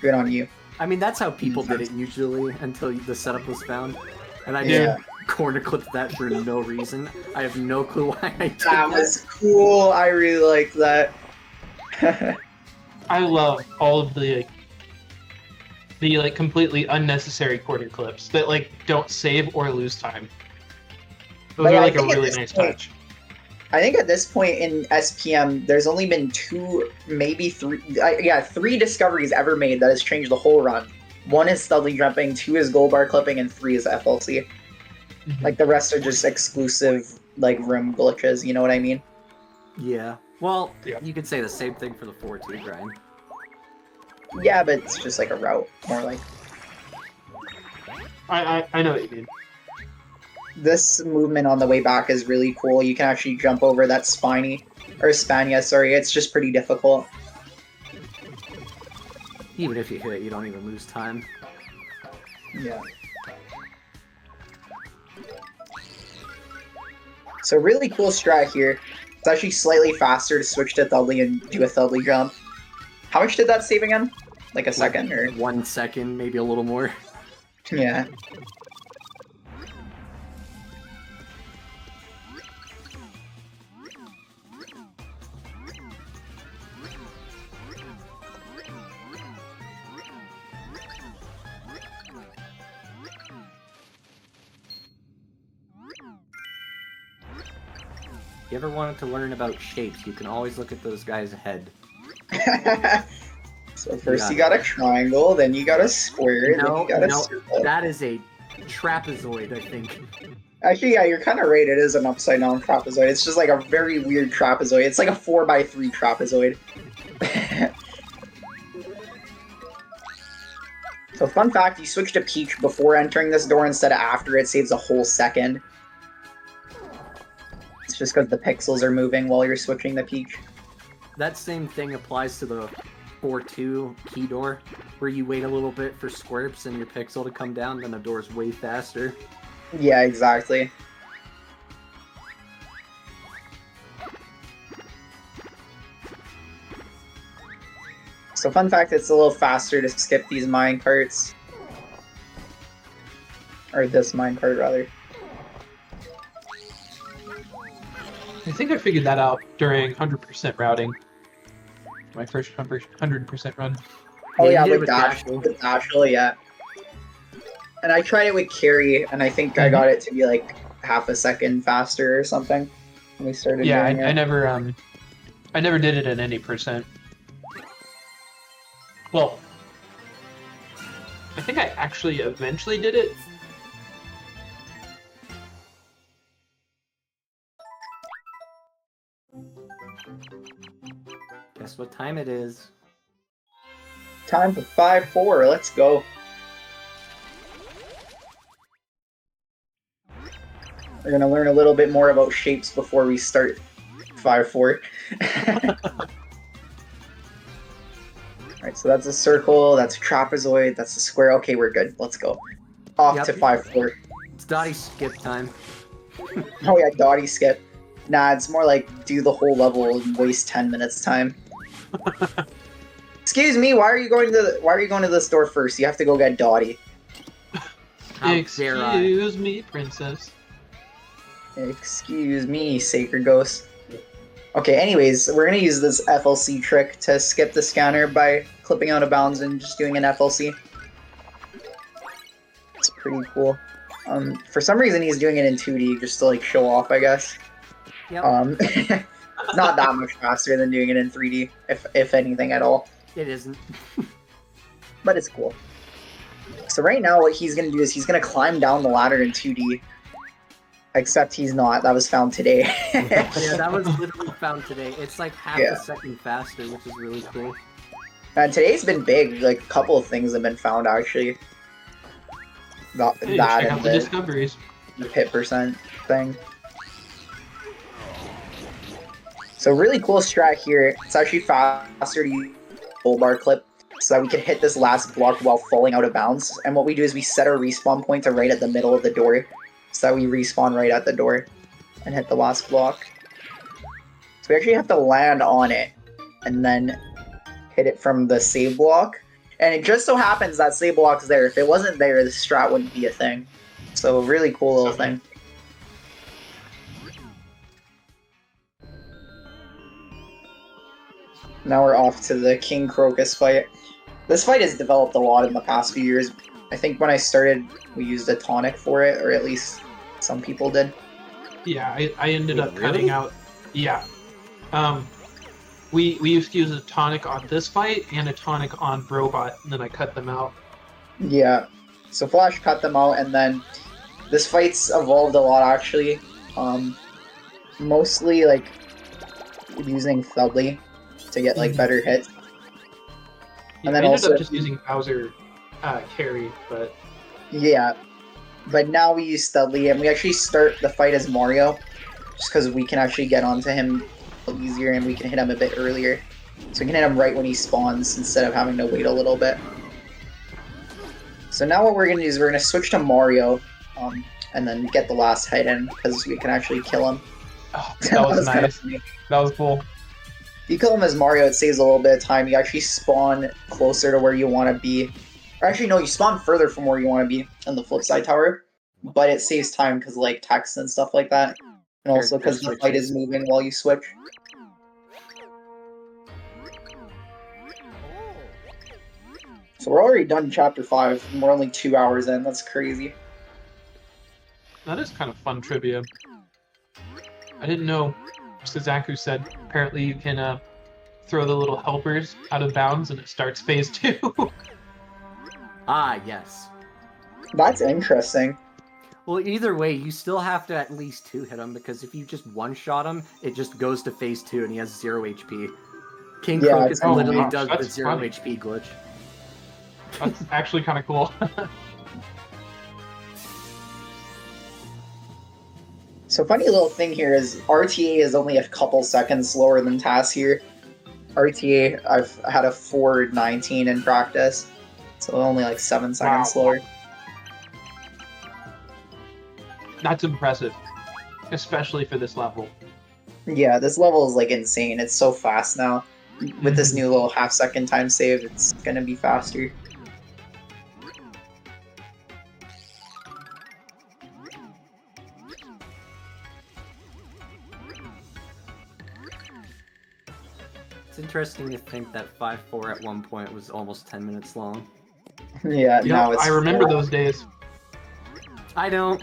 D: good on you.
A: I mean, that's how people did it usually until the setup was found. And I
D: Yeah.
A: just corner clipped that for no reason. I have no clue why I did
D: That was cool. I really liked that.
C: I love all of the like completely unnecessary quarter clips that like don't save or lose time. Those
D: But
C: are
D: I
C: like a
D: think at
C: really
D: this
C: nice
D: point-
C: touch.
D: I think at this point in SPM, there's only been two, maybe three, three discoveries ever made that has changed the whole run. One is Studley jumping, two is gold bar clipping, and three is FLC.
C: Mhm.
D: Like the rest are just exclusive like room glitches. You know what I mean?
A: Yeah. Well,
C: Yeah.
A: you could say the same thing for the 4-2 grind.
D: Yeah, but it's just like a route, more like.
C: I know what you mean.
D: This movement on the way back is really cool. You can actually jump over that Spania, sorry. It's just pretty difficult.
A: Even if you hit it, you don't even lose time.
D: Yeah. So really cool strat here. It's actually slightly faster to switch to Thudley and do a Thudley jump. How much did that save again? Like a second or
A: 1 second, maybe a little more.
D: yeah.
A: If you ever wanted to learn about shapes, you can always look at those guys' head.
D: So first you got a triangle, then you got a square, then you got a circle.
A: That is a trapezoid, I think.
D: Actually, yeah, you're kind of right. It is an upside down trapezoid. It's just like a very weird trapezoid. It's like a 4x3 trapezoid. So fun fact, you switch to Peach before entering this door instead of after. It saves a whole second. It's just because the pixels are moving while you're switching the Peach.
A: That same thing applies to the 4-2 key door, where you wait a little bit for squirps and your pixel to come down, then the door's way faster.
D: Yeah, exactly. So fun fact, it's a little faster to skip these minecarts. Or this minecart, rather.
C: I think I figured that out during 100% routing. My first 100% run.
D: Oh
A: you
D: yeah,
A: did it
D: with Dash,
A: Dashel.
D: with Dashel, yeah. And I tried it with Carry, and I think I got it to be like half a second faster or something when we started
C: Yeah,
D: doing it.
C: I never did it at any percent. Well, I think I actually eventually did it.
A: Guess what time it is?
D: Time for 5-4. Let's go. We're gonna learn a little bit more about shapes before we start 5-4. Alright, so that's a circle, that's a trapezoid, that's a square. Okay, we're good. Let's go. Off
A: Yep.
D: to 5-4.
A: It's Dottie skip time.
D: Oh yeah, Dottie skip. Nah, it's more like do the whole level and waste 10 minutes time. Excuse me, why are you going to the store first? You have to go get Dottie.
A: How dare I?
C: Excuse me, princess.
D: Excuse me, SacredGhost. Okay, anyways, we're gonna use this FLC trick to skip the scanner by clipping out of bounds and just doing an FLC. It's pretty cool. For some reason he's doing it in 2D just to like show off, I guess.
A: Yep.
D: Not that much faster than doing it in 3D, if anything at all.
A: It isn't.
D: But it's cool. So right now what he's gonna do is he's gonna climb down the ladder in 2D. Except he's not. That was found today.
A: Yeah, that was literally found today. It's like half a second faster, which is really cool.
D: And today's been big. Like a couple of things have been found actually.
C: Hey,
D: That
C: check
D: and
C: out the discoveries.
D: the hit percent thing. So really cool strat here. It's actually faster to use full bar clip so that we can hit this last block while falling out of bounds. And what we do is we set our respawn point to right at the middle of the door so that we respawn right at the door and hit the last block. So we actually have to land on it and then hit it from the save block. And it just so happens that save block's there. If it wasn't there, the strat wouldn't be a thing. So really cool little thing. Now we're off to the King Crocus fight. This fight has developed a lot in the past few years. I think when I started, we used a tonic for it, or at least some people did.
C: Yeah, I ended up
A: Really?
C: cutting out. Yeah. We used to use a tonic on this fight and a tonic on Robot, and then I cut them out.
D: Yeah. So Flash cut them out, and then this fight's evolved a lot actually. Mostly like using Thudley to get like better hits.
C: Yeah,
D: And then
C: I ended
D: also-
C: up just using Bowser carry, but
D: Yeah. But now we use Studley, and we actually start the fight as Mario, just because we can actually get onto him easier and we can hit him a bit earlier. So we can hit him right when he spawns instead of having to wait a little bit. So now what we're going to do is we're going to switch to Mario, and then get the last hit in, because we can actually kill him.
C: oh, that was
D: kinda
C: nice.
D: funny.
C: That was cool.
D: If you kill him as Mario, it saves a little bit of time. You actually spawn closer to where you want to be. Or actually, no, you spawn further from where you want to be on the flip side tower. But it saves time because, like, text and stuff like that. And also because the fight is moving while you switch. So we're already done Chapter 5, and we're only 2 hours in. That's crazy.
C: That is kind of fun trivia. I didn't know. Suzaku said apparently you can throw the little helpers out of bounds and it starts phase 2.
A: Ah, yes.
D: That's interesting.
A: Well, either way, you still have to at least 2 hit him, because if you just one-shot him, it just goes to phase 2 and he has 0 HP. King
D: Yeah,
A: Crocus
D: it's- oh
A: literally
C: gosh,
A: does the
C: that's
A: 0
C: funny.
A: HP glitch.
C: That's actually kind of cool.
D: So funny little thing here is RTA is only a couple seconds slower than TAS here. RTA, I've had a 4:19 in practice, so only like 7 seconds
C: Wow.
D: slower.
C: That's impressive, especially for this level.
D: Yeah, this level is like insane. It's so fast now. With this new little half-second time save, it's gonna be faster.
A: It's interesting to think that 5-4 at one point was almost 10 minutes long.
D: Yeah,
C: You
D: now
C: know,
D: it's.
C: I remember those days.
A: I don't.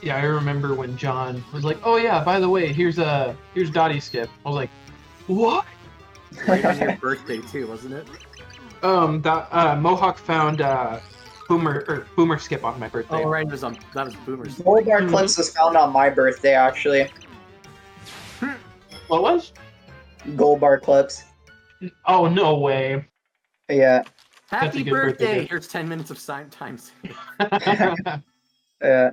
C: Yeah, I remember when John was like, "Oh yeah, by the way, here's Dottie skip." I was like, "What?"
A: Right on your birthday too, wasn't it?
C: That Mohawk found Boomer Skip on my birthday.
A: Oh right, that was Boomer's.
D: Gold bar clips was found on my birthday, actually.
C: What was?
D: Gold bar clips.
C: Oh no way.
D: Yeah.
C: That's a
A: Happy
C: good
A: birthday!
C: birthday gift.
A: Here's 10 minutes of sign time.
D: Yeah.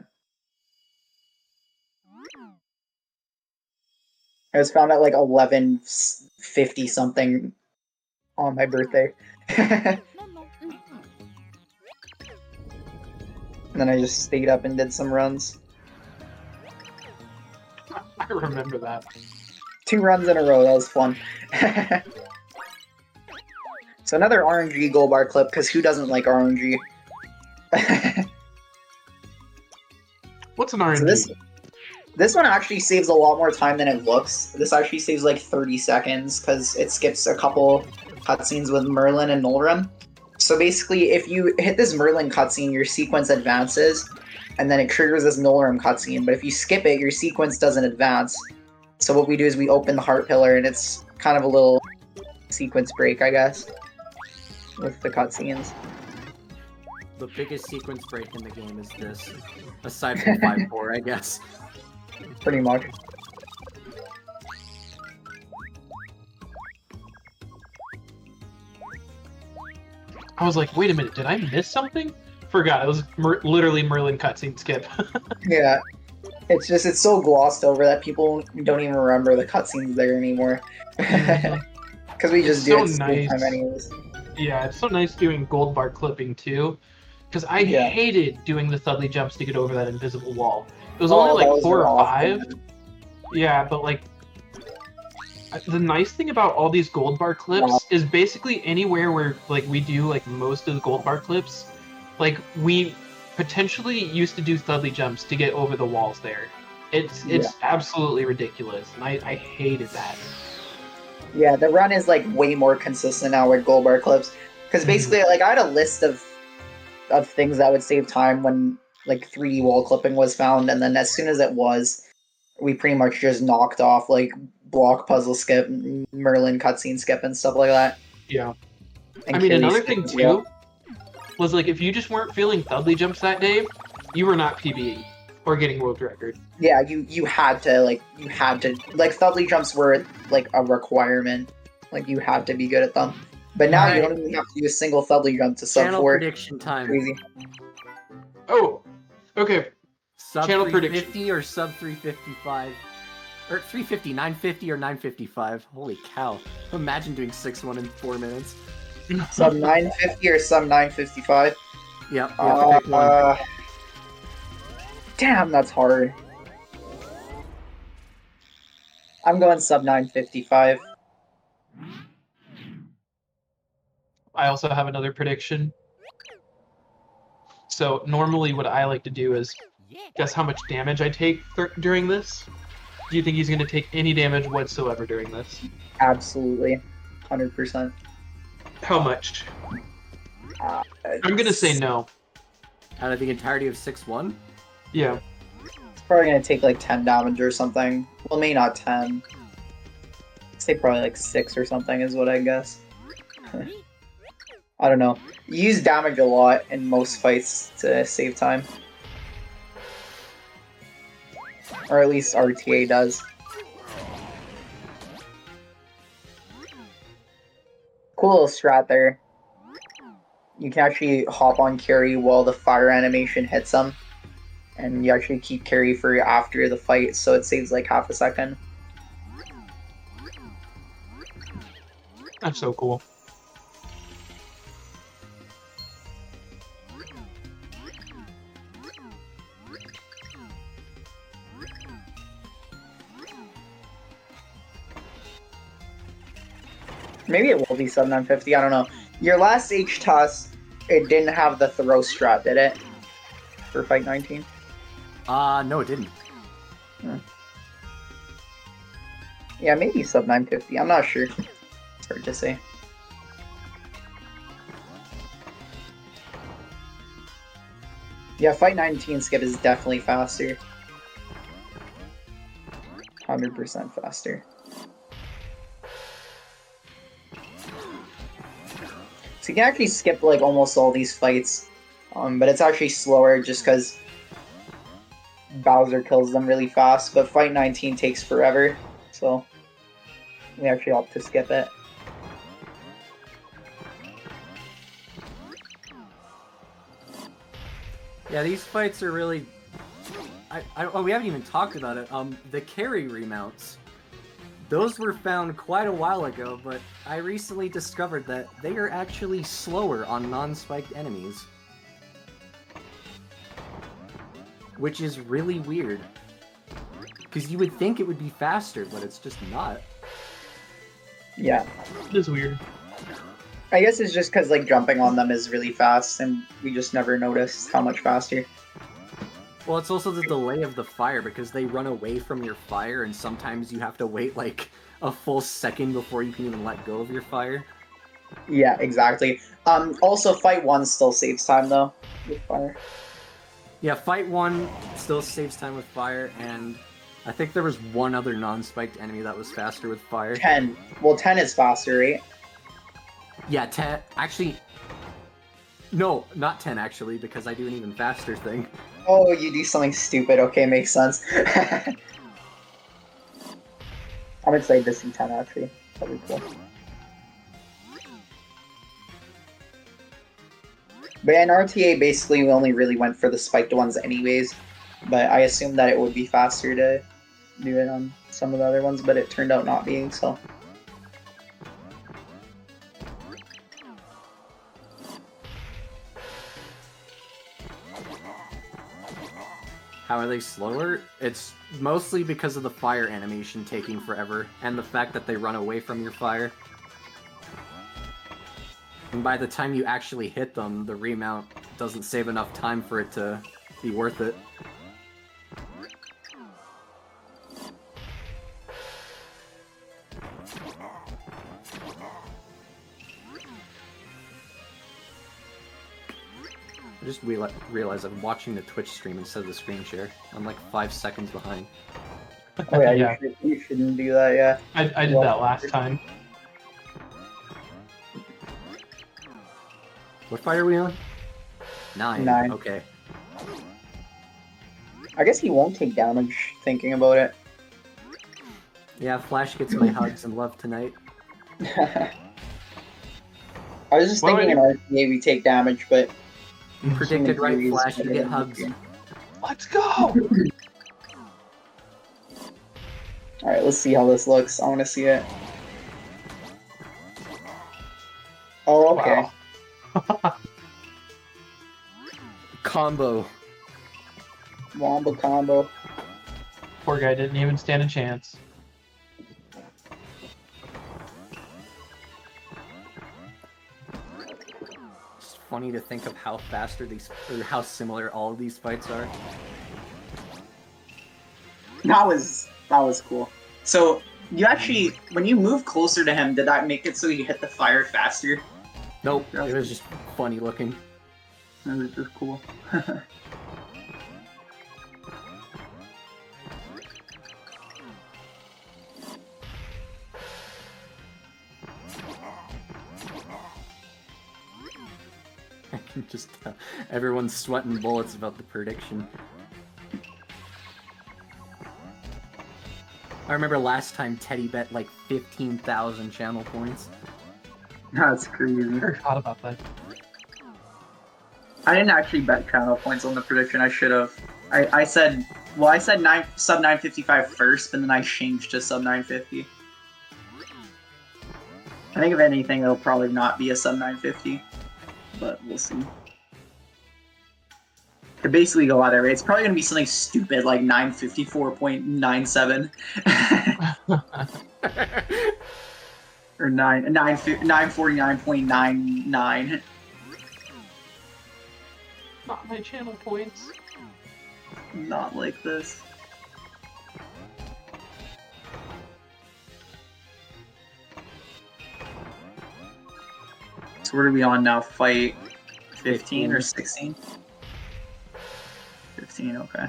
D: I was found at like 11:50 something on my birthday. And then I just stayed up and did some runs.
C: I remember that.
D: 2 runs in a row, that was fun. So another RNG gold bar clip, because who doesn't like RNG?
C: What's an RNG?
D: So this one actually saves a lot more time than it looks. This actually saves like 30 seconds, because it skips a couple cutscenes with Merlin and Nolrim. So basically, if you hit this Merlin cutscene, your sequence advances, and then it triggers this Nolrim cutscene. But if you skip it, your sequence doesn't advance. So what we do is we open the Heart Pillar, and it's kind of a little sequence break, I guess, with the cutscenes.
A: The biggest sequence break in the game is this, aside from 5-4, I guess.
D: Pretty much.
C: I was like, wait a minute, did I miss something? Forgot, it was literally Merlin cutscene skip.
D: Yeah. It's so glossed over that people don't even remember the cutscenes there anymore. Because we just
C: It's
D: do
C: so
D: it school
C: nice.
D: time anyways.
C: Yeah, it's so nice doing gold bar clipping too, because I
D: Yeah.
C: hated doing the Thudley jumps to get over that invisible wall. It was
D: Oh,
C: only
D: that
C: like
D: was
C: 4 or
D: rough.
C: 5. Yeah, but like the nice thing about all these gold bar clips
D: Wow.
C: is basically anywhere where like we do like most of the gold bar clips, like we potentially used to do Thudley jumps to get over the walls there. It's absolutely ridiculous, and I hated that.
D: Yeah, the run is like way more consistent now with gold bar clips. Because basically, like I had a list of things that would save time when like 3D wall clipping was found, and then as soon as it was, we pretty much just knocked off like block puzzle skip, Merlin cutscene skip, and stuff like that.
C: Yeah.
D: And
C: I mean,
D: Carrie
C: another
D: skip
C: thing
D: as well.
C: too was like if you just weren't feeling Thudley jumps that day, you were not PBing or getting world record.
D: Yeah, you had to like Thudley jumps were like a requirement. Like you had to be good at them. But now you
A: Alright.
D: don't even have to do a single Thudley jump to sub
A: Channel
D: 4.
A: prediction time.
D: Crazy.
C: Oh, okay.
A: Sub
C: Channel
A: 350 or sub 355? Or 350, 950 or 955? Holy cow. Imagine doing 6-1 in 4 minutes.
D: Sub 950 or sub 955?
A: Yep, you have to pick one.
D: Damn, that's hard. I'm going sub 955.
C: I also have another prediction. So normally what I like to do is guess how much damage I take during this. Do you think he's going to take any damage whatsoever during this?
D: Absolutely. 100%.
C: How much? I'm going to say no.
A: Out of the entirety of 6-1?
C: Yeah.
D: It's probably going to take like 10 damage or something. Well, maybe not 10. I'd say probably like 6 or something is what I guess. I don't know. You use damage a lot in most fights to save time. Or at least RTA does. Cool little strat there. You can actually hop on Carrie while the fire animation hits him. And you actually keep Carrie for after the fight, so it saves like half a second.
C: That's so cool.
D: Maybe it will be sub 950, I don't know. Your last TAS, it didn't have the throw strat, did it? For Fight 19?
A: No, it didn't.
D: Yeah, maybe sub 950, I'm not sure. It's hard to say. Yeah, Fight 19 skip is definitely faster. 100% faster. So you can actually skip like almost all these fights, but it's actually slower just because Bowser kills them really fast. But fight 19 takes forever, so we actually opt to skip it.
A: Yeah, these fights are really. Oh, we haven't even talked about it. The carry remounts. Those were found quite a while ago, but I recently discovered that they are actually slower on non-spiked enemies. Which is really weird. Because you would think it would be faster, but it's just not.
D: Yeah.
C: It is weird.
D: I guess it's just because like jumping on them is really fast, and we just never noticed how much faster.
A: Well, it's also the delay of the fire, because they run away from your fire, and sometimes you have to wait like a full second before you can even let go of your fire.
D: Yeah, exactly. Also, fight 1 still saves time though with fire.
A: Yeah, fight 1 still saves time with fire, and I think there was one other non-spiked enemy that was faster with fire.
D: 10. Well, 10 is faster, right?
A: Yeah, 10. Actually, no, not 10 actually, because I do an even faster thing.
D: Oh, you do something stupid. Okay, makes sense. I'm excited to see 10 actually. That'd be cool. But yeah, in RTA, basically, we only really went for the spiked ones anyways. But I assumed that it would be faster to do it on some of the other ones, but it turned out not being so.
A: How are they slower? It's mostly because of the fire animation taking forever, and the fact that they run away from your fire. And by the time you actually hit them, the remount doesn't save enough time for it to be worth it. I just realized I'm watching the Twitch stream instead of the screen share. I'm like 5 seconds behind.
D: Oh yeah,
C: Yeah.
D: You shouldn't do that, yeah.
C: I did that last time.
A: What fight are we on? 9.
D: 9.
A: Okay.
D: I guess he won't take damage thinking about it.
A: Yeah, Flash gets my hugs and love tonight.
D: I was just thinking in RTA we take damage, but...
A: Predicted right, Flash, you get hugs.
C: Let's go!
D: Alright, let's see how this looks. I want to see it. Oh, okay.
C: Wow.
A: Combo.
D: Wombo combo.
C: Poor guy didn't even stand a chance.
A: It's funny to think of how faster these, or how similar all of these fights are.
D: That was cool. So, you actually, when you move closer to him, did that make it so you hit the fire faster?
A: Nope, it was just funny looking.
D: That was just cool.
A: I can just tell. Everyone's sweating bullets about the prediction. I remember last time Teddy bet like 15,000 channel points.
D: That's crazy.
C: I forgot about that.
D: I didn't actually bet channel points on the prediction. I should have. I said sub 955 first, but then I changed to sub 950. I think if anything, it'll probably not be a sub 950, but we'll see. Could basically go either way. It's probably gonna be something stupid like 954.97 or 949.99.
C: Not my channel points.
D: Not like this. So what are we on now? Fight 15 or 16? 15, okay.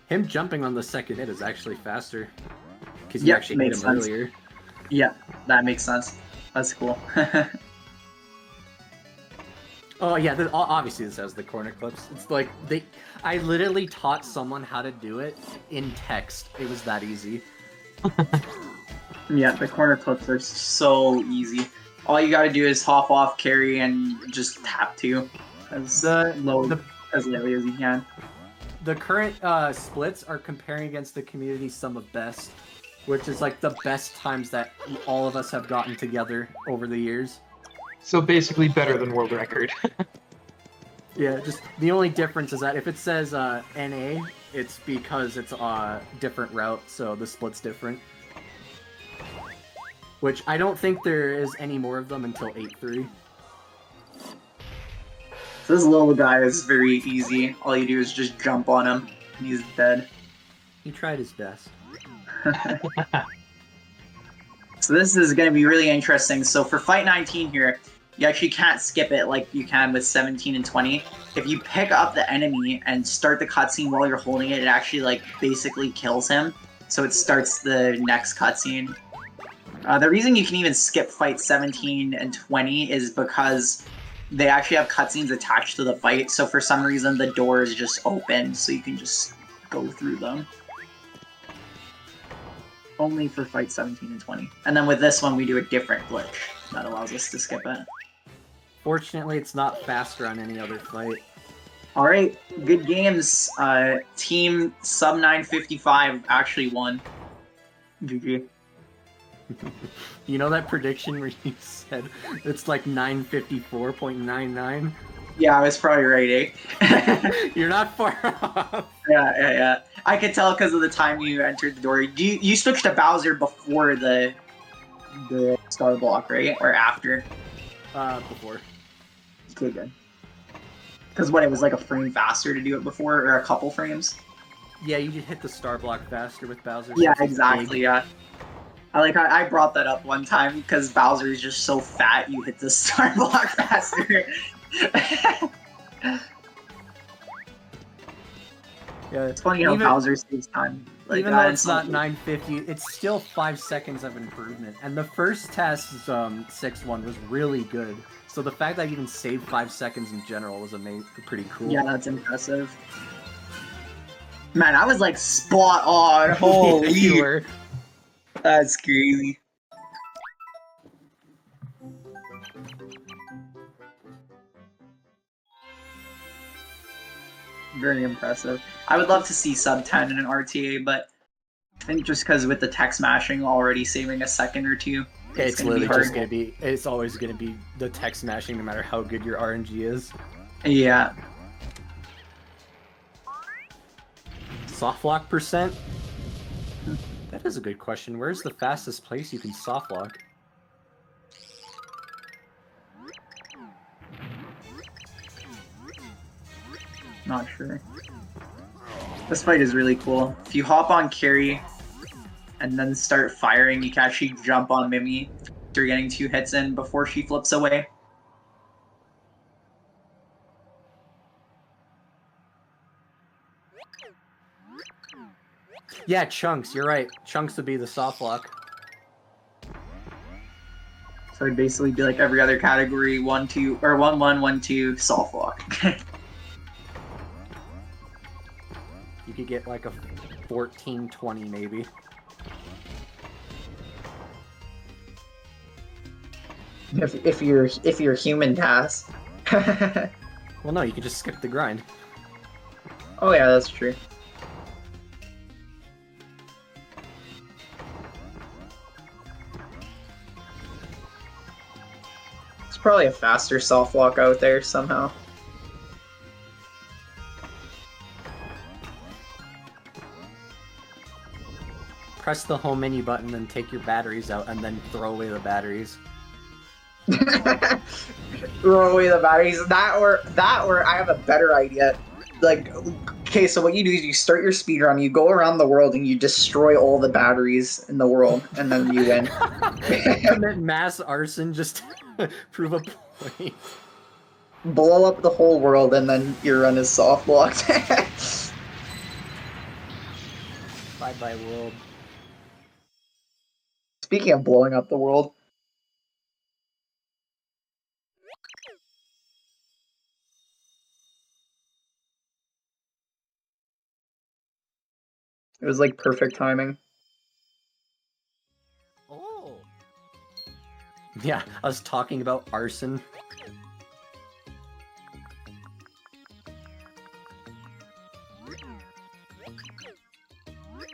A: Him jumping on the second hit is actually faster. Because you actually hit him earlier.
D: Yeah, that makes sense. That's cool.
A: Oh yeah, obviously this has the corner clips. It's like I literally taught someone how to do it in text. It was that easy.
D: Yeah, the corner clips are so easy. All you gotta do is hop off, carry, and just tap two as low as you can.
A: The current splits are comparing against the community sum of best, which is like the best times that all of us have gotten together over the years.
C: So basically better than world record.
A: Yeah, just the only difference is that if it says NA, it's because it's a different route, so the split's different. Which I don't think there is any more of them until 8.3.
D: This little guy is very easy. All you do is just jump on him, and he's dead.
A: He tried his best.
D: So this is going to be really interesting. So for Fight 19 here, you actually can't skip it like you can with 17 and 20. If you pick up the enemy and start the cutscene while you're holding it, it actually like basically kills him. So it starts the next cutscene. The reason you can even skip Fight 17 and 20 is because they actually have cutscenes attached to the fight. So for some reason, the door is just open, so you can just go through them. Only for Fight 17 and 20. And then with this one, we do a different glitch that allows us to skip it.
A: Fortunately, it's not faster on any other fight.
D: Alright, good games. Team Sub 955 actually won. GG.
A: You know that prediction where you said it's like 954.99?
D: Yeah, I was probably right, eh?
A: You're not far off.
D: Yeah. I could tell because of the time you entered the door. You switched to Bowser before the star block, right? Or after?
A: Before.
D: Okay, good. Because what, it was like a frame faster to do it before, or a couple frames?
A: Yeah, you just hit the star block faster with Bowser.
D: Yeah, exactly, yeah. I brought that up one time because Bowser is just so fat you hit the star block faster.
A: Yeah,
D: it's funny how Bowser saves time. Like,
A: even though it's not 950, it's still 5 seconds of improvement. And the first test, 6-1, was really good. So the fact that I even saved 5 seconds in general was pretty cool.
D: Yeah, that's impressive. Man, I was like spot on. Holy.
A: Yeah, you were.
D: That's crazy. Very impressive. I would love to see sub 10 in an RTA, but I think just because with the tech smashing already saving a second or two,
A: it's literally just gonna be. It's always gonna be the tech smashing, no matter how good your RNG is.
D: Yeah.
A: Soft lock percent? That is a good question. Where's the fastest place you can soft lock?
D: Not sure. This fight is really cool. If you hop on carry and then start firing, you can actually jump on Mimi after getting 2 hits in before she flips away.
A: Yeah, Chunks, you're right. Chunks would be the soft lock.
D: So it'd basically be like every other category, 1-2 or 1-1, 1-2, soft lock.
A: You could get like a 14-20 maybe.
D: If you're human TAS.
A: Well, no, you could just skip the grind.
D: Oh yeah, that's true. It's probably a faster soft lock out there somehow.
A: Press the home menu button, then take your batteries out, and then throw away the batteries.
D: Throw away the batteries. That or I have a better idea. Like, okay, so what you do is you start your speedrun, you go around the world, and you destroy all the batteries in the world, and then you win.
A: Commit mass arson just to prove a point.
D: Blow up the whole world, and then your run is soft locked.
A: Bye-bye, world.
D: Speaking of blowing up the world. It was like perfect timing.
A: Oh. Yeah, I was talking about arson.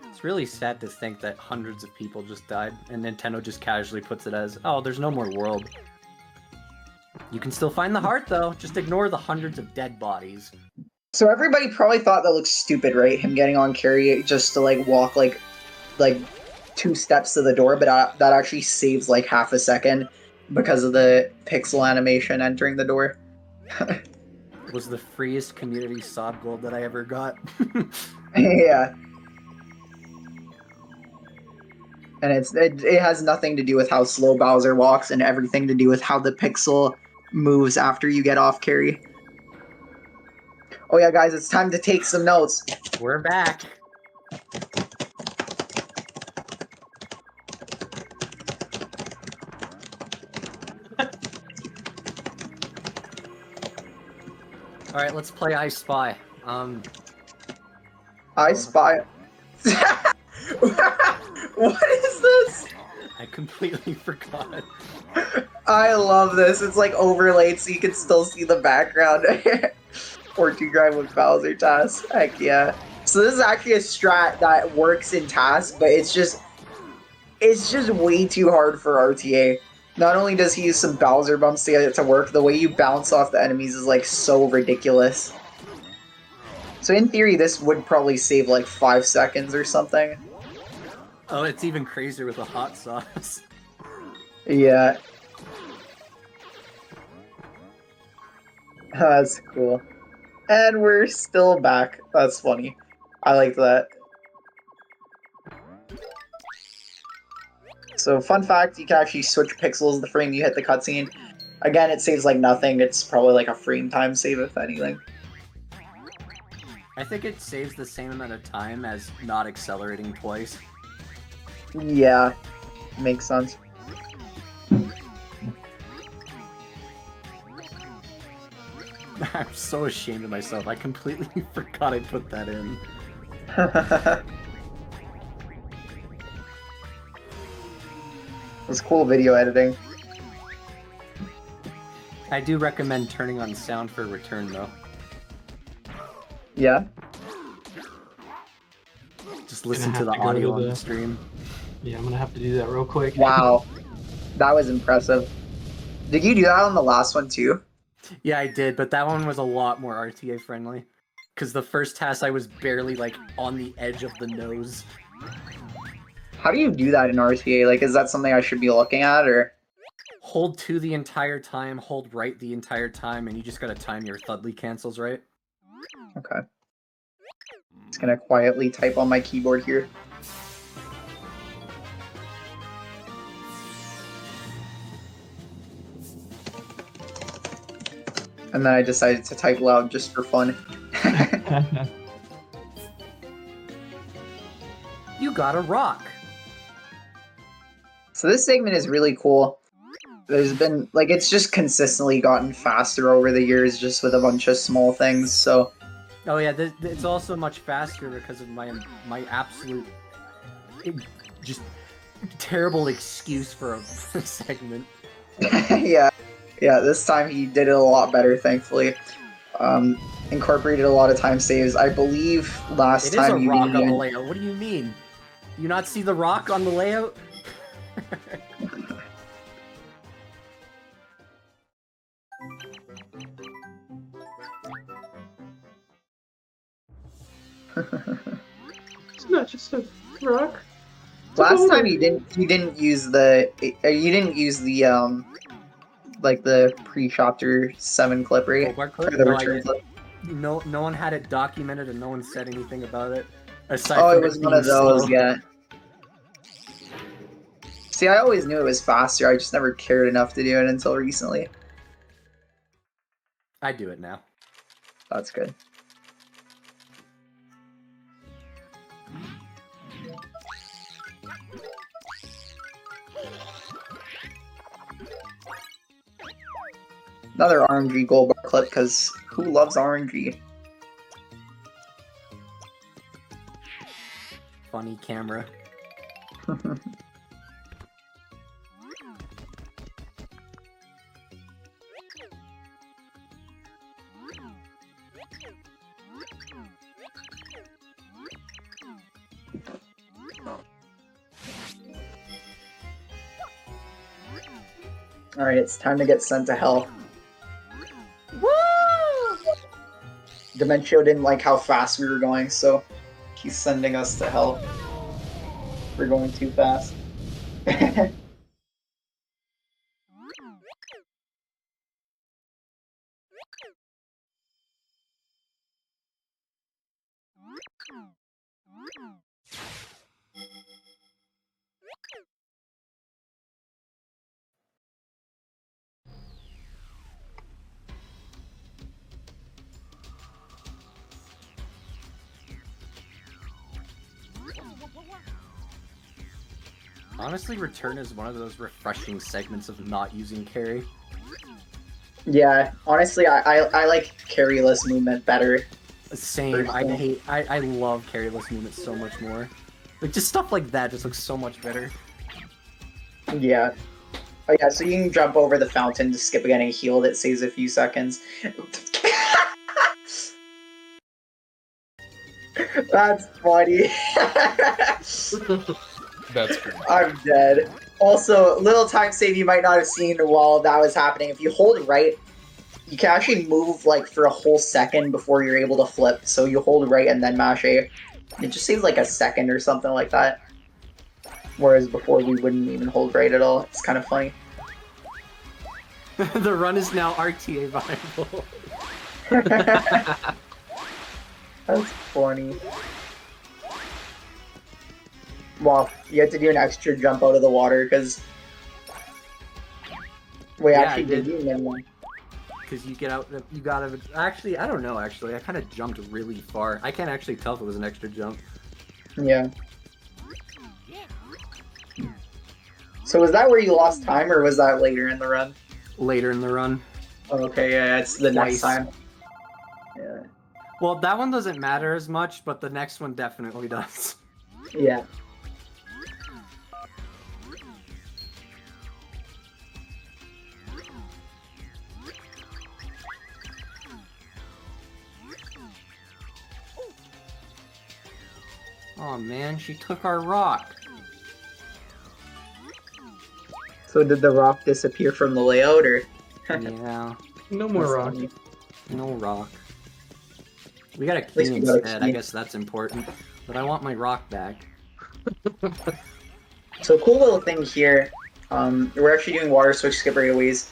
A: It's really sad to think that hundreds of people just died, and Nintendo just casually puts it as, oh, there's no more world. You can still find the heart, though. Just ignore the hundreds of dead bodies.
D: So everybody probably thought that looked stupid, right? Him getting on carry just to like walk like 2 steps to the door, but that actually saves like half a second because of the pixel animation entering the door.
A: It was the freest community sod gold that I ever got.
D: Yeah. And it has nothing to do with how slow Bowser walks and everything to do with how the pixel moves after you get off carry. Oh yeah, guys, it's time to take some notes.
A: We're back. All right, let's play I Spy.
D: I spy. What is this?
A: I completely forgot.
D: I love this. It's like overlaid so you can still see the background. Or to grind with Bowser TAS. Heck yeah. So this is actually a strat that works in TAS, but it's just way too hard for RTA. Not only does he use some Bowser bumps to get it to work, the way you bounce off the enemies is like so ridiculous. So in theory, this would probably save like 5 seconds or something.
A: Oh, it's even crazier with the hot sauce.
D: Yeah. That's cool. And we're still back. That's funny. I like that. So, fun fact, you can actually switch pixels the frame you hit the cutscene. Again, it saves like nothing. It's probably like a frame time save, if anything.
A: I think it saves the same amount of time as not accelerating twice.
D: Yeah, makes sense.
A: I'm so ashamed of myself. I completely forgot I put that in.
D: It's cool video editing.
A: I do recommend turning on sound for return, though.
D: Yeah.
A: Just listen to
C: have
A: the
C: to go
A: audio
C: to
A: on
C: the-
A: the stream.
C: Yeah, I'm gonna have to do that real quick.
D: Wow. That was impressive. Did you do that on the last one too?
A: Yeah, I did, but that one was a lot more RTA friendly. Because the first task I was barely, like, on the edge of the nose.
D: How do you do that in RTA? Like, is that something I should be looking at, or?
A: Hold 2 the entire time, hold right the entire time, and you just gotta time your Thudley cancels right.
D: Okay. Just gonna quietly type on my keyboard here. And then I decided to type loud just for fun.
A: You got a rock!
D: So this segment is really cool. There's been, like, it's just consistently gotten faster over the years just with a bunch of small things, so...
A: Oh yeah, it's also much faster because of my absolute... just terrible excuse for a segment.
D: Yeah, this time he did it a lot better, thankfully. Incorporated a lot of time saves. I believe last
A: It is
D: time
A: a
D: you
A: rock
D: didn't
A: on the
D: even...
A: layout. What do you mean? You not see the rock on the layout?
C: It's not just a rock.
D: Last time you didn't use the like the pre-chapter 7 clip, right?
A: Crowbar
D: Or
A: clip?
D: the
A: No,
D: return clip.
A: No one had it documented and no one said anything about it. Aside
D: Oh,
A: from
D: it was one
A: being
D: of those,
A: slow.
D: yeah. See, I always knew it was faster. I just never cared enough to do it until recently.
A: I do it now.
D: That's good. Another RNG gold bar clip, because who loves RNG?
A: Funny camera.
D: Alright, it's time to get sent to hell.
A: Woo!
D: Dementio didn't like how fast we were going, so he's sending us to hell. We're going too fast.
A: Honestly, Return is one of those refreshing segments of not using carry.
D: Yeah, honestly, I like carryless movement better.
A: Same. I love carryless movement so much more. Like, just stuff like that just looks so much better.
D: Yeah. Oh yeah, so you can jump over the fountain to skip getting healed. It saves a few seconds. That's funny.
B: That's good.
D: I'm dead. Also, little time save you might not have seen while that was happening. If you hold right, you can actually move like for a whole second before you're able to flip. So you hold right and then mash A. It just saves like a second or something like that. Whereas before we wouldn't even hold right at all. It's kind of funny.
A: The run is now RTA viable.
D: That's funny. Well, you had to do an extra jump out of the water because we
A: Yeah,
D: actually
A: I did.
D: did in one.
A: Because you get out, you gotta. Actually, I don't know. Actually, I kind of jumped really far. I can't actually tell if it was an extra jump.
D: Yeah. So was that where you lost time, or was that later in the run?
A: Later in the run.
D: Oh, okay, yeah, it's the next
A: Twice.
D: time. Yeah.
A: Well, that one doesn't matter as much, but the next one definitely does.
D: Yeah.
A: Oh man, she took our rock.
D: So did the rock disappear from the layout, or?
A: Yeah,
C: No more rock.
D: funny.
A: no rock. We got a
D: least
A: key
D: we got a
A: instead. I
D: key.
A: guess that's important. But I want my rock back.
D: So cool little thing here. We're actually doing water switch skip railways.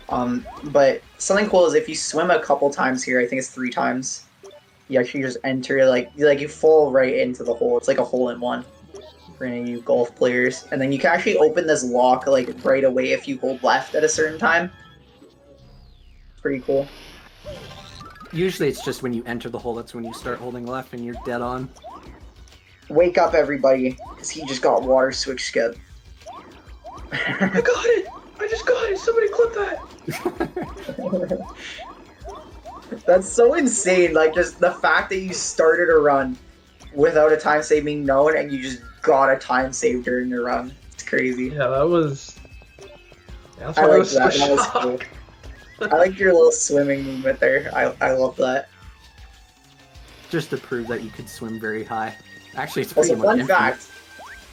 D: But something cool is if you swim a couple times here, I think it's 3 times. You actually just enter like you fall right into the hole. It's like a hole in one for any of you golf players. And then you can actually open this lock like right away if you hold left at a certain time. Pretty cool.
A: Usually it's just when you enter the hole, that's when you start holding left and you're dead on.
D: Wake up, everybody, because he just got water switch skip.
C: I got it! I just got it! Somebody clip that!
D: That's so insane. Like, just the fact that you started a run without a time save being known and you just got a time save during your run. It's crazy.
C: Yeah, that was... Yeah, that's
D: I
C: why I
D: like
C: was so
D: that. That was
C: shocked.
D: cool. I like your little swimming movement there. I love that.
A: Just to prove that you could swim very high. Actually, it's pretty
D: Also,
A: much
D: fun
A: infinite.
D: fact,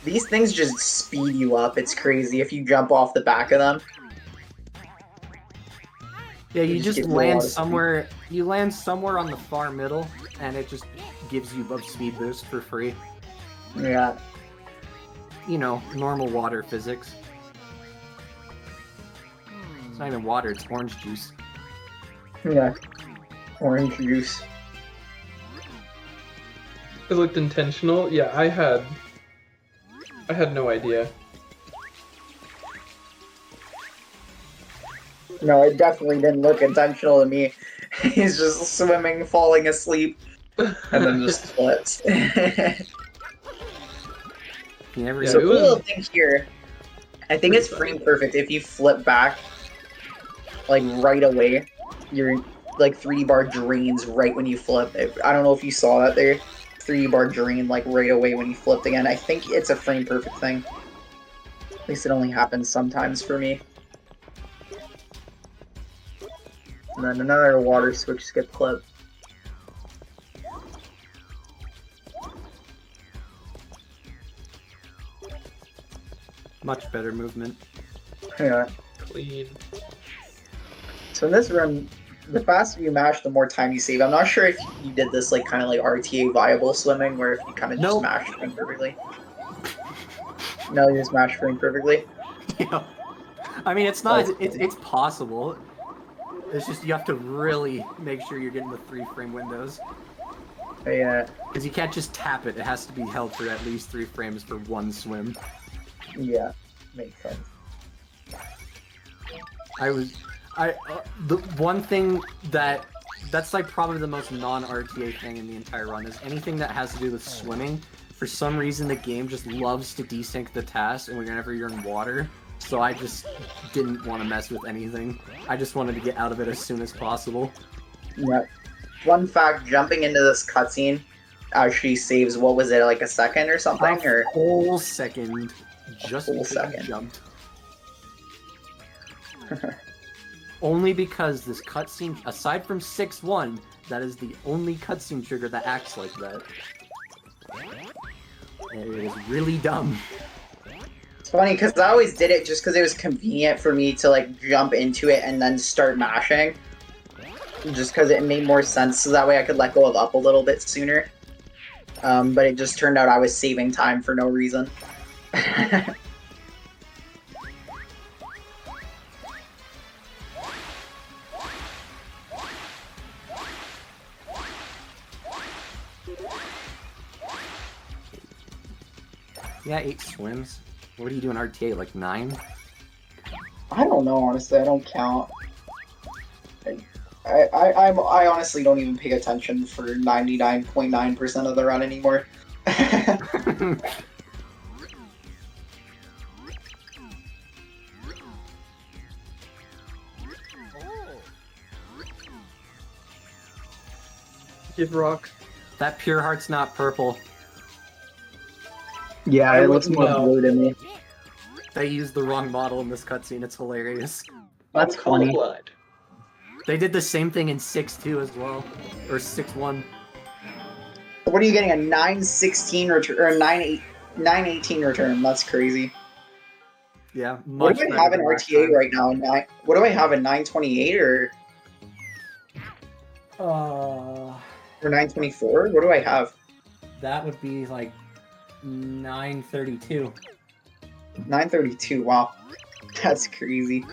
D: these things just speed you up. It's crazy if you jump off the back of them.
A: Yeah, you
D: just
A: just
D: give you a
A: land
D: lot of speed.
A: somewhere. You land somewhere on the far middle, and it just gives you a speed boost for free.
D: Yeah.
A: You know, normal water physics. It's not even water; it's orange juice.
D: Yeah. Orange juice.
C: It looked intentional. Yeah, I had no idea.
D: No, it definitely didn't look intentional to me. He's just swimming, falling asleep, and then just flips.
A: You never
C: Yeah,
D: So
C: it
D: cool
C: was-
D: little thing here. I think it's frame perfect if you flip back. like right away. Your like 3D bar drains right when you flip. I don't know if you saw that there. 3D bar drain like right away when you flipped again. I think it's a frame perfect thing. At least it only happens sometimes for me. And then another water switch skip clip.
A: Much better movement.
D: Yeah.
C: Clean.
D: So in this run, the faster you mash, the more time you save. I'm not sure if you did this like kind of like RTA viable swimming, where if you kind of just
A: Nope.
D: mash frame perfectly. No, you just mash frame perfectly.
A: Yeah. I mean, it's not.
D: That's
A: It's possible. It's just you have to really make sure you're getting the 3-frame windows.
D: Yeah.
A: Because you can't just tap it. It has to be held for at least 3 frames for one swim.
D: Yeah. Makes sense.
A: The one thing that's like probably the most non-RTA thing in the entire run is anything that has to do with swimming. For some reason, the game just loves to desync the TAS and whenever you're in water. So I just didn't want to mess with anything. I just wanted to get out of it as soon as possible.
D: Yeah. Fun fact: jumping into this cutscene actually saves. What was it, like a second or something,
A: A
D: or
A: whole second, just
D: Whole
A: because
D: second.
A: you jumped. Only because this cutscene, aside from 6-1, that is the only cutscene trigger that acts like that. And it is really dumb.
D: It's funny because I always did it just because it was convenient for me to like jump into it and then start mashing. Just because it made more sense, so that way I could let go of up a little bit sooner. But it just turned out I was saving time for no reason.
A: Yeah, 8 swims. What do you do in RTA, like 9?
D: I don't know, honestly. I don't count. I honestly don't even pay attention for 99.9% of the run anymore.
C: Give rock.
A: That pure heart's not purple.
D: Yeah, it looks more
C: No.
D: blue to me.
A: They used the wrong model in this cutscene, it's hilarious.
D: That's funny.
C: Blood.
A: They did the same thing in 6-2 as well. Or 6-1.
D: What are you getting, a 916 return or a 918 return? That's crazy.
A: Yeah,
D: What
A: much
D: do I
A: better
D: have in
A: than last
D: RTA
A: time.
D: right now? What do I have, a 928 or 924? What do I have?
A: That would be like 932.
D: 932. Wow, that's crazy.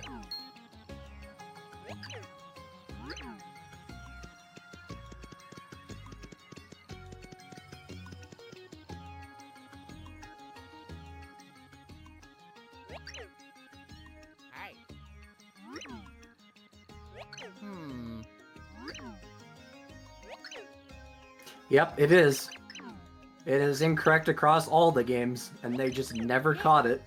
A: Yep, it is. It is incorrect across all the games, and they just never caught it.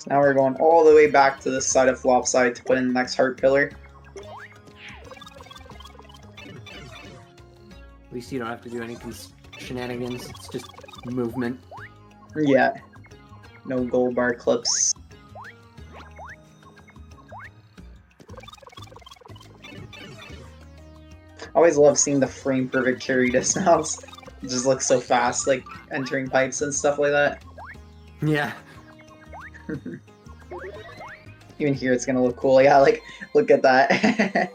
D: So now we're going all the way back to this side of Flopside to put in the next heart pillar.
A: At least you don't have to do any shenanigans. It's just movement.
D: Yeah. No gold bar clips. I always love seeing the frame perfect carry dismounts. It just looks so fast, like entering pipes and stuff like that.
A: Yeah.
D: Even here it's gonna look cool. Yeah, like, look at that.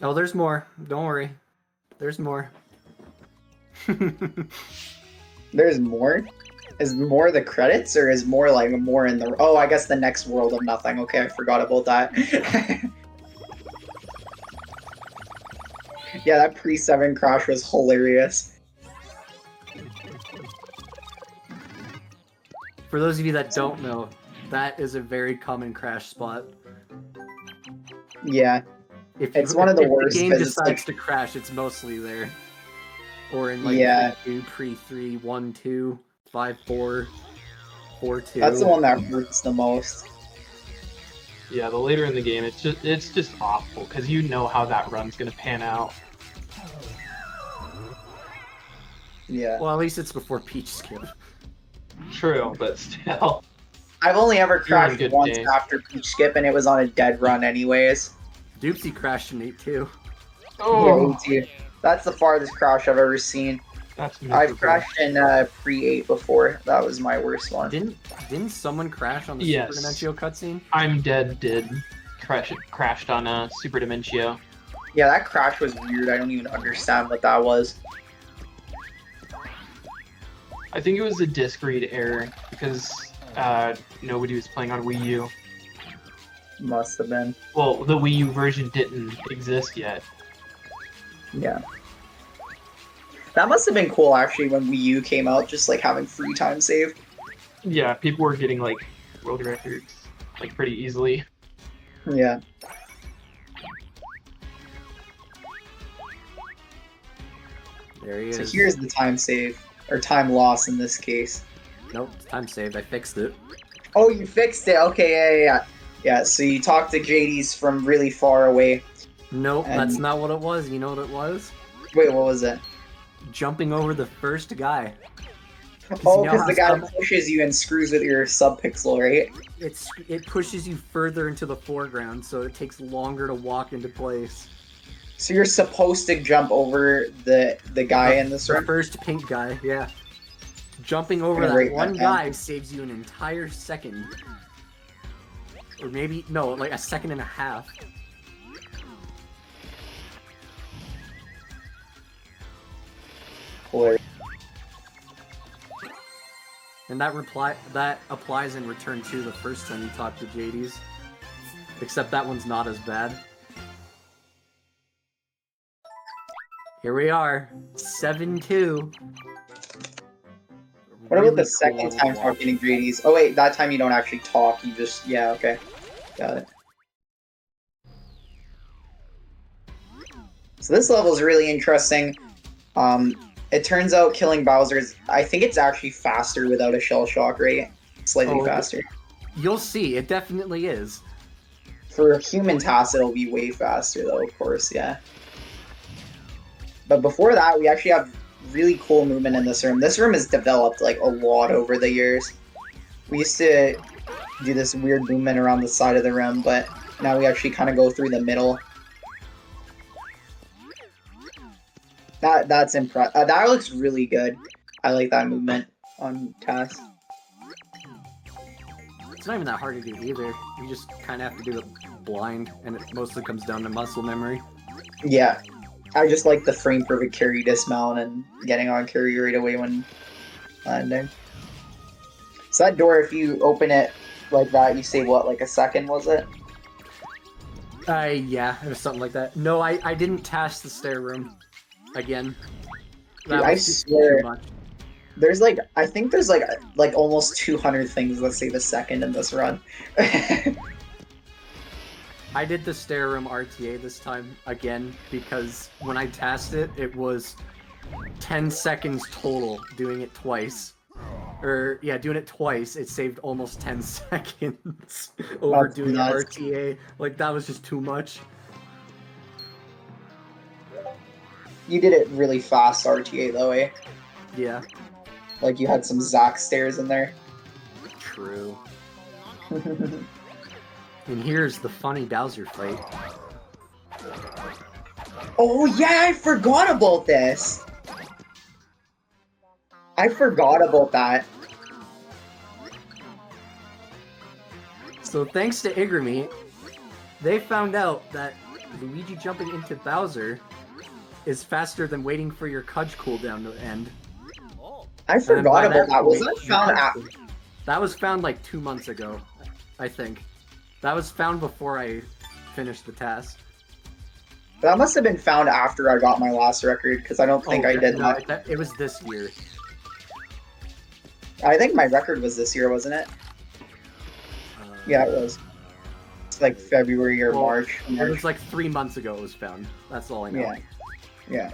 A: Oh, there's more. Don't worry. There's more.
D: There's more? Is more the credits, or is more like more in the... Oh, I guess the next world of nothing. Okay, I forgot about that. Yeah, that pre-7 crash was hilarious.
A: For those of you that don't know, that is a very common crash spot.
D: Yeah.
A: If
D: one of the
A: if
D: worst,
A: the game
D: 'cause it's
A: decides
D: like-
A: to crash, it's mostly there. Or in like
D: Yeah.
A: 2, pre-3, 1, 2, 5, 4, 4, 2.
D: That's the one that hurts the most.
C: Yeah, the later in the game, it's just awful because you know how that run's gonna pan out.
D: Yeah.
A: Well, at least it's before Peach skip.
C: True, but still.
D: I've only ever
C: You're in
D: crashed
C: good
D: once
C: shape.
D: after Peach Skip, and it was on a dead run anyways.
A: Doopsy crashed in 8 too.
C: Oh,
D: Yeah, that's the farthest crash I've ever seen.
C: that's
D: I've
C: miserable.
D: crashed in pre-8 before. That was my worst one.
A: Didn't someone crash on the
C: Yes.
A: Super Dimension cutscene?
C: I'm Dead did crashed on Super Dimension.
D: Yeah, that crash was weird. I don't even understand what that was.
C: I think it was a disc read error because nobody was playing on Wii U.
D: Must have been.
C: Well, the Wii U version didn't exist yet.
D: Yeah. That must have been cool, actually, when Wii U came out, just, like, having free time save.
C: Yeah, people were getting like world records like pretty easily.
D: Yeah.
A: There he
D: So
A: is.
D: here's the time save. Or time loss in this case.
A: Nope, time saved. I fixed it.
D: Oh, you fixed it. Okay, yeah. Yeah, so you talked to JD's from really far away.
A: Nope,
D: And-
A: that's not what it was. You know what it was?
D: Wait, what was it?
A: Jumping over the first guy.
D: Oh,
A: you know
D: because
A: how
D: the guy
A: some-
D: pushes you and screws with your subpixel, right?
A: It pushes you further into the foreground, so it takes longer to walk into place.
D: So you're supposed to jump over the guy in this
A: The
D: room?
A: first pink guy, yeah. Jumping over
D: I'm gonna
A: that
D: rate
A: one
D: that down.
A: guy saves you an entire second. Or maybe, no, like a second and a half.
D: Hilarious.
A: And that applies in Return 2 the first time you talk to JD's. Except that one's not as bad. Here we are, 7-2.
D: What about the
A: Really
D: second
A: cool
D: time
A: walk.
D: talking to JD's? Oh wait, that time you don't actually talk, you just... Yeah, okay. Got it. So this level is really interesting. It turns out killing Bowser is... I think it's actually faster without a shell shock rate. Slightly
A: Oh,
D: faster.
A: You'll see, it definitely is.
D: For human TAS, it'll be way faster though, of course, yeah. But before that, we actually have really cool movement in this room. This room has developed like a lot over the years. We used to do this weird movement around the side of the room, but now we actually kind of go through the middle. That's impressive. That looks really good. I like that movement on TAS.
A: It's not even that hard to do either. You just kind of have to do it blind, and it mostly comes down to muscle memory.
D: Yeah. I just like the frame perfect carry dismount and getting on carry right away when landing. So that door, if you open it like that, you save what, like a second, was it?
A: Yeah, it was something like that. No, I didn't task the stair room again.
D: Dude, I
A: was too
D: swear.
A: much.
D: There's like, I think there's like almost 200 things that save a second in this run.
A: I did the stair room RTA this time again because when I tasked it, it was 10 seconds total doing it twice. Or, yeah, doing it twice, it saved almost 10 seconds over
D: That's
A: doing
D: nuts.
A: RTA. Like, that was just too much.
D: You did it really fast RTA though, eh?
A: Yeah,
D: Like you had some Zack stairs in there.
A: true. And here's the funny Bowser fight.
D: Oh yeah, I forgot about this! I forgot about that.
A: So thanks to Igramy, they found out that Luigi jumping into Bowser is faster than waiting for your Cudge cooldown to end.
D: I
A: And
D: forgot
A: by
D: about that. Was
A: point,
D: that found after?
A: That was found like 2 months ago, I think. That was found before I finished the task.
D: That must have been found after I got my last record, because I don't think I did
A: no,
D: that.
A: It was this year.
D: I think my record was this year, wasn't it? Yeah, it was. It's like February or
A: Well,
D: March.
A: It was like 3 months ago it was found. That's all I know.
D: Yeah. Yeah.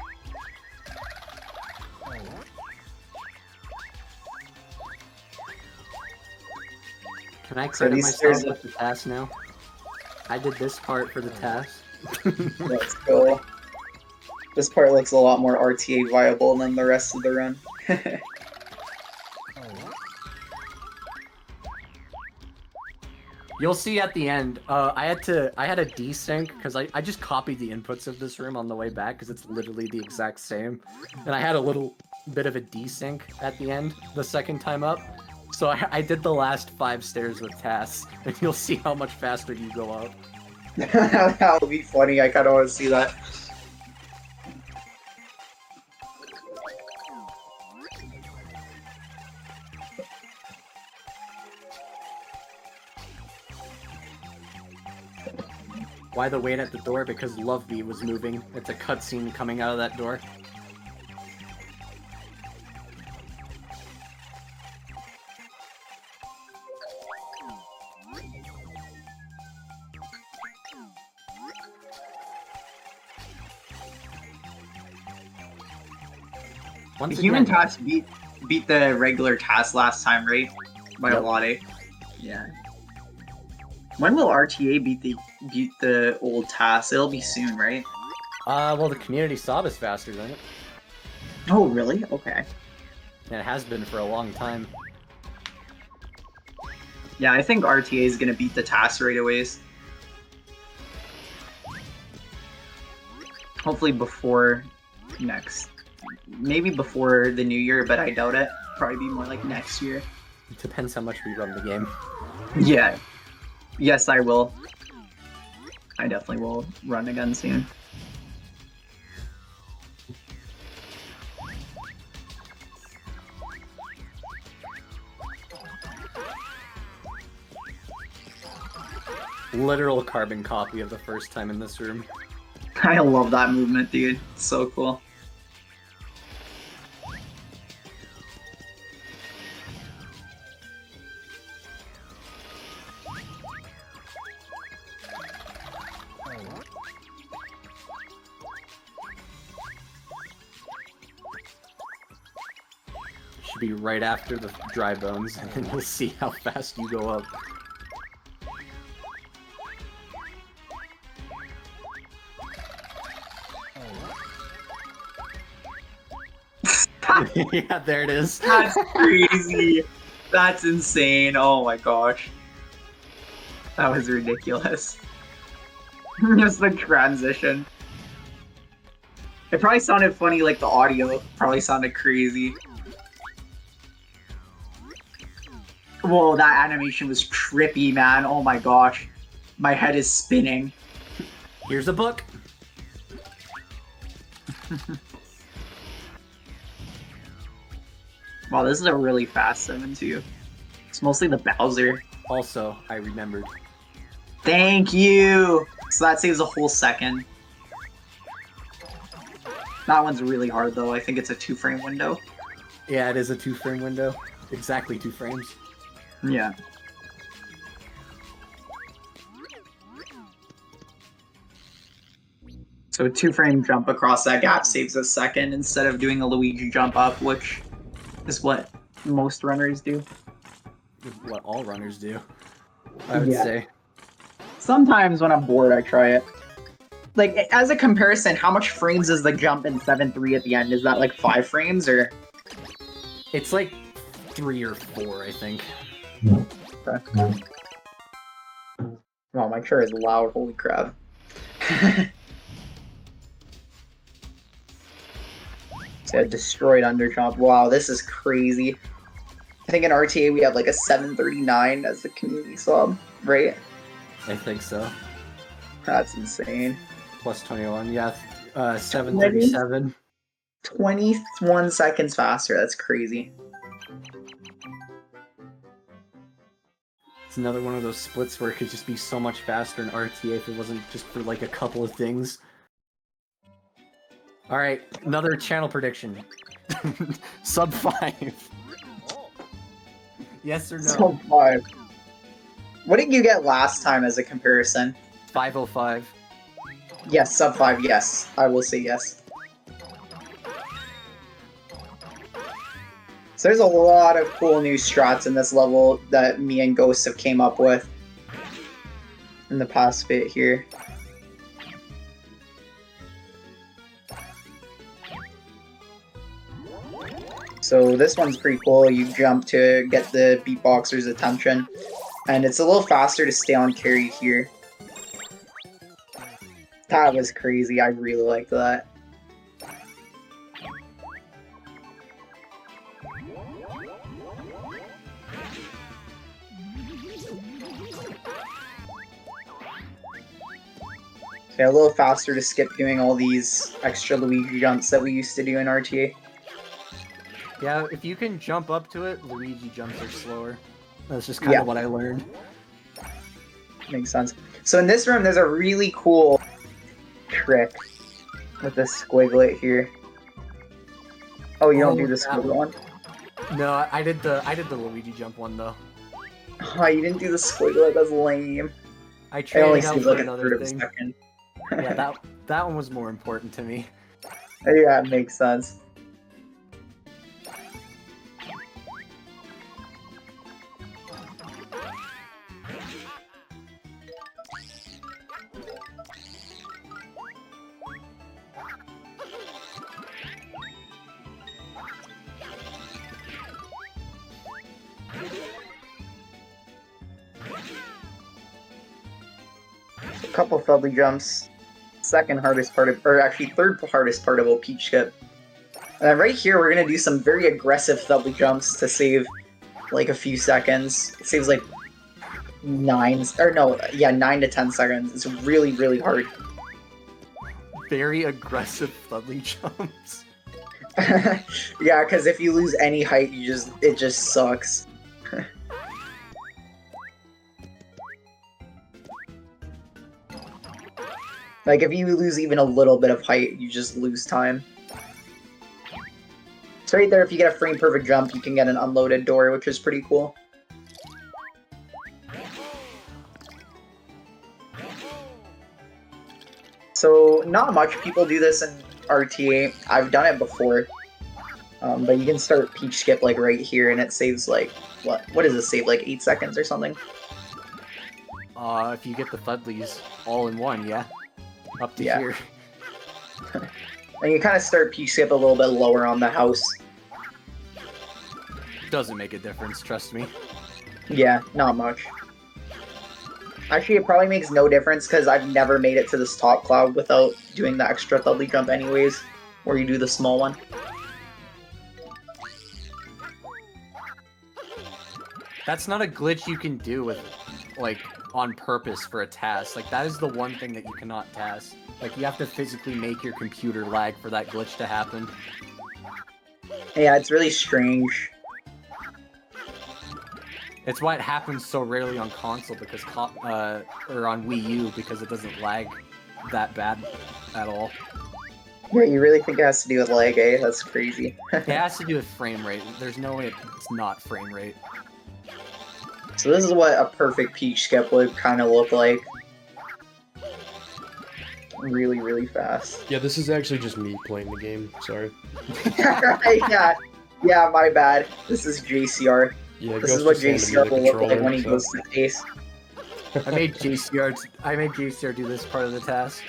A: Can I
D: So
A: credit
D: these
A: myself
D: stairs-
A: with the task now? I did this part for the task.
D: Let's go. This part looks a lot more RTA viable than the rest of the run.
A: You'll see at the end, I had a desync because I just copied the inputs of this room on the way back because it's literally the exact same. And I had a little bit of a desync at the end the second time up. So I did the last 5 stairs with TAS, and you'll see how much faster you go up.
D: That would be funny. I kind of want to see that.
A: Why the wait at the door? Because Lovebee was moving. It's a cutscene coming out of that door. Once
D: The human
A: again,
D: task beat the regular task last time, right? By a
A: Yep.
D: lot, eh? Yeah. When will RTA beat the old task? It'll be soon, right?
A: well, the community sub is faster than it,
D: Oh, really? Okay.
A: and it has been for a long time.
D: Yeah, I think RTA is gonna beat the task right away. Hopefully before next. Maybe before the new year, but I doubt it. Probably be more like next year.
A: It depends how much we run the game.
D: Yeah. Yes, I will. I definitely will run again soon.
A: Literal carbon copy of the first time in this room.
D: I love that movement, dude. It's so cool.
A: Should be right after the dry bones, and then you'll see how fast you go up. Yeah, there it is.
D: That's crazy. That's insane. Oh my gosh. That was ridiculous. Just the transition. It probably sounded funny, like the audio probably sounded crazy. Whoa, that animation was trippy, man. Oh my gosh. My head is spinning.
A: Here's a book.
D: Wow, this is a really fast 7 too. It's mostly the Bowser.
A: Also, I remembered.
D: Thank you! So that saves a whole second. That one's really hard though. I think it's a 2-frame window.
A: Yeah, it is a 2-frame window. Exactly 2 frames.
D: Yeah. So a 2-frame jump across that gap saves a second instead of doing a Luigi jump up, which is what most runners do.
A: What all runners do, I would
D: Yeah.
A: say.
D: Sometimes when I'm bored, I try it. Like, as a comparison, how much frames is the jump in 7-3 at the end? Is that like 5 frames or?
A: It's like 3 or 4, I think.
D: Okay. Wow, my chair is loud. Holy crap. So a destroyed underjump. Wow, this is crazy. I think in RTA we have like a 739 as the community sub, right?
A: I think so.
D: That's insane.
A: plus 21. Yeah, 737.
D: 21 seconds faster. That's crazy.
A: It's another one of those splits where it could just be so much faster in RTA if it wasn't just for like a couple of things. All right, another channel prediction. Sub 5. Yes or no?
D: Sub 5. What did you get last time as a comparison?
A: 505.
D: Yes, sub 5, yes. I will say yes. So there's a lot of cool new strats in this level that me and Ghost have came up with in the past bit here. So this one's pretty cool. You jump to get the beatboxer's attention. And it's a little faster to stay on carry here. That was crazy. I really liked that. So yeah, a little faster to skip doing all these extra Luigi jumps that we used to do in RTA.
A: Yeah, if you can jump up to it, Luigi jumps are slower. That's just kind of what I learned.
D: Makes sense. So in this room, there's a really cool trick with this squiglet here. Oh, you don't do the squiglet one?
A: No, I did the Luigi jump one though.
D: Oh, you didn't do the squiglet. That's lame.
A: I
D: It only
A: traded out
D: seems
A: for
D: like a
A: another
D: third of a
A: thing.
D: second.
A: Yeah, that one was more important to me.
D: Yeah, it makes sense. A couple Fudley jumps. Second hardest part of, or actually third hardest part of a Peach skip. And then right here, we're gonna do some very aggressive Fudley jumps to save like a few seconds. It saves like 9 to 10 seconds. It's really, really hard.
A: Very aggressive Fudley jumps.
D: Yeah, because if you lose any height, it just sucks. Like, if you lose even a little bit of height, you just lose time. So right there, if you get a frame perfect jump, you can get an unloaded door, which is pretty cool. So, not much people do this in RTA. I've done it before. But you can start Peach Skip, like, right here, and it saves, like, what does it save, like, 8 seconds or something?
A: If you get the Fudleys all in one, yeah. Up to here.
D: And you kind of start Peach Skip a little bit lower on the house.
A: Doesn't make a difference, trust me.
D: Yeah, not much. Actually, it probably makes no difference because I've never made it to this top cloud without doing the extra Thudley jump anyways, where you do the small one.
A: That's not a glitch you can do with, like, on purpose for a TAS. Like, that is the one thing that you cannot TAS. Like, you have to physically make your computer lag for that glitch to happen.
D: Yeah, it's really strange.
A: It's why it happens so rarely on console, because or on Wii U, because it doesn't lag that bad at all.
D: Yeah, you really think it has to do with lag, eh? That's crazy.
A: It has to do with frame rate. There's no way it's not frame rate.
D: So this is what a perfect Peach Skip would kind of look like. Really, really fast.
B: Yeah, this is actually just me playing the game. Sorry.
D: Yeah, my bad. This is JCR.
B: Yeah,
D: this is what JCR will look like when he goes to TAS.
A: I made JCR do this part of the task.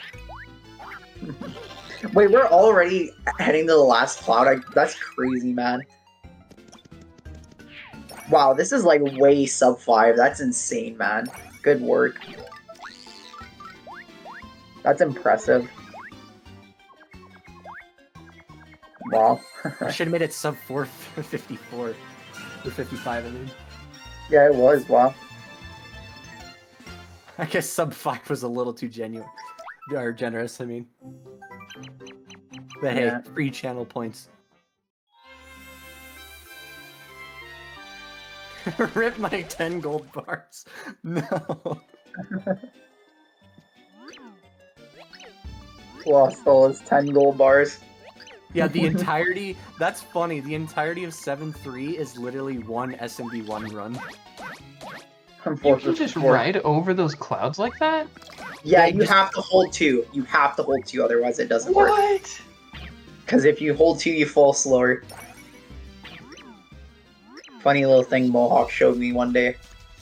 D: Wait, we're already heading to the last cloud? That's crazy, man. Wow, this is like way sub 5. That's insane, man. Good work. That's impressive. Wow.
A: I should have made it sub 454. Or 55, I mean.
D: Yeah, it was, wow.
A: I guess sub 5 was a little too genuine. Or generous, I mean. But hey,
D: Yeah.
A: free channel points. Rip my 10 gold bars. No.
D: Lost all his 10 gold bars.
A: Yeah, the entirety. That's funny. The entirety of 7-3 is literally one SMB1 run.
C: You can just ride over those clouds like that?
D: Yeah,
A: Yeah,
D: you
A: just-
D: have to hold 2. You have to hold 2, otherwise it doesn't work.
C: What?
D: Because if you hold 2, you fall slower. Funny little thing Mohawk showed me one day.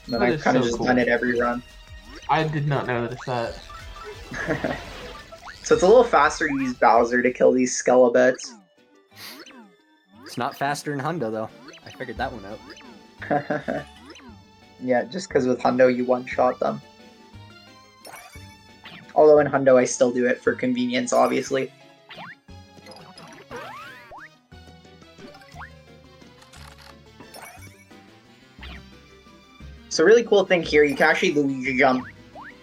D: And then
C: That
D: I've
C: is
D: kind of
C: so
D: just
C: cool.
D: done it every run.
C: I did not know that it's that.
D: So it's a little faster to use Bowser to kill these Skelebets.
A: It's not faster in Hundo, though. I figured that one out.
D: Yeah, just because with Hundo you one-shot them. Although in Hundo I still do it for convenience, obviously. So really cool thing here, you can actually Luigi jump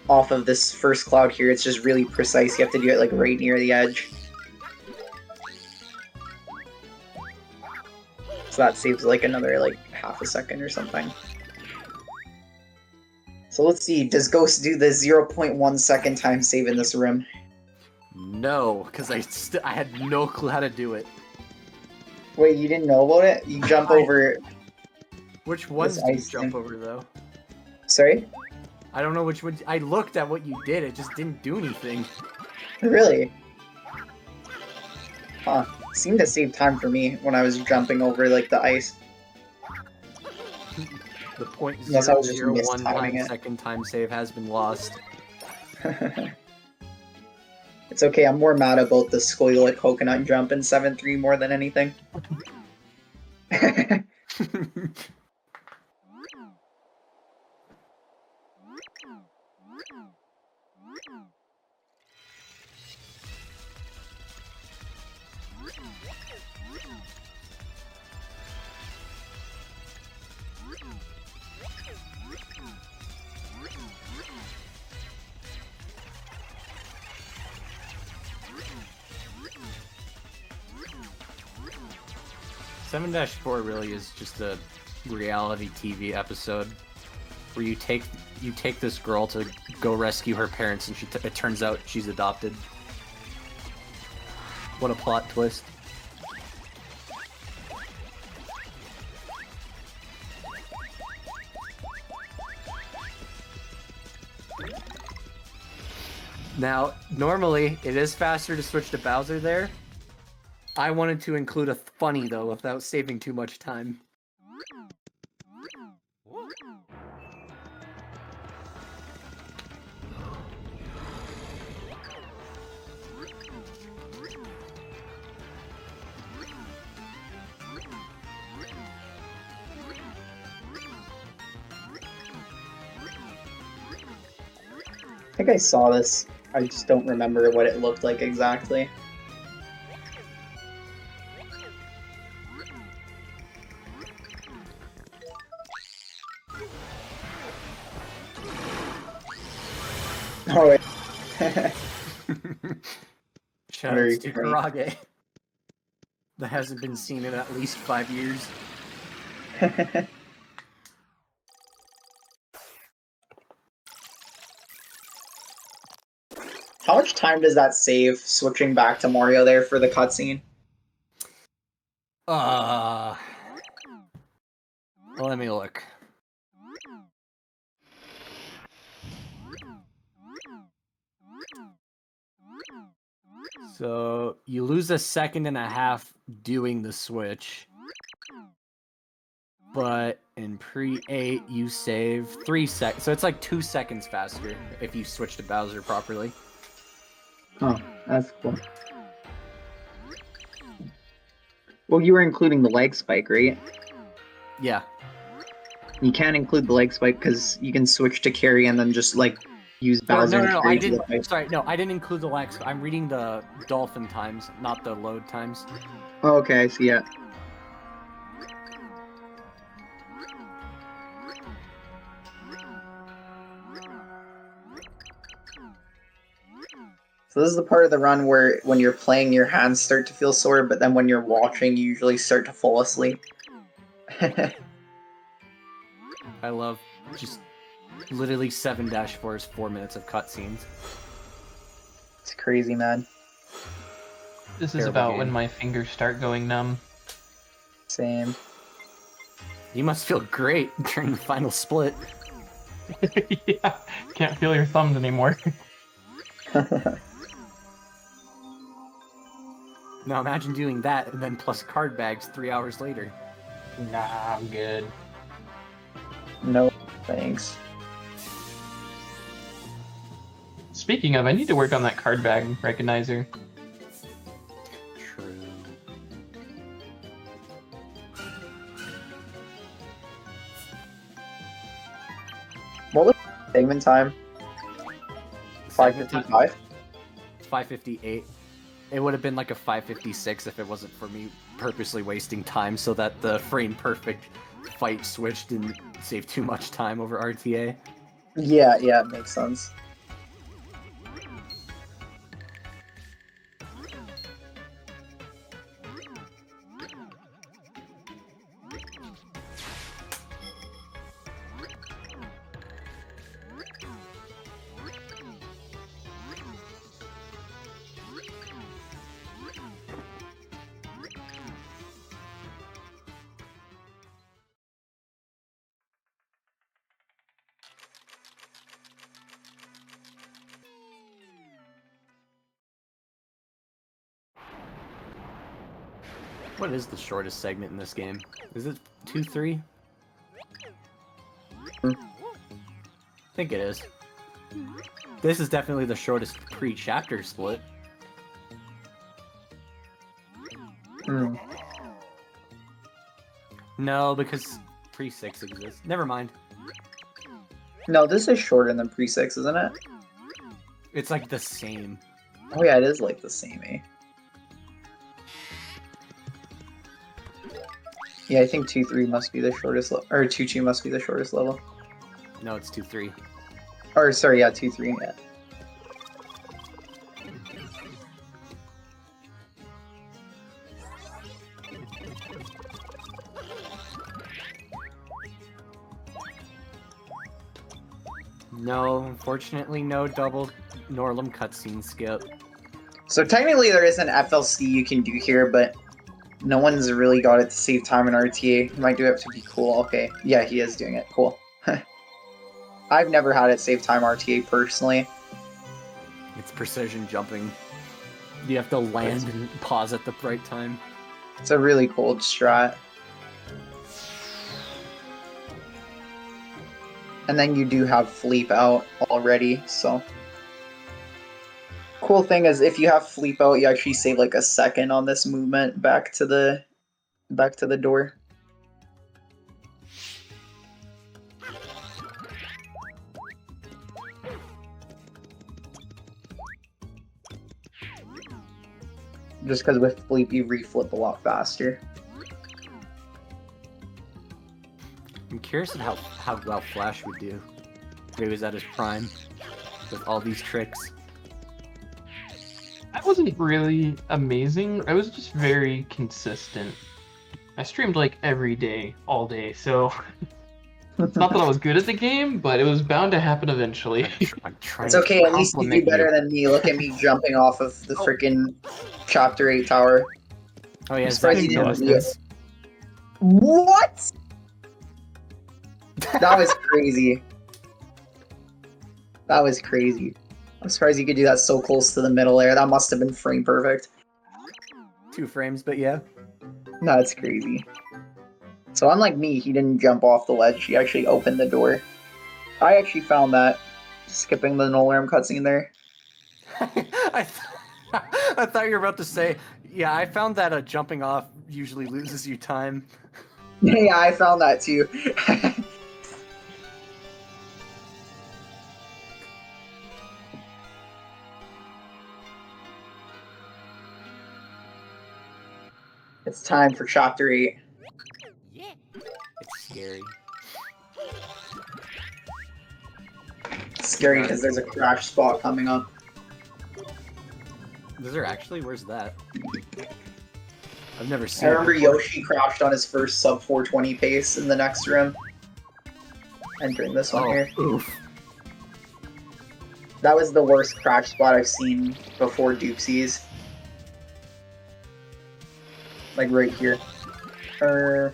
D: off of this first cloud here. It's just really precise. You have to do it like right near the edge. So that saves like another like half a second or something. So let's see, does Ghost do the 0.1 second time save in this room?
A: No, because I had no clue how to do it.
D: Wait, you didn't know about it? You jump over...
A: Which ones
D: This
A: do you
D: ice
A: jump
D: thing.
A: over, though?
D: Sorry?
A: I don't know which one. I looked at what you did. It just didn't do anything.
D: Really? Huh. Seemed to save time for me when I was jumping over like the ice.
A: The point
D: Unless I was just
A: 0.001
D: mistiming it.
A: second time save has been lost.
D: It's okay, I'm more mad about the Squiglet coconut jump in 7-3 more than anything.
A: 7-4 really is just a reality TV episode where you take this girl to go rescue her parents, and it turns out she's adopted. What a plot twist. Now, normally, it is faster to switch to Bowser there. I wanted to include a funny, though, without saving too much time.
D: I think I saw this. I just don't remember what it looked like exactly. Oh, wait.
A: Shout
D: Very
A: out to
D: funny.
A: Karage. That hasn't been seen in at least 5 years.
D: How much time does that save switching back to Mario there for the cutscene?
A: Let me look. So, you lose 1.5 seconds doing the switch. But in pre-8, you save 3 seconds. So it's like 2 seconds faster if you switch to Bowser properly.
D: Oh, that's cool. Well, you were including the leg spike, right?
A: Yeah.
D: You can't include the leg spike because you can switch to carry and then just like use Bowser and
A: No,
D: carry
A: I
D: to the
A: didn't.
D: fight.
A: Sorry, no, I didn't include the lags. I'm reading the dolphin times, not the load times.
D: Oh, okay, I see it. So this is the part of the run where when you're playing, your hands start to feel sore, but then when you're watching, you usually start to fall asleep.
A: I love just literally 7-4's 4 minutes of cutscenes.
D: It's crazy, man.
C: This is
A: Terrible
C: about
A: game.
C: when my fingers start going numb.
D: Same.
A: You must feel great during the final split.
C: Yeah, can't feel your thumbs anymore.
A: Now imagine doing that and then plus card bags 3 hours later.
C: Nah, I'm good.
D: No, thanks.
C: Speaking of, I need to work on that card bag recognizer.
A: True.
D: What was segment time? 5:55?
A: 5:58. It would have been like a 5:56 if it wasn't for me purposely wasting time so that the frame perfect fight switch didn't save too much time over RTA.
D: Yeah, it makes sense.
A: What is the shortest segment in this game? Is it 2-3? I think it is. This is definitely the shortest pre-chapter split.
D: Hmm.
A: No, because pre-6 exists. Never mind.
D: No, this is shorter than pre-6, isn't it?
A: It's like the same.
D: Oh yeah, it is like the same, eh? Yeah, I think 2-3 must be the shortest level, or 2-2 must be the shortest level.
A: No, it's 2-3.
D: Or, sorry, yeah, 2-3, yeah.
A: No, unfortunately, no double Norlem cutscene skip.
D: So technically there is an FLC you can do here, but no one's really got it to save time in RTA. Might do it to be cool. Okay, yeah, he is doing it. Cool. I've never had it save time RTA personally.
A: It's precision jumping. You have to land and pause at the right time.
D: It's a really cool strat. And then you do have Fleep out already, so... Cool thing is, if you have Fleep out, you actually save like a second on this movement back to the door. Just because with Fleep you reflip a lot faster.
A: I'm curious at how well Flash would do if he was at his prime with all these tricks.
C: That wasn't really amazing. I was just very consistent. I streamed like every day, all day, so it's not that I was good at the game, but it was bound to happen eventually.
A: I'm trying
D: It's okay,
A: to
D: at least you do
A: compliment
D: better than me. Look at me jumping off of the freaking Chapter 8 tower.
A: Oh yeah,
D: I'm surprised
A: Zach
D: you didn't
A: knows
D: do it.
A: this.
D: What? That was crazy. That was crazy. I'm surprised you could do that so close to the middle there. That must have been frame perfect.
A: 2 frames, but yeah.
D: No, it's crazy. So unlike me, he didn't jump off the ledge. He actually opened the door. I actually found that. Skipping the Nolarm cutscene there.
A: I thought you were about to say, yeah, I found that jumping off usually loses you time.
D: Yeah, I found that too. It's time for Chapter 8.
A: It's scary.
D: It's scary because there's a crash spot coming up.
A: Is there actually? Where's that? I've never
D: I
A: seen
D: remember
A: it before.
D: Yoshi crashed on his first sub 420 pace in the next room. Entering this one here.
A: Oof.
D: That was the worst crash spot I've seen before Doopsies. Like right here. So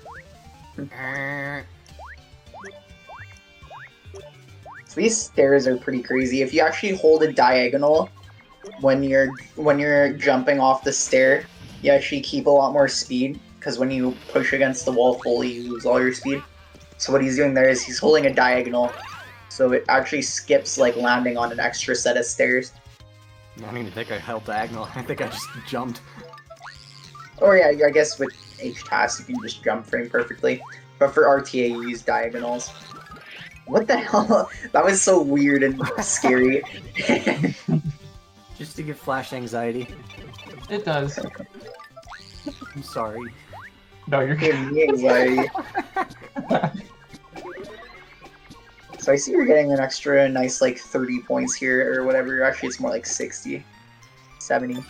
D: these stairs are pretty crazy. If you actually hold a diagonal when you're jumping off the stair, you actually keep a lot more speed, because when you push against the wall fully, you lose all your speed. So what he's doing there is he's holding a diagonal, so it actually skips like landing on an extra set of stairs.
A: I don't even think I held diagonal. I think I just jumped.
D: Or yeah, I guess with TAS you can just jump frame perfectly, but for RTA you use diagonals. What the hell? That was so weird and scary.
A: Just to give Flash anxiety.
C: It does.
A: I'm sorry.
C: No, you're
D: Gave me anxiety. So I see you're getting an extra nice like 30 points here or whatever. Actually, it's more like 60, 70,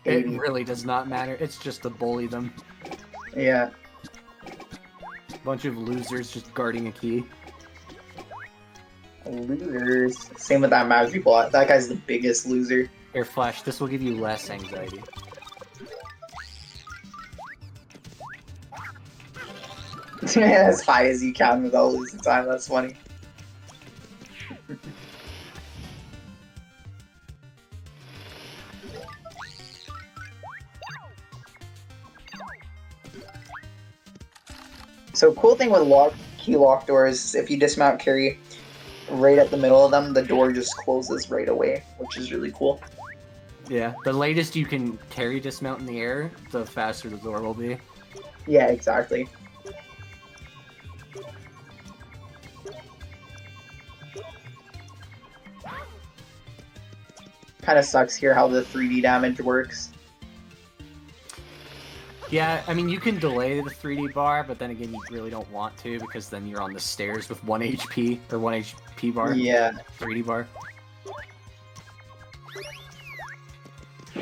D: 80.
A: It really does not matter. It's just to bully them.
D: Yeah.
A: Bunch of losers just guarding a key.
D: Losers. Same with that Mavsy bot. That guy's the biggest loser.
A: Air Flash, this will give you less anxiety.
D: As high as you can without losing time. That's funny. So cool thing with key lock doors, if you dismount carry right at the middle of them, the door just closes right away, which is really cool.
A: Yeah, the latest you can carry dismount in the air, the faster the door will be.
D: Yeah, exactly. Kind of sucks here how the 3D damage works.
A: Yeah, I mean, you can delay the 3D bar, but then again, you really don't want to, because then you're on the stairs with 1 HP, or 1 HP bar.
D: Yeah.
A: 3D bar.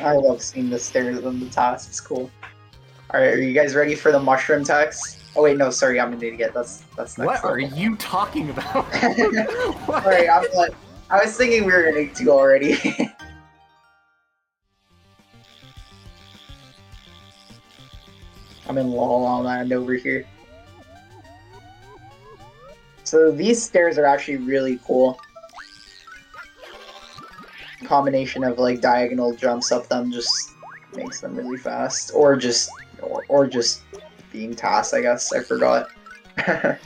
D: I love seeing the stairs on the TAS. It's cool. Alright, are you guys ready for the mushroom text? Oh wait, no, sorry, I'm an idiot. That's next
A: What are
D: level.
A: you talking about? What?
D: Alright, I was thinking we were gonna do already. I'm in La La Land over here. So these stairs are actually really cool. Combination of like diagonal jumps up them just makes them really fast, or just being TAS, I guess. I forgot. So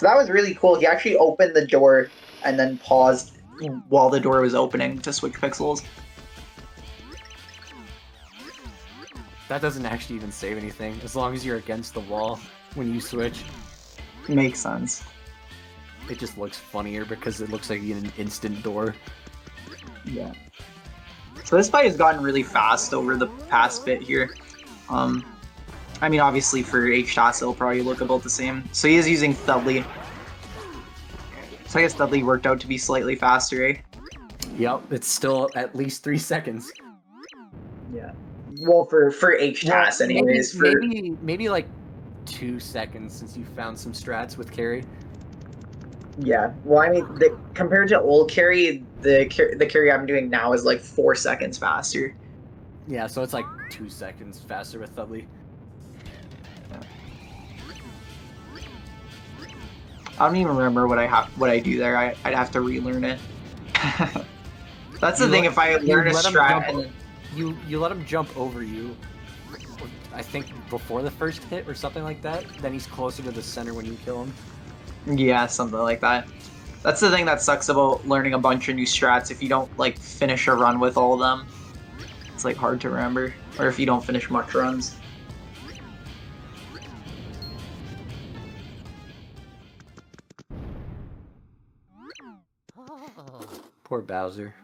D: that was really cool. He actually opened the door and then paused while the door was opening to switch pixels.
A: That doesn't actually even save anything, as long as you're against the wall when you switch.
D: Makes sense.
A: It just looks funnier because it looks like an instant door.
D: Yeah. So this fight has gotten really fast over the past bit here. I mean, obviously for HTAS it'll probably look about the same. So he is using Thudley. So I guess Thudley worked out to be slightly faster, eh?
A: Yep, it's still at least 3 seconds.
D: Yeah. Well, for HTAS anyways.
A: Maybe like 2 seconds since you found some strats with carry.
D: Yeah. Well, I mean, compared to old carry, the carry I'm doing now is like 4 seconds faster.
A: Yeah, so it's like 2 seconds faster with Thudley.
D: I don't even remember what I do there. I'd have to relearn it. That's the thing. If I learn a strat, and
A: you let him jump over you. I think before the first hit or something like that. Then he's closer to the center when you kill him.
D: yeah, something like that. That's the thing that sucks about learning a bunch of new strats. If you don't like finish a run with all of them, it's like hard to remember. Or if you don't finish much runs.
A: Poor Bowser.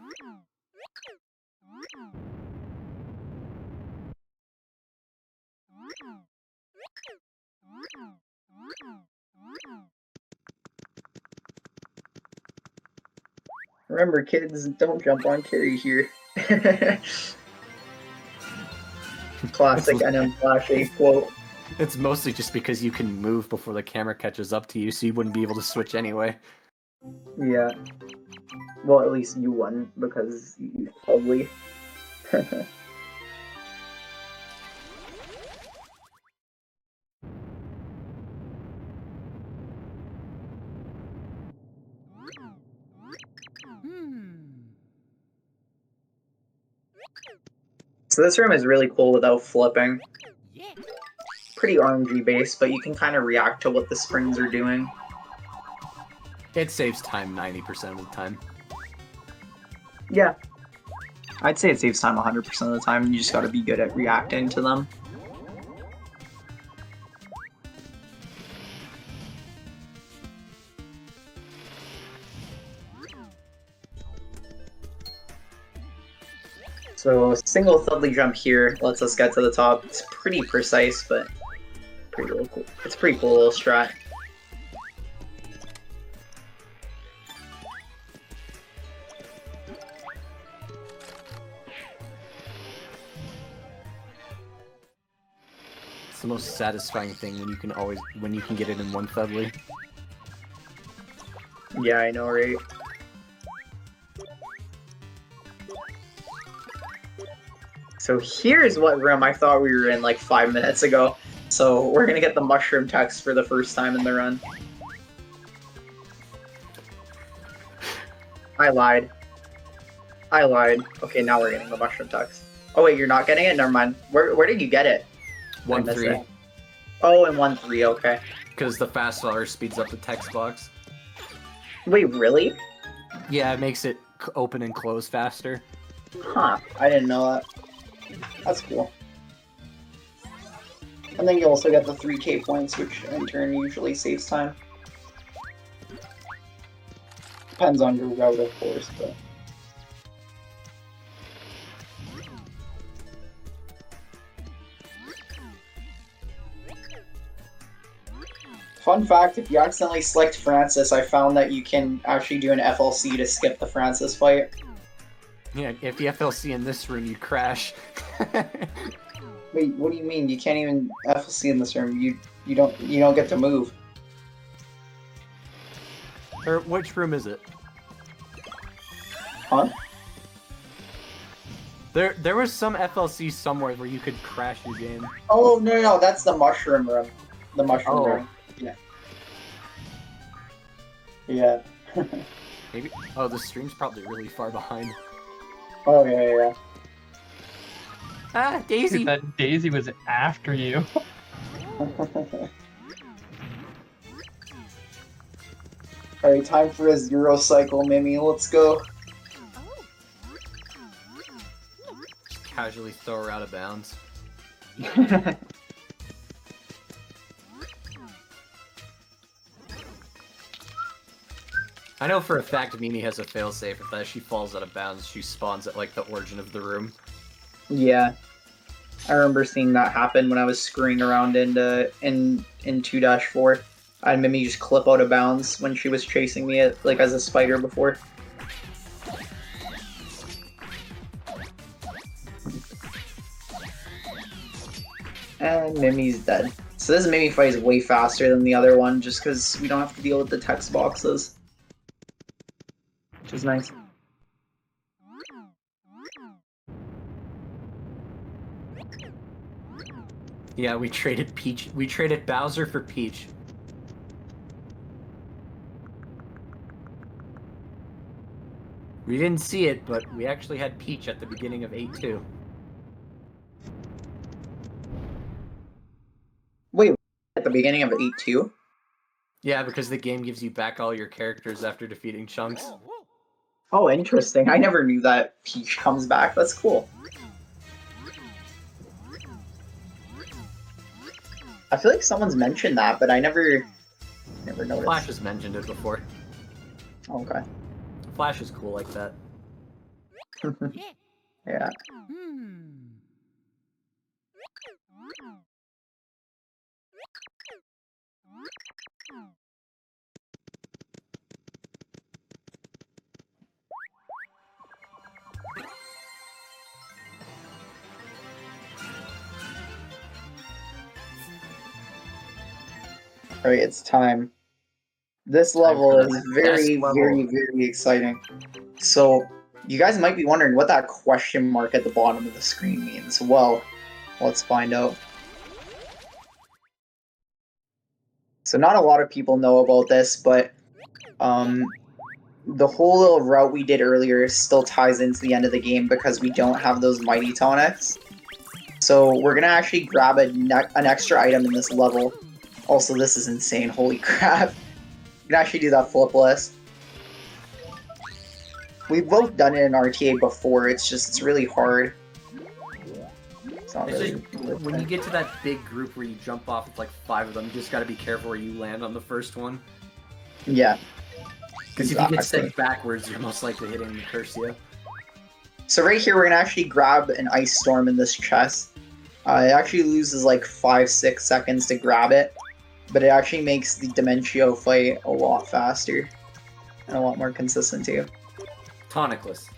D: Remember, kids, don't jump on carry here. Classic NM Flash 8 quote.
A: It's mostly just because you can move before the camera catches up to you, so you wouldn't be able to switch anyway.
D: Yeah. Well, at least you wouldn't, because you probably. So this room is really cool without flipping. Pretty RNG based, but you can kind of react to what the springs are doing.
A: It saves time 90% of the time.
D: Yeah. I'd say it saves time 100% of the time, you just gotta be good at reacting to them. So single Thudley jump here lets us get to the top. It's pretty precise, but pretty cool. It's a pretty cool little strat.
A: It's the most satisfying thing when you can get it in one Thudley.
D: Yeah, I know, right? So here's what room I thought we were in like 5 minutes ago. So we're gonna get the mushroom text for the first time in the run. I lied. Okay, now we're getting the mushroom text. Oh wait, you're not getting it? Never mind. Where did you get it?
A: 1-3.
D: Oh, in 1-3, okay.
A: Because the fast forward speeds up the text box.
D: Wait, really?
A: Yeah, it makes it open and close faster.
D: Huh, I didn't know that. That's cool. And then you also get the 3k points, which in turn usually saves time. Depends on your route, of course, but... Fun fact, if you accidentally select Francis, I found that you can actually do an FLC to skip the Francis fight.
A: Yeah, if you FLC in this room, you crash.
D: Wait, what do you mean? You can't even FLC in this room. You don't get to move.
A: Or which room is it?
D: Huh?
A: There was some FLC somewhere where you could crash your game.
D: Oh no, that's the mushroom room. The mushroom room. Yeah. Yeah.
A: Maybe. Oh, the stream's probably really far behind.
D: Oh yeah.
A: Ah, Daisy.
C: Dude, that Daisy was after you.
D: Alright, time for a zero cycle, Mimi. Let's go.
A: Just casually throw her out of bounds. I know for a fact Mimi has a failsafe. If she falls out of bounds, she spawns at like the origin of the room.
D: Yeah. I remember seeing that happen when I was screwing around in 2-4. I had Mimi just clip out of bounds when she was chasing me like as a spider before. And Mimi's dead. So this Mimi fight is way faster than the other one just because we don't have to deal with the text boxes. Which is nice.
A: Yeah, we traded Peach. We traded Bowser for Peach. We didn't see it, but we actually had Peach at the beginning of 8-2.
D: Wait, at the beginning of 8-2?
A: Yeah, because the game gives you back all your characters after defeating Chunks.
D: Oh, interesting. I never knew that Peach comes back. That's cool. I feel like someone's mentioned that, but I never noticed.
A: Flash has mentioned it before.
D: Okay.
A: Flash is cool like that.
D: Yeah. Alright, it's time. This
A: Time
D: level
A: for
D: is
A: the
D: very,
A: best level.
D: very, very exciting. So, you guys might be wondering what that question mark at the bottom of the screen means. Well, let's find out. So not a lot of people know about this, but the whole little route we did earlier still ties into the end of the game because we don't have those Mighty Tonics. So we're going to actually grab an extra item in this level. Also, this is insane. Holy crap. You can actually do that flip list. We've both done it in RTA before, it's really hard. It's not
A: It's
D: really...
A: just, when you get to that big group where you jump off with like 5 of them, you just gotta be careful where you land on the first one.
D: Yeah.
A: Because if you get sent backwards, you're most likely hitting the curse you.
D: So right here, we're going to actually grab an Ice Storm in this chest. It actually loses like 5-6 seconds to grab it, but it actually makes the Dimentio fight a lot faster and a lot more consistent too.
A: Tonicless.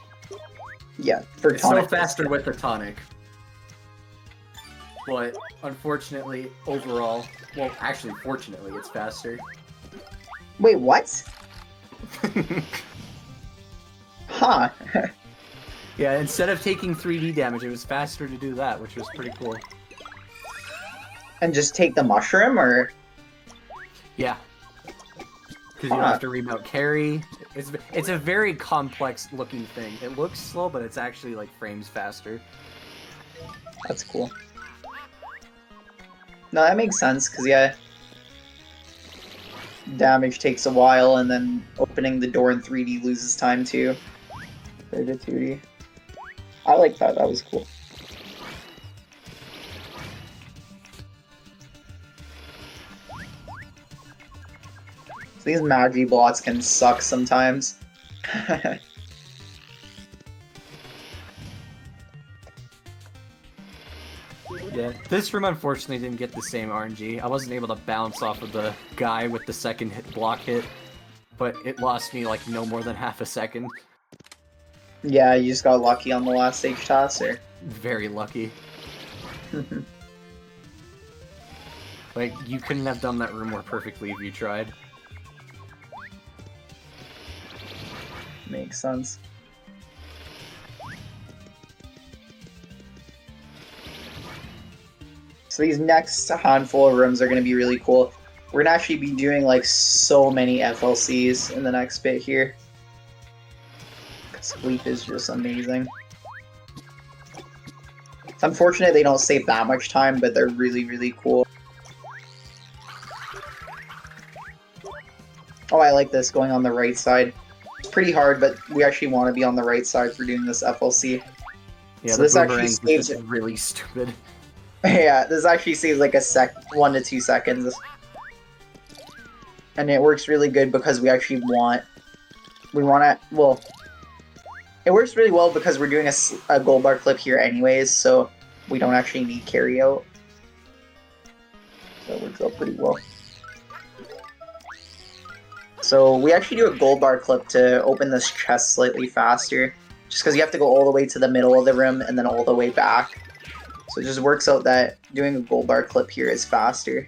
D: Yeah, for
A: It's
D: tonic.
A: so faster with the tonic. But unfortunately, overall, well, actually, fortunately, it's faster.
D: Wait, what? Huh.
A: Yeah, instead of taking 3D damage, it was faster to do that, which was pretty cool.
D: And just take the mushroom, or?
A: Yeah. Because you don't have to remount carry. It's a very complex looking thing. It looks slow, but it's actually like frames faster.
D: That's cool. No, that makes sense, because yeah, damage takes a while, and then opening the door in 3D loses time too. Compared to 2D. I like that, that was cool. So these Magi blots can suck sometimes.
A: Yeah, this room unfortunately didn't get the same RNG. I wasn't able to bounce off of the guy with the second block hit, but it lost me like no more than half a second.
D: Yeah, you just got lucky on the last stage TAS, or?
A: Very lucky. Like, you couldn't have done that room more perfectly if you tried.
D: Makes sense. So these next handful of rooms are going to be really cool. We're going to actually be doing like so many FLCs in the next bit here. Sleep is just amazing. It's unfortunate they don't save that much time, but they're really, really cool. Oh, I like this, going on the right side. It's pretty hard, but we actually want to be on the right side for doing this FLC.
A: Yeah,
D: so
A: the
D: this actually
A: boomerang
D: saves
A: is really stupid.
D: Yeah, this actually saves like 1 to 2 seconds. And it works really good because we actually want to, well, it works really well because we're doing a gold bar clip here anyways, so we don't actually need carry out. So it works out pretty well. So we actually do a gold bar clip to open this chest slightly faster, just because you have to go all the way to the middle of the room and then all the way back. So it just works out that doing a gold bar clip here is faster.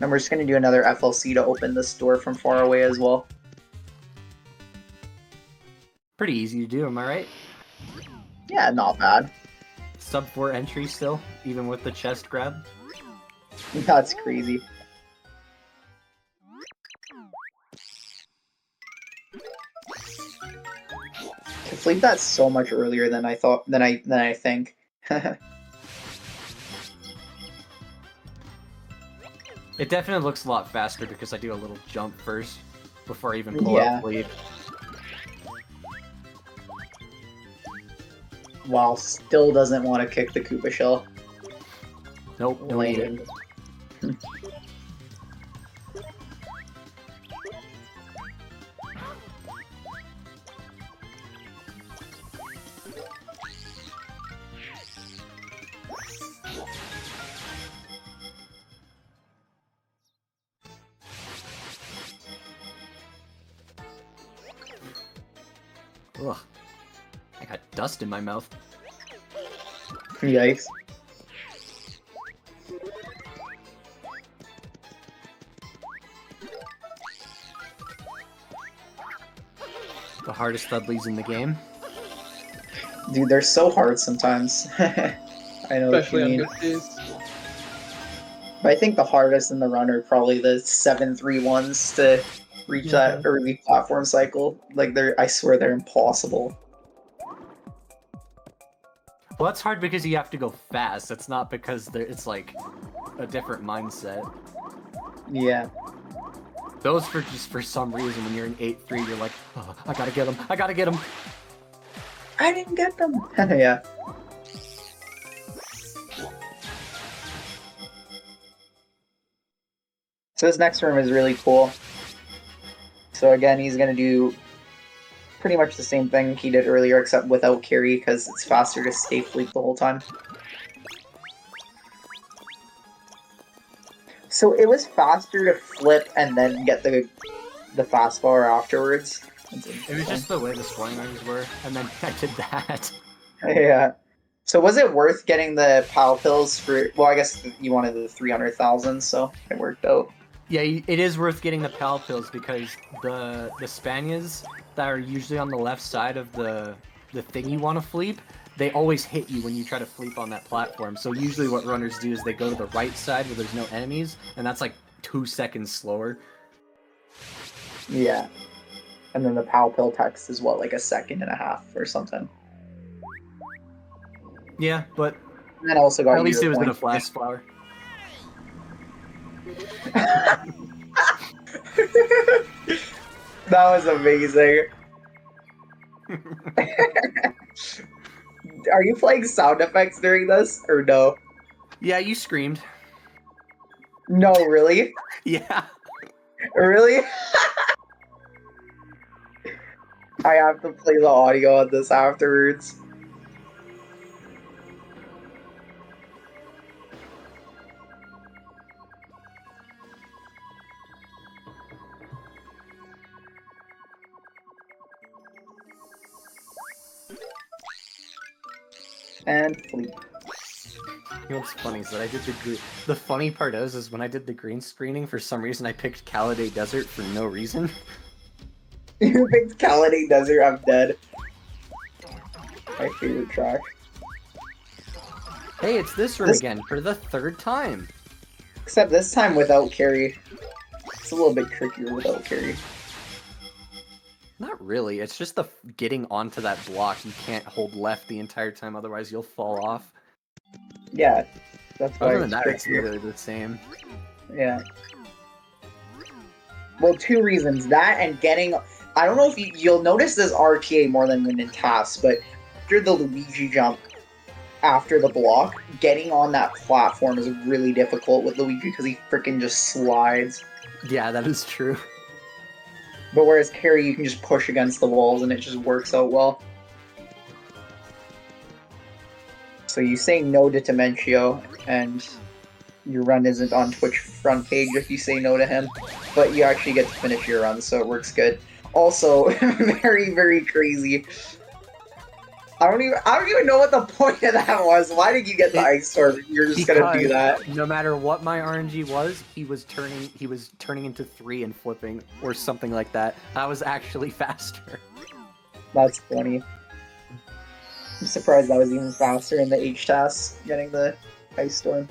D: And we're just going to do another FLC to open this door from far away as well.
A: Pretty easy to do, am I right?
D: Yeah, not bad.
A: Sub 4 entry still, even with the chest grab.
D: That's crazy. To fleet that so much earlier than I thought, than I think.
A: It definitely looks a lot faster because I do a little jump first before I even pull out bleed.
D: Wow, still doesn't want to kick the Koopa shell.
A: Nope, don't eat it. Ugh. I got dust in my mouth.
D: Yikes.
A: the hardest dudleys in the game.
D: Dude, they're so hard sometimes. I know
C: Especially
D: what
C: on
D: you mean.
C: good days.
D: But I think the hardest in the run are probably the 7-3 ones to reach that early platform cycle. Like I swear they're impossible.
A: Well, that's hard because you have to go fast. It's not because it's like a different mindset.
D: Yeah.
A: Those for some reason when you're in 8-3, you're like, oh, I gotta get him. I gotta get him.
D: I didn't get them. Yeah. So this next room is really cool. So again, he's gonna do pretty much the same thing he did earlier, except without carry, because it's faster to stay fleet the whole time. So it was faster to flip and then get the fast bar afterwards.
A: It was just the way the scoring numbers were, and then I did that.
D: Yeah. So was it worth getting the PAL pills for? Well, I guess you wanted the 300,000, so it worked out.
A: Yeah, it is worth getting the PAL pills because the Spaniards that are usually on the left side of the thing you want to fleep, they always hit you when you try to fleep on that platform. So usually what runners do is they go to the right side where there's no enemies, and that's like 2 seconds slower.
D: Yeah. And then the PAL pill text is what, like 1.5 seconds or something.
A: Yeah, but
D: And then also got
A: at least it was in a
D: point.
A: flash flower.
D: That was amazing. Are you playing sound effects during this, or no?
A: Yeah, you screamed.
D: No, really?
A: Yeah.
D: Really? I have to play the audio on this afterwards. And fleet.
A: You know what's funny is that I did the funny part is when I did the green screening, for some reason I picked Caladay Desert for no reason.
D: You picked Caladay Desert, I'm dead. My favorite track.
A: Hey, it's this room again for the 3rd time.
D: Except this time without carry. It's a little bit trickier without carry.
A: Not really, it's just the getting onto that block. You can't hold left the entire time, otherwise you'll fall off.
D: Yeah, that's why
A: Other than
D: it's
A: that, it's
D: trickier.
A: literally the same.
D: Yeah. Well, 2 reasons. That and getting... I don't know if you'll notice this RTA more than in TAS, but after the Luigi jump, after the block, getting on that platform is really difficult with Luigi because he freaking just slides.
A: Yeah, that is true.
D: But whereas carry, you can just push against the walls and it just works out well. So you say no to Dementio, and your run isn't on Twitch front page if you say no to him, but you actually get to finish your run, so it works good. Also, very, very crazy. I don't even know what the point of that was. Why did you get the ice storm? You're just gonna do that.
A: No matter what my RNG was, he was turning into 3 and flipping or something like that. I was actually faster.
D: That's funny. I'm surprised that was even faster in the H-TAS, getting the ice storm.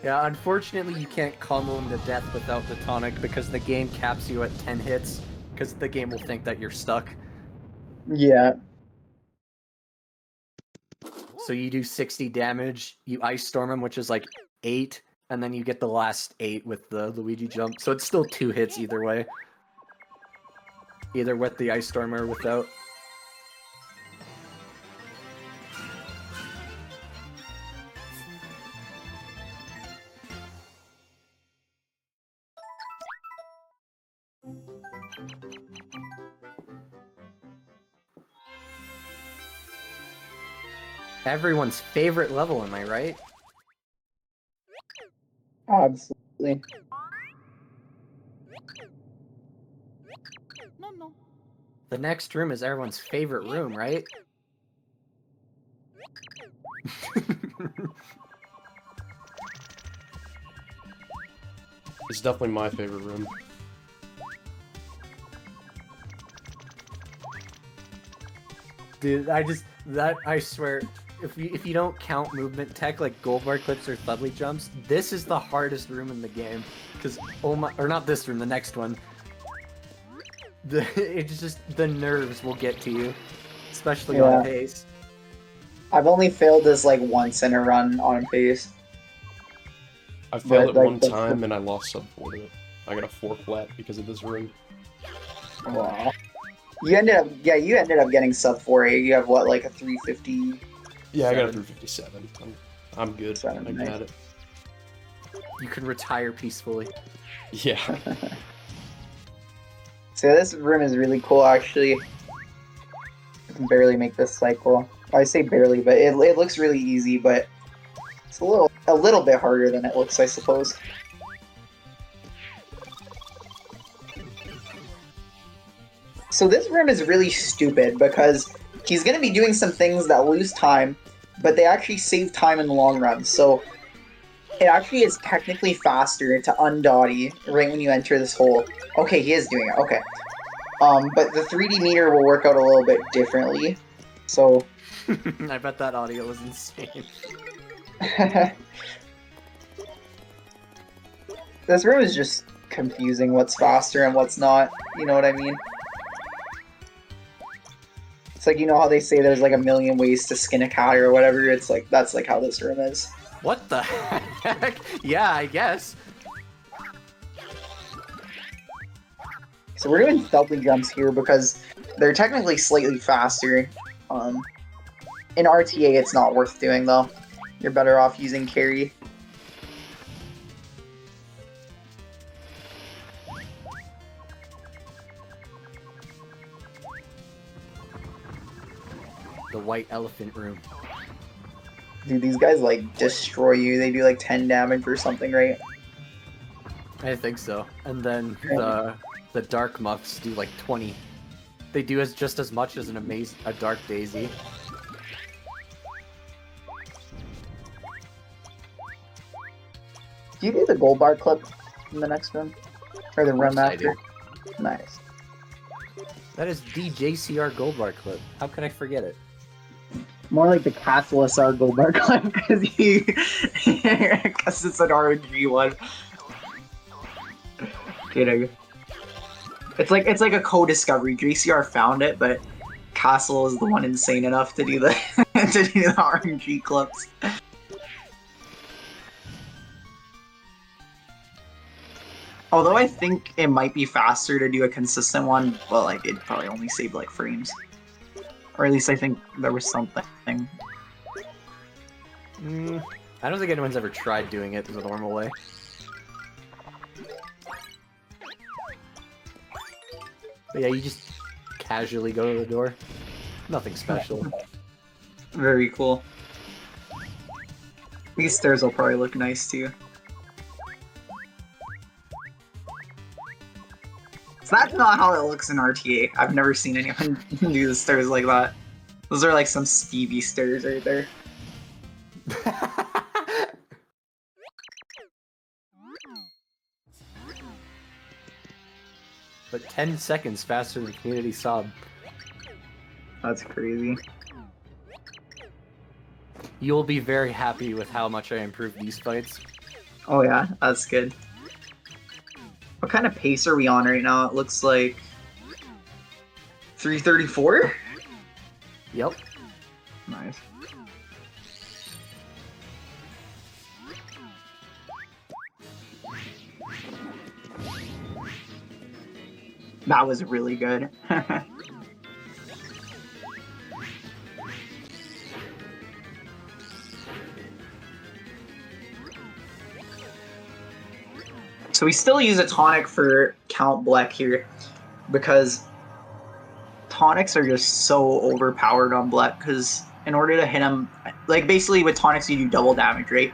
A: Yeah, unfortunately you can't combo him to death without the tonic because the game caps you at 10 hits, because the game will think that you're stuck.
D: Yeah.
A: So you do 60 damage, you ice storm him, which is like 8, and then you get the last 8 with the Luigi jump. So it's still 2 hits either way. Either with the ice storm or without. Everyone's favorite level, am I right?
D: Absolutely.
A: The next room is everyone's favorite room, right?
B: It's definitely my favorite room.
A: Dude, I swear, if you don't count movement tech like gold bar clips or Thudley jumps, this is the hardest room in the game. Because, oh my, or not this room, the next one. It's just, the nerves will get to you. Especially on pace.
D: I've only failed this like once in a run on pace.
B: I failed it one time and I lost sub 4 to it. I got a 4 flat because of this room.
D: Wow. You ended up getting sub 4A. You have what, like a 350?
B: Yeah, I got a 357. I'm good. I
D: Nice.
B: got it.
A: You can retire peacefully.
B: Yeah.
D: So this room is really cool, actually. I can barely make this cycle. I say barely, but it looks really easy, but it's a little bit harder than it looks, I suppose. So this room is really stupid because he's going to be doing some things that lose time, but they actually save time in the long run. So it actually is technically faster to undotty right when you enter this hole. Okay, he is doing it. Okay. But the 3D meter will work out a little bit differently. So
A: I bet that audio was insane.
D: This room is just confusing what's faster and what's not. You know what I mean? It's like, you know how they say there's like a million ways to skin a cat or whatever? It's like, that's like how this room is.
A: What the heck? Yeah, I guess.
D: So we're doing stealthy jumps here because they're technically slightly faster. In RTA, it's not worth doing though. You're better off using carry.
A: The white elephant room.
D: Dude, these guys like destroy you. They do like 10 damage or something, right?
A: I think so. And then the dark muffs do like 20. They do just as much as a dark daisy.
D: Do you do the gold bar clip in the next run? Or the run after? Nice.
A: That is the JCR gold bar clip. How could I forget it?
D: More like the Castle SR gold bar clip because it's an RNG one. Kidding. It's like a co-discovery. JCR found it, but Castle is the one insane enough to do the to do the RNG clips. Although I think it might be faster to do a consistent one, but like it probably only saved like frames. Or at least I think there was something.
A: I don't think anyone's ever tried doing it the normal way. But yeah, you just casually go to the door. Nothing special.
D: Very cool. These stairs will probably look nice too. So that's not how it looks in RTA. I've never seen anyone do the stairs like that. Those are like some Stevie stairs right there.
A: But 10 seconds faster than community sub.
D: That's crazy.
A: You'll be very happy with how much I improved these fights.
D: Oh yeah, that's good. What kind of pace are we on right now? It looks like 334?
A: Yep.
D: Nice. That was really good. So we still use a tonic for Count Bleck here, because tonics are just so overpowered on Bleck, because in order to hit him, like basically with tonics you do double damage, right?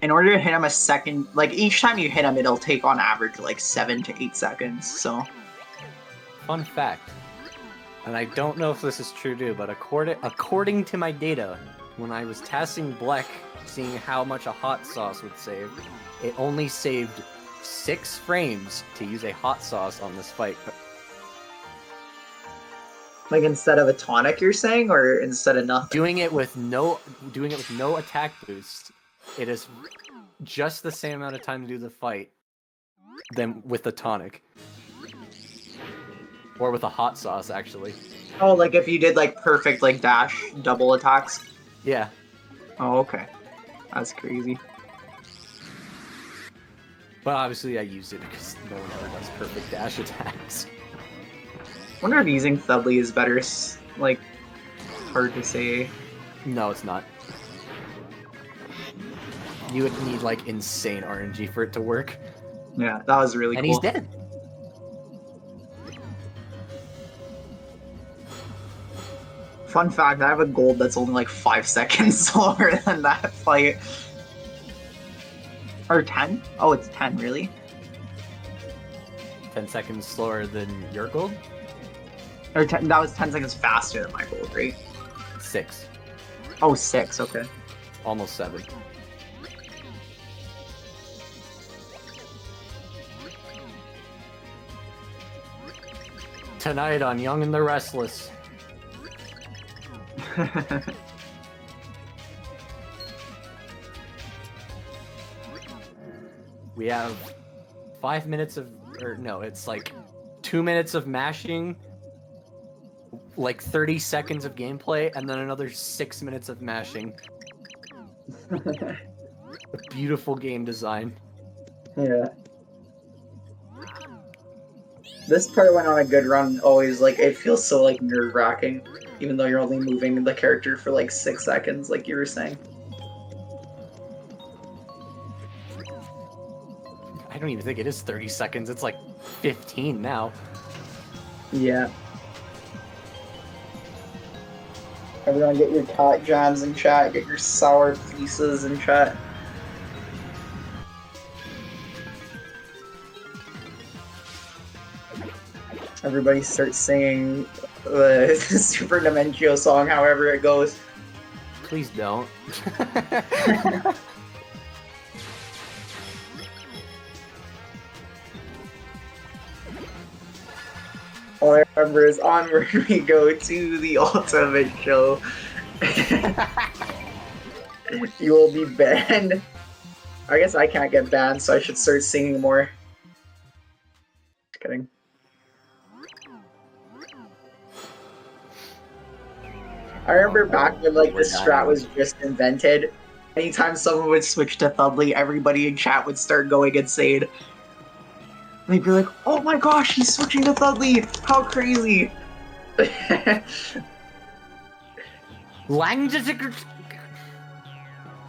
D: In order to hit him a second, like each time you hit him it'll take on average like 7 to 8 seconds, so...
A: Fun fact, and I don't know if this is true too, but according to my data, when I was tasking Bleck, seeing how much a hot sauce would save, it only saved 6 frames to use a hot sauce on this fight.
D: Like instead of a tonic, you're saying, or instead of nothing?
A: Doing it with no attack boost, it is just the same amount of time to do the fight than with the tonic. Or with a hot sauce, actually.
D: Oh, like if you did like perfect like dash double attacks?
A: Yeah.
D: Oh, okay. That's crazy.
A: But obviously I use it because no one ever does perfect dash attacks.
D: Wonder if using Thudley is better. Like, hard to say.
A: No, it's not. You would need like insane RNG for it to work.
D: Yeah, that was really
A: And
D: cool.
A: he's dead.
D: Fun fact, I have a gold that's only like 5 seconds slower than that fight. Or 10? Oh, it's 10, really?
A: 10 seconds slower than your gold?
D: Or 10, that was 10 seconds faster than my gold, right?
A: 6.
D: Oh, 6, okay.
A: Almost 7. Tonight on Young and the Restless. We have 5 minutes of, or no, it's like 2 minutes of mashing, like 30 seconds of gameplay, and then another 6 minutes of mashing. Beautiful game design.
D: Yeah. This part went on a good run, always, like, it feels so, like, nerve-wracking, even though you're only moving the character for, like, 6 seconds, like you were saying.
A: I don't even think it is 30 seconds, it's like 15 now.
D: Yeah. Everyone get your cat jams in chat, get your sour fleeces in chat. Everybody starts singing the Super Dementio song however it goes.
A: Please don't.
D: All I remember is onward we go to the ultimate show. You will be banned. I guess I can't get banned, so I should start singing more. Just kidding. I remember back when like this strat was just invented. Anytime someone would switch to Thudley, everybody in chat would start going insane. They'd be like, "Oh my gosh, he's switching to Thudley! How crazy!"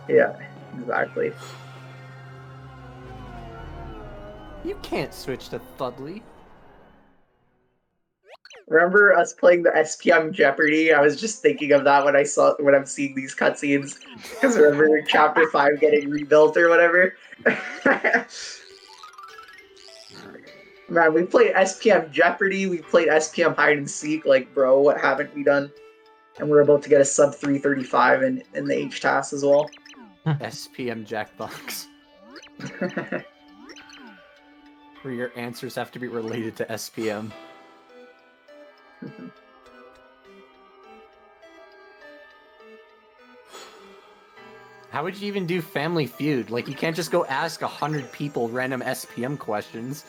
D: Yeah, exactly.
A: You can't switch to Thudley.
D: Remember us playing the SPM Jeopardy? I was just thinking of that when I'm seeing these cutscenes. Because remember Chapter 5 getting rebuilt or whatever? Man, we played SPM Jeopardy, we played SPM Hide and Seek, like, bro, what haven't we done? And we're about to get a sub 335 in the HTAS as well.
A: SPM Jackbox. Where your answers have to be related to SPM. How would you even do Family Feud? Like, you can't just go ask 100 people random SPM questions.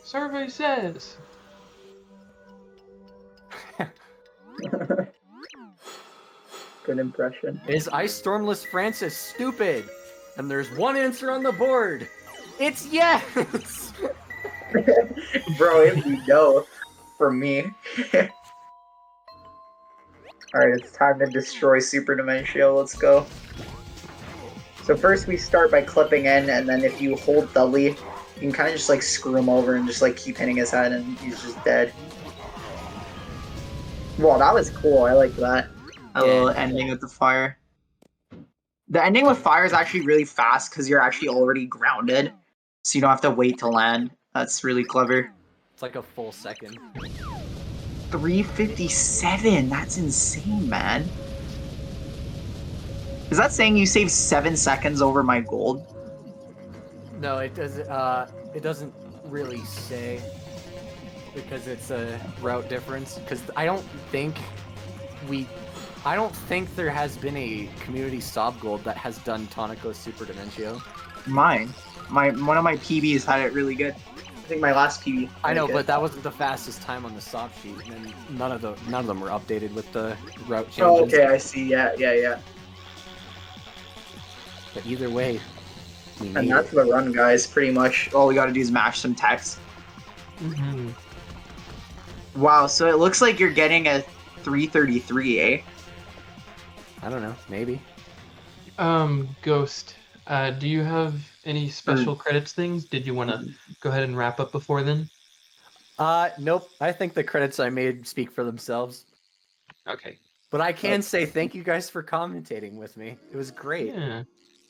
C: Survey says.
D: Good impression.
A: Is Ice Stormless Francis stupid? And there's one answer on the board. It's yes!
D: Bro, if you know, for me. Alright, it's time to destroy Super Dementio, let's go. So first we start by clipping in, and then if you hold Dudley, you can kind of just like screw him over and just like keep hitting his head and he's just dead. Well, that was cool, I like that. A little ending with the fire. The ending with fire is actually really fast because you're actually already grounded, so you don't have to wait to land. That's really clever.
A: It's like a full second.
D: 357, that's insane, man. Is that saying you saved 7 seconds over my gold?
A: No, it doesn't really say. because it's a route difference. Because I don't think there has been a community sob gold that has done Tonico Super Dimentio.
D: Mine. One of my PBs had it really good. I think my last PB.
A: I know,
D: good.
A: but that wasn't the fastest time on the sob sheet, and none of them were updated with the route changes.
D: Oh, okay, I see. Yeah.
A: But either way, we
D: And
A: made
D: that's
A: it.
D: the run, guys. Pretty much all we gotta do is mash some text.
C: Mm-hmm.
D: Wow, so it looks like you're getting a 333, eh?
A: I don't know, maybe.
C: Ghost, do you have any special credits things? Did you want to go ahead and wrap up before then?
A: Nope. I think the credits I made speak for themselves.
C: Okay.
A: But I can say thank you guys for commentating with me. It was great.
C: Yeah.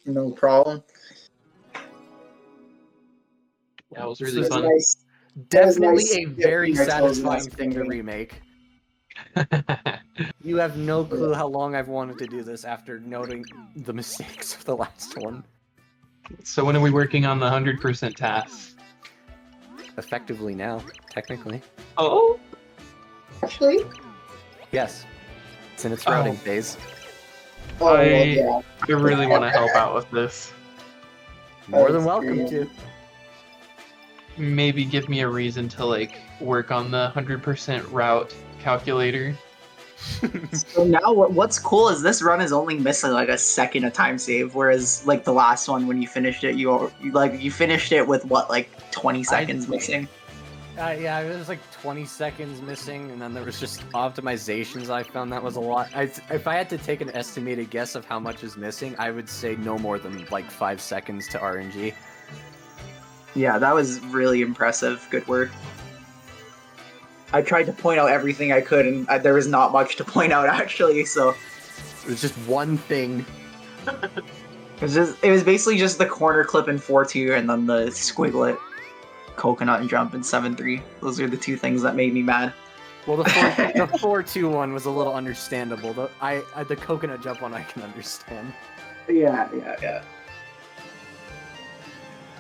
D: No problem.
C: Yeah, it was
A: This
C: really
A: was
C: fun.
D: Nice.
A: Definitely
D: nice
A: a very
D: getting our toes
A: satisfying
D: last
A: thing to
D: game.
A: remake. You have no clue how long I've wanted to do this after noting the mistakes of the last one.
C: So when are we working on the 100% TAS?
A: Effectively now, technically.
C: Oh.
D: Actually?
A: Yes. It's in its routing
C: Oh.
A: phase.
D: Oh,
C: I
D: yeah.
C: really want to help out with this.
A: More than welcome to.
C: Maybe give me a reason to like work on the 100% route calculator.
D: So now what's cool is this run is only missing like a second of time save, whereas like the last one when you finished it, you finished it with what, like 20 seconds missing.
A: Yeah, it was like 20 seconds missing, and then there was just optimizations. I found that was a lot. If I had to take an estimated guess of how much is missing, I would say no more than like 5 seconds to RNG.
D: Yeah, that was really impressive. Good work. I tried to point out everything I could, and there was not much to point out actually. So
A: It was just one thing.
D: it was basically just the corner clip in 4-2, and then the squiglet, coconut, and jump in 7-3. Those are the two things that made me mad.
A: Well, the 4-2 one was a little understandable. The coconut jump one I can understand.
D: Yeah.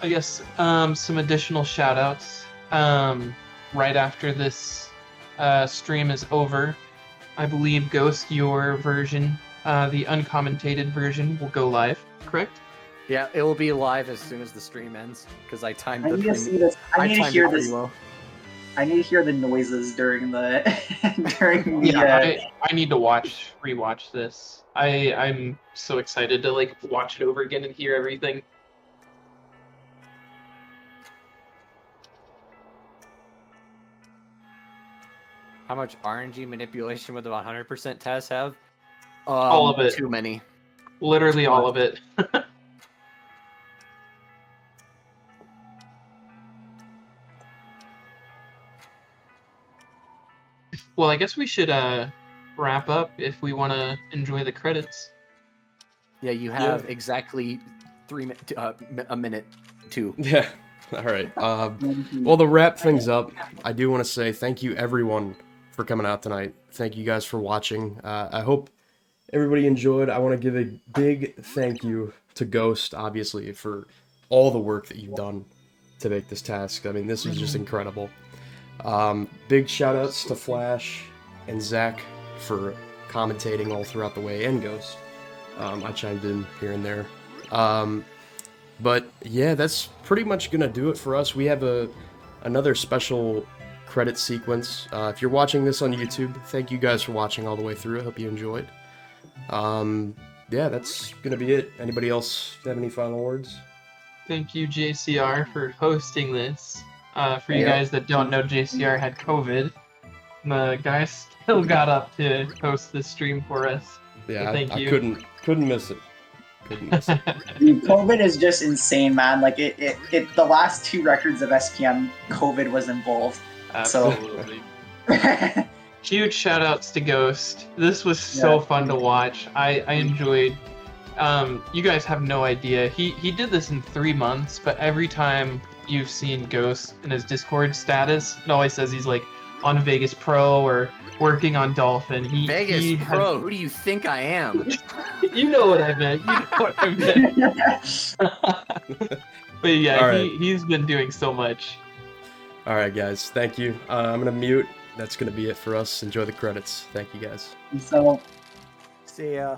C: I guess some additional shout-outs. Right after this stream is over, I believe, Ghost, your version, the uncommentated version, will go live, correct?
A: Yeah, it will be live as soon as the stream ends, because I timed
D: I
A: the
D: need to see this. I need to
A: timed
D: hear
A: it pretty
D: this.
A: well.
D: I need to hear the noises during the during the.
C: Yeah, I need to rewatch this. I'm so excited to like watch it over again and hear everything.
A: How much RNG manipulation would the 100% TAS have?
C: All of it.
A: Too many.
C: Literally all of it. Well, I guess we should wrap up if we want to enjoy the credits.
A: Yeah, you have exactly a minute to.
B: Yeah. All right. Well, to wrap things up, I do want to say thank you everyone for coming out tonight. Thank you guys for watching. I hope everybody enjoyed. I want to give a big thank you to Ghost, obviously, for all the work that you've done to make this task. I mean, this was just incredible. Big shout outs to Flash and Zach for commentating all throughout the way, and Ghost. I chimed in here and there. But yeah, that's pretty much gonna do it for us. We have another special credit sequence. If you're watching this on YouTube, thank you guys for watching all the way through. I hope you enjoyed. Yeah, that's gonna be it. Anybody else have any final words?
C: Thank you, JCR, for hosting this. For you guys that don't know, JCR had COVID. The guy still got up to host this stream for us.
B: Yeah,
C: So thank
B: I
C: you.
B: couldn't miss it. Couldn't miss it.
D: Dude, COVID is just insane, man. Like it the last 2 records of SPM, COVID was involved.
C: Absolutely. Huge shout outs to Ghost. This was so fun to watch. I enjoyed. You guys have no idea. He did this in 3 months, but every time you've seen Ghost in his Discord status, it always says he's like on Vegas Pro or working on Dolphin.
A: Vegas Pro, who do you think I am?
C: You know what I meant. You know what I meant. But yeah,
B: All right.
C: he's been doing so much.
B: All right, guys. Thank you. I'm gonna mute. That's gonna be it for us. Enjoy the credits. Thank you, guys.
D: So
A: See ya.